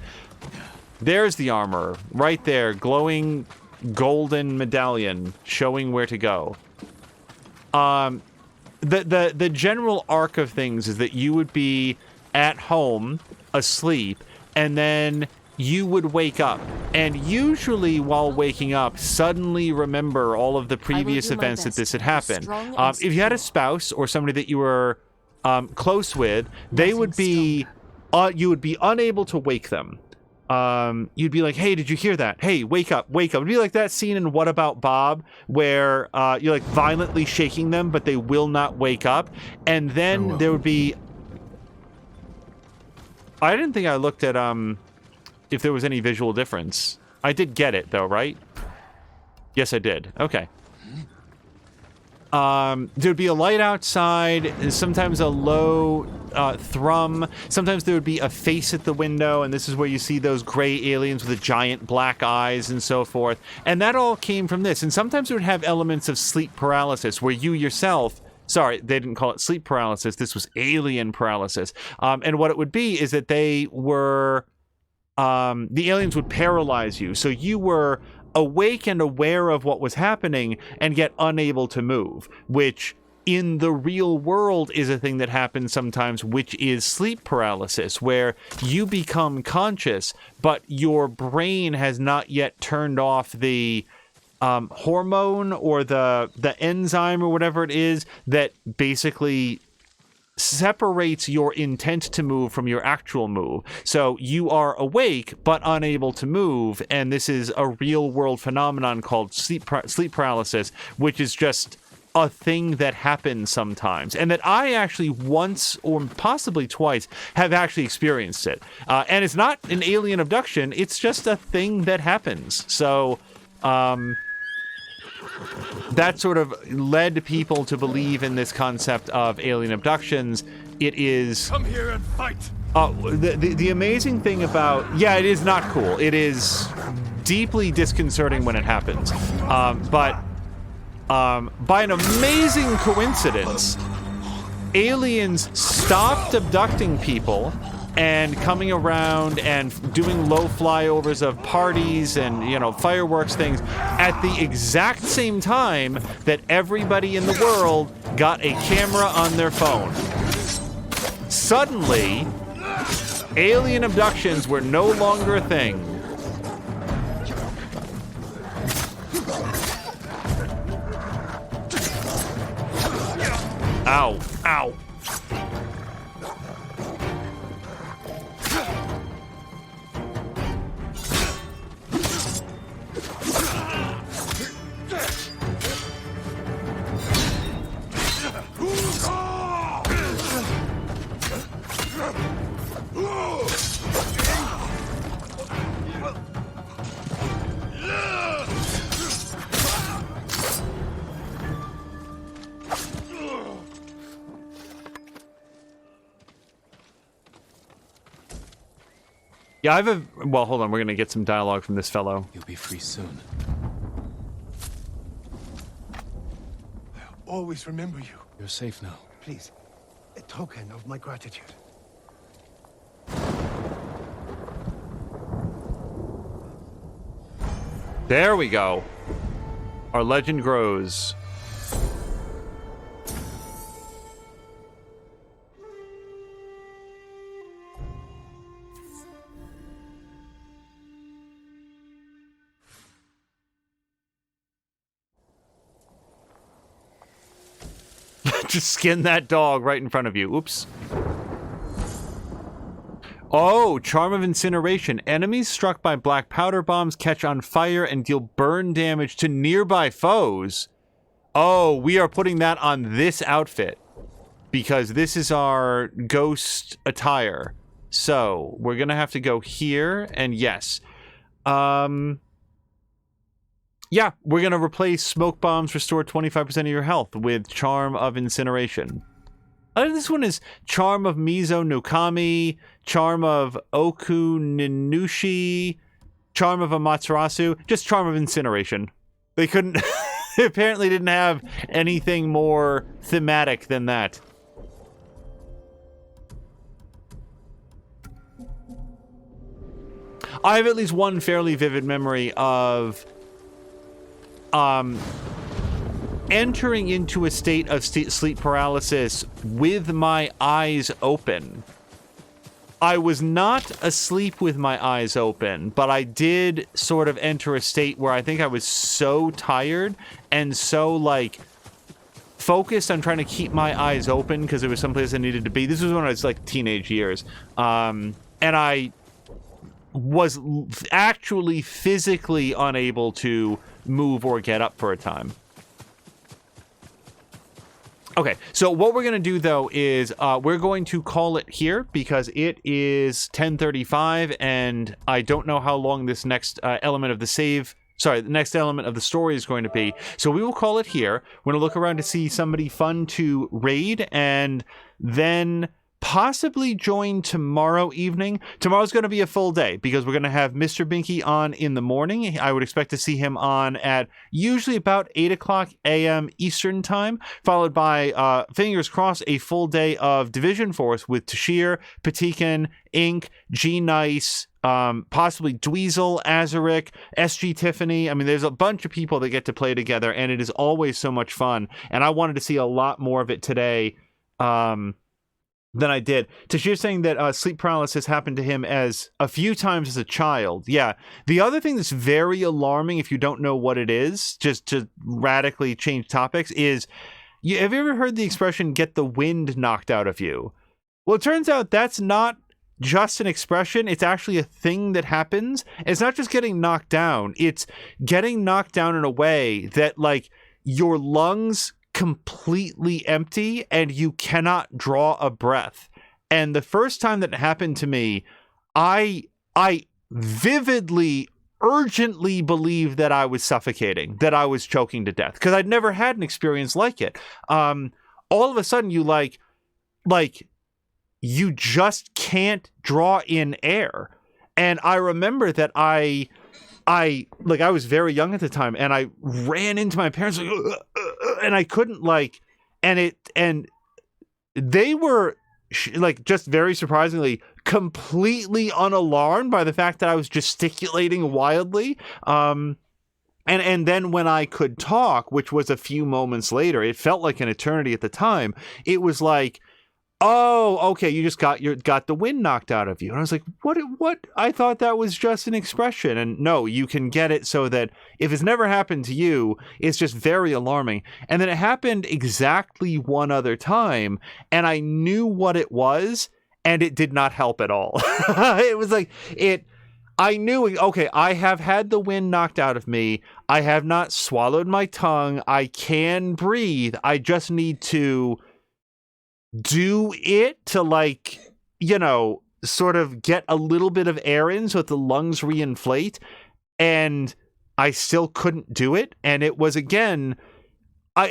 There's the armor, right there, glowing golden medallion, showing where to go. The general arc of things is that you would be at home, asleep, and then you would wake up. And usually while waking up, suddenly remember all of the previous events that this had happened. If you had a spouse or somebody that you were close with, they would be, you would be unable to wake them. You'd be like, hey, did you hear that? Hey, wake up, wake up. It'd be like that scene in What About Bob where you're like violently shaking them, but they will not wake up. And then there would be... I didn't think I looked at if there was any visual difference. I did get it though, right? Yes, I did. Okay. There'd be a light outside, sometimes a low thrum. Sometimes there would be a face at the window, and this is where you see those gray aliens with the giant black eyes and so forth. And that all came from this. And sometimes it would have elements of sleep paralysis, where you yourself... Sorry, they didn't call it sleep paralysis. This was alien paralysis. And what it would be is that they were... the aliens would paralyze you. So you were awake and aware of what was happening and yet unable to move, which in the real world is a thing that happens sometimes, which is sleep paralysis, where you become conscious, but your brain has not yet turned off the hormone or the enzyme or whatever it is that basically separates your intent to move from your actual move. So you are awake but unable to move, and this is a real world phenomenon called sleep paralysis, which is just a thing that happens sometimes, and that I actually once or possibly twice have actually experienced it. And it's not an alien abduction, it's just a thing that happens. So that sort of led people to believe in this concept of alien abductions. It is... Come here and fight! The amazing thing about... Yeah, it is not cool. It is deeply disconcerting when it happens. But by an amazing coincidence, aliens stopped abducting people and coming around and doing low flyovers of parties and, you know, fireworks things at the exact same time that everybody in the world got a camera on their phone. Suddenly, alien abductions were no longer a thing. Ow, ow. Yeah, I have a... Well, hold on. We're going to get some dialogue from this fellow. You'll be free soon. I'll always remember you. You're safe now. Please, a token of my gratitude. There we go. Our legend grows. Just skin that dog right in front of you. Oops. Oh, Charm of Incineration. Enemies struck by black powder bombs catch on fire and deal burn damage to nearby foes. Oh, we are putting that on this outfit because this is our ghost attire. So, we're going to have to go here, and yes. Yeah, we're going to replace smoke bombs, restore 25% of your health with Charm of Incineration. This one is Charm of Mizo Nukami, Charm of Oku Ninushi, Charm of Amaterasu, just Charm of Incineration. They couldn't... They apparently didn't have anything more thematic than that. I have at least one fairly vivid memory of... entering into a state of sleep paralysis with my eyes open. I was not asleep with my eyes open, but I did sort of enter a state where I think I was so tired and so, like, focused on trying to keep my eyes open because there was someplace I needed to be. This was when I was, like, teenage years. And I was actually physically unable to move or get up for a time. Okay, so what we're going to do, though, is we're going to call it here because it is 10:35, and I don't know how long this next element of the next element of the story is going to be. So we will call it here. We're going to look around to see somebody fun to raid, and then possibly join tomorrow evening. Tomorrow's going to be a full day because we're going to have Mr. Binky on in the morning. I would expect to see him on at usually about 8 o'clock a.m. Eastern time, followed by, fingers crossed, a full day of Division Force with Tashir, Patikan, Ink, G-Nice, possibly Dweezil, Azaric, SG Tiffany. I mean, there's a bunch of people that get to play together, and it is always so much fun. And I wanted to see a lot more of it today. Than I did. Tashir saying that sleep paralysis happened to him as a few times as a child. Yeah. The other thing that's very alarming, if you don't know what it is, just to radically change topics, is have you ever heard the expression "get the wind knocked out of you"? Well, it turns out that's not just an expression. It's actually a thing that happens. It's not just getting knocked down. It's getting knocked down in a way that, like, your lungs completely empty and you cannot draw a breath. And the first time that happened to me, I vividly, urgently believed that I was suffocating, that I was choking to death, because I'd never had an experience like it. All of a sudden you like you just can't draw in air. And I remember that I was very young at the time, and I ran into my parents and I couldn't and they were just very surprisingly completely unalarmed by the fact that I was gesticulating wildly. And then when I could talk, which was a few moments later, it felt like an eternity at the time. It was like, oh, okay, you just got the wind knocked out of you. And I was like, what? I thought that was just an expression. And no, you can get it so that if it's never happened to you, it's just very alarming. And then it happened exactly one other time, and I knew what it was, and it did not help at all. It was like, I knew, okay, I have had the wind knocked out of me. I have not swallowed my tongue. I can breathe. I just need to do it to sort of get a little bit of air in so that the lungs reinflate, and I still couldn't do it. And it was, again,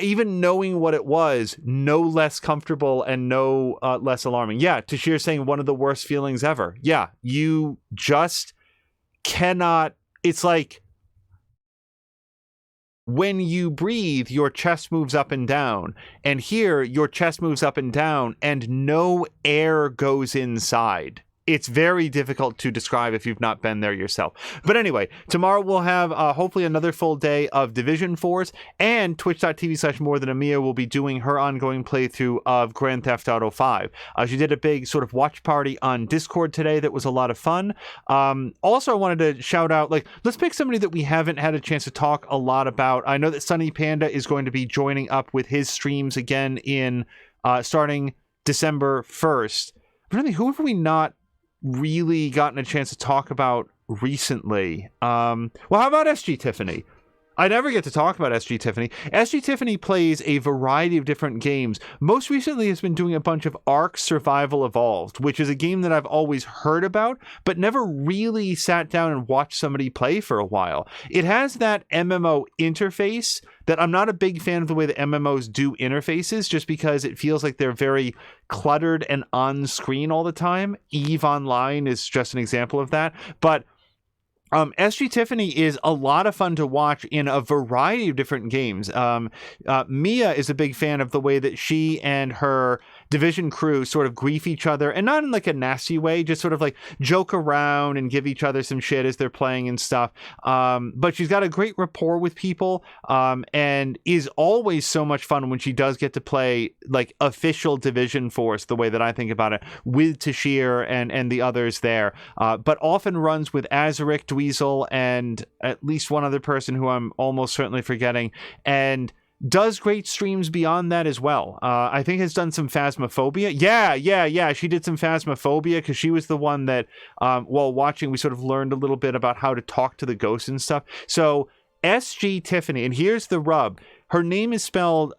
even knowing what it was, no less comfortable and no less alarming. Yeah, Tashir saying one of the worst feelings ever. Yeah, you just cannot. It's like when you breathe, your chest moves up and down. And here, your chest moves up and down, and no air goes inside. It's very difficult to describe if you've not been there yourself. But anyway, tomorrow we'll have hopefully another full day of Division Force, and twitch.tv/morethanamia will be doing her ongoing playthrough of Grand Theft Auto 5. She did a big sort of watch party on Discord today that was a lot of fun. Also, I wanted to shout out, let's pick somebody that we haven't had a chance to talk a lot about. I know that Sunny Panda is going to be joining up with his streams again in starting December 1st. Really, who have we not really gotten a chance to talk about recently? Well, how about SG Tiffany? I never get to talk about SG Tiffany. SG Tiffany plays a variety of different games. Most recently has been doing a bunch of Ark Survival Evolved, which is a game that I've always heard about, but never really sat down and watched somebody play for a while. It has that MMO interface that I'm not a big fan of the way that MMOs do interfaces, just because it feels like they're very cluttered and on screen all the time. EVE Online is just an example of that. But SG Tiffany is a lot of fun to watch in a variety of different games. Mia is a big fan of the way that she and her Division crew sort of grief each other, and not in a nasty way, just sort of joke around and give each other some shit as they're playing and stuff. But she's got a great rapport with people, and is always so much fun when she does get to play official Division Force, the way that I think about it, with Tashir and the others there. But often runs with Azaric, Dweezil, and at least one other person who I'm almost certainly forgetting, and does great streams beyond that as well. I think has done some Phasmophobia. Yeah. She did some Phasmophobia because she was the one that, while watching, we sort of learned a little bit about how to talk to the ghosts and stuff. So SG Tiffany, and here's the rub. Her name is spelled,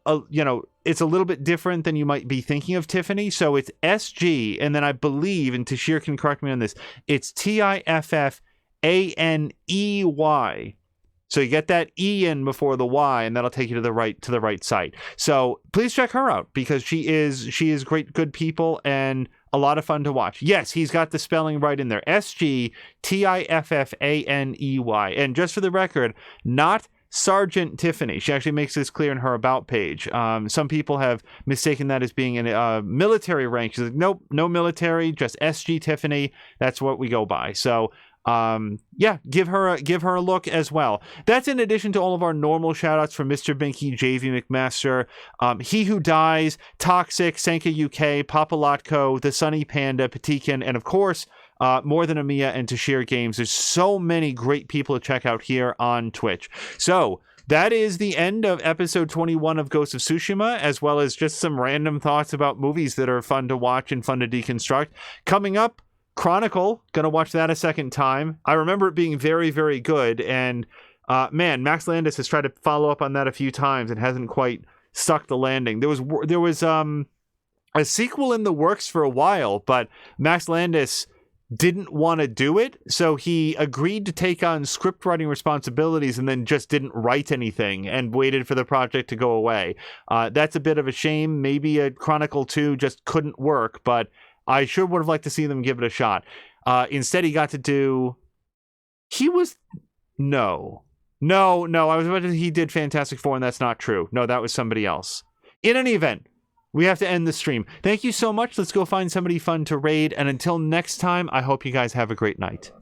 it's a little bit different than you might be thinking of Tiffany. So it's SG, and then I believe, and Tashir can correct me on this, it's TIFFANEY. So you get that E in before the Y, and that'll take you to the right site. So please check her out, because she is good people and a lot of fun to watch. Yes, he's got the spelling right in there. SGTIFFANEY. And just for the record, not Sergeant Tiffany. She actually makes this clear in her about page. Some people have mistaken that as being a military rank. She's like, nope, no military, just SG Tiffany. That's what we go by. So give her a look as well. That's in addition to all of our normal shout outs from Mr. Binky, JV McMaster, He Who Dies, Toxic, Senka UK, Papalatko, The Sunny Panda, Patikin, and of course, More Than Amiya and Tashir Games. There's so many great people to check out here on Twitch. So that is the end of episode 21 of Ghost of Tsushima, as well as just some random thoughts about movies that are fun to watch and fun to deconstruct. Coming up, Chronicle, gonna watch that a second time. I remember it being very, very good, and man, Max Landis has tried to follow up on that a few times and hasn't quite stuck the landing. There was a sequel in the works for a while, but Max Landis didn't want to do it, so he agreed to take on script writing responsibilities and then just didn't write anything and waited for the project to go away. That's a bit of a shame. Maybe a Chronicle 2 just couldn't work, but I sure would have liked to see them give it a shot. Instead, he got to do... He was... No. I was about to say he did Fantastic Four, and that's not true. No, that was somebody else. In any event, we have to end the stream. Thank you so much. Let's go find somebody fun to raid. And until next time, I hope you guys have a great night.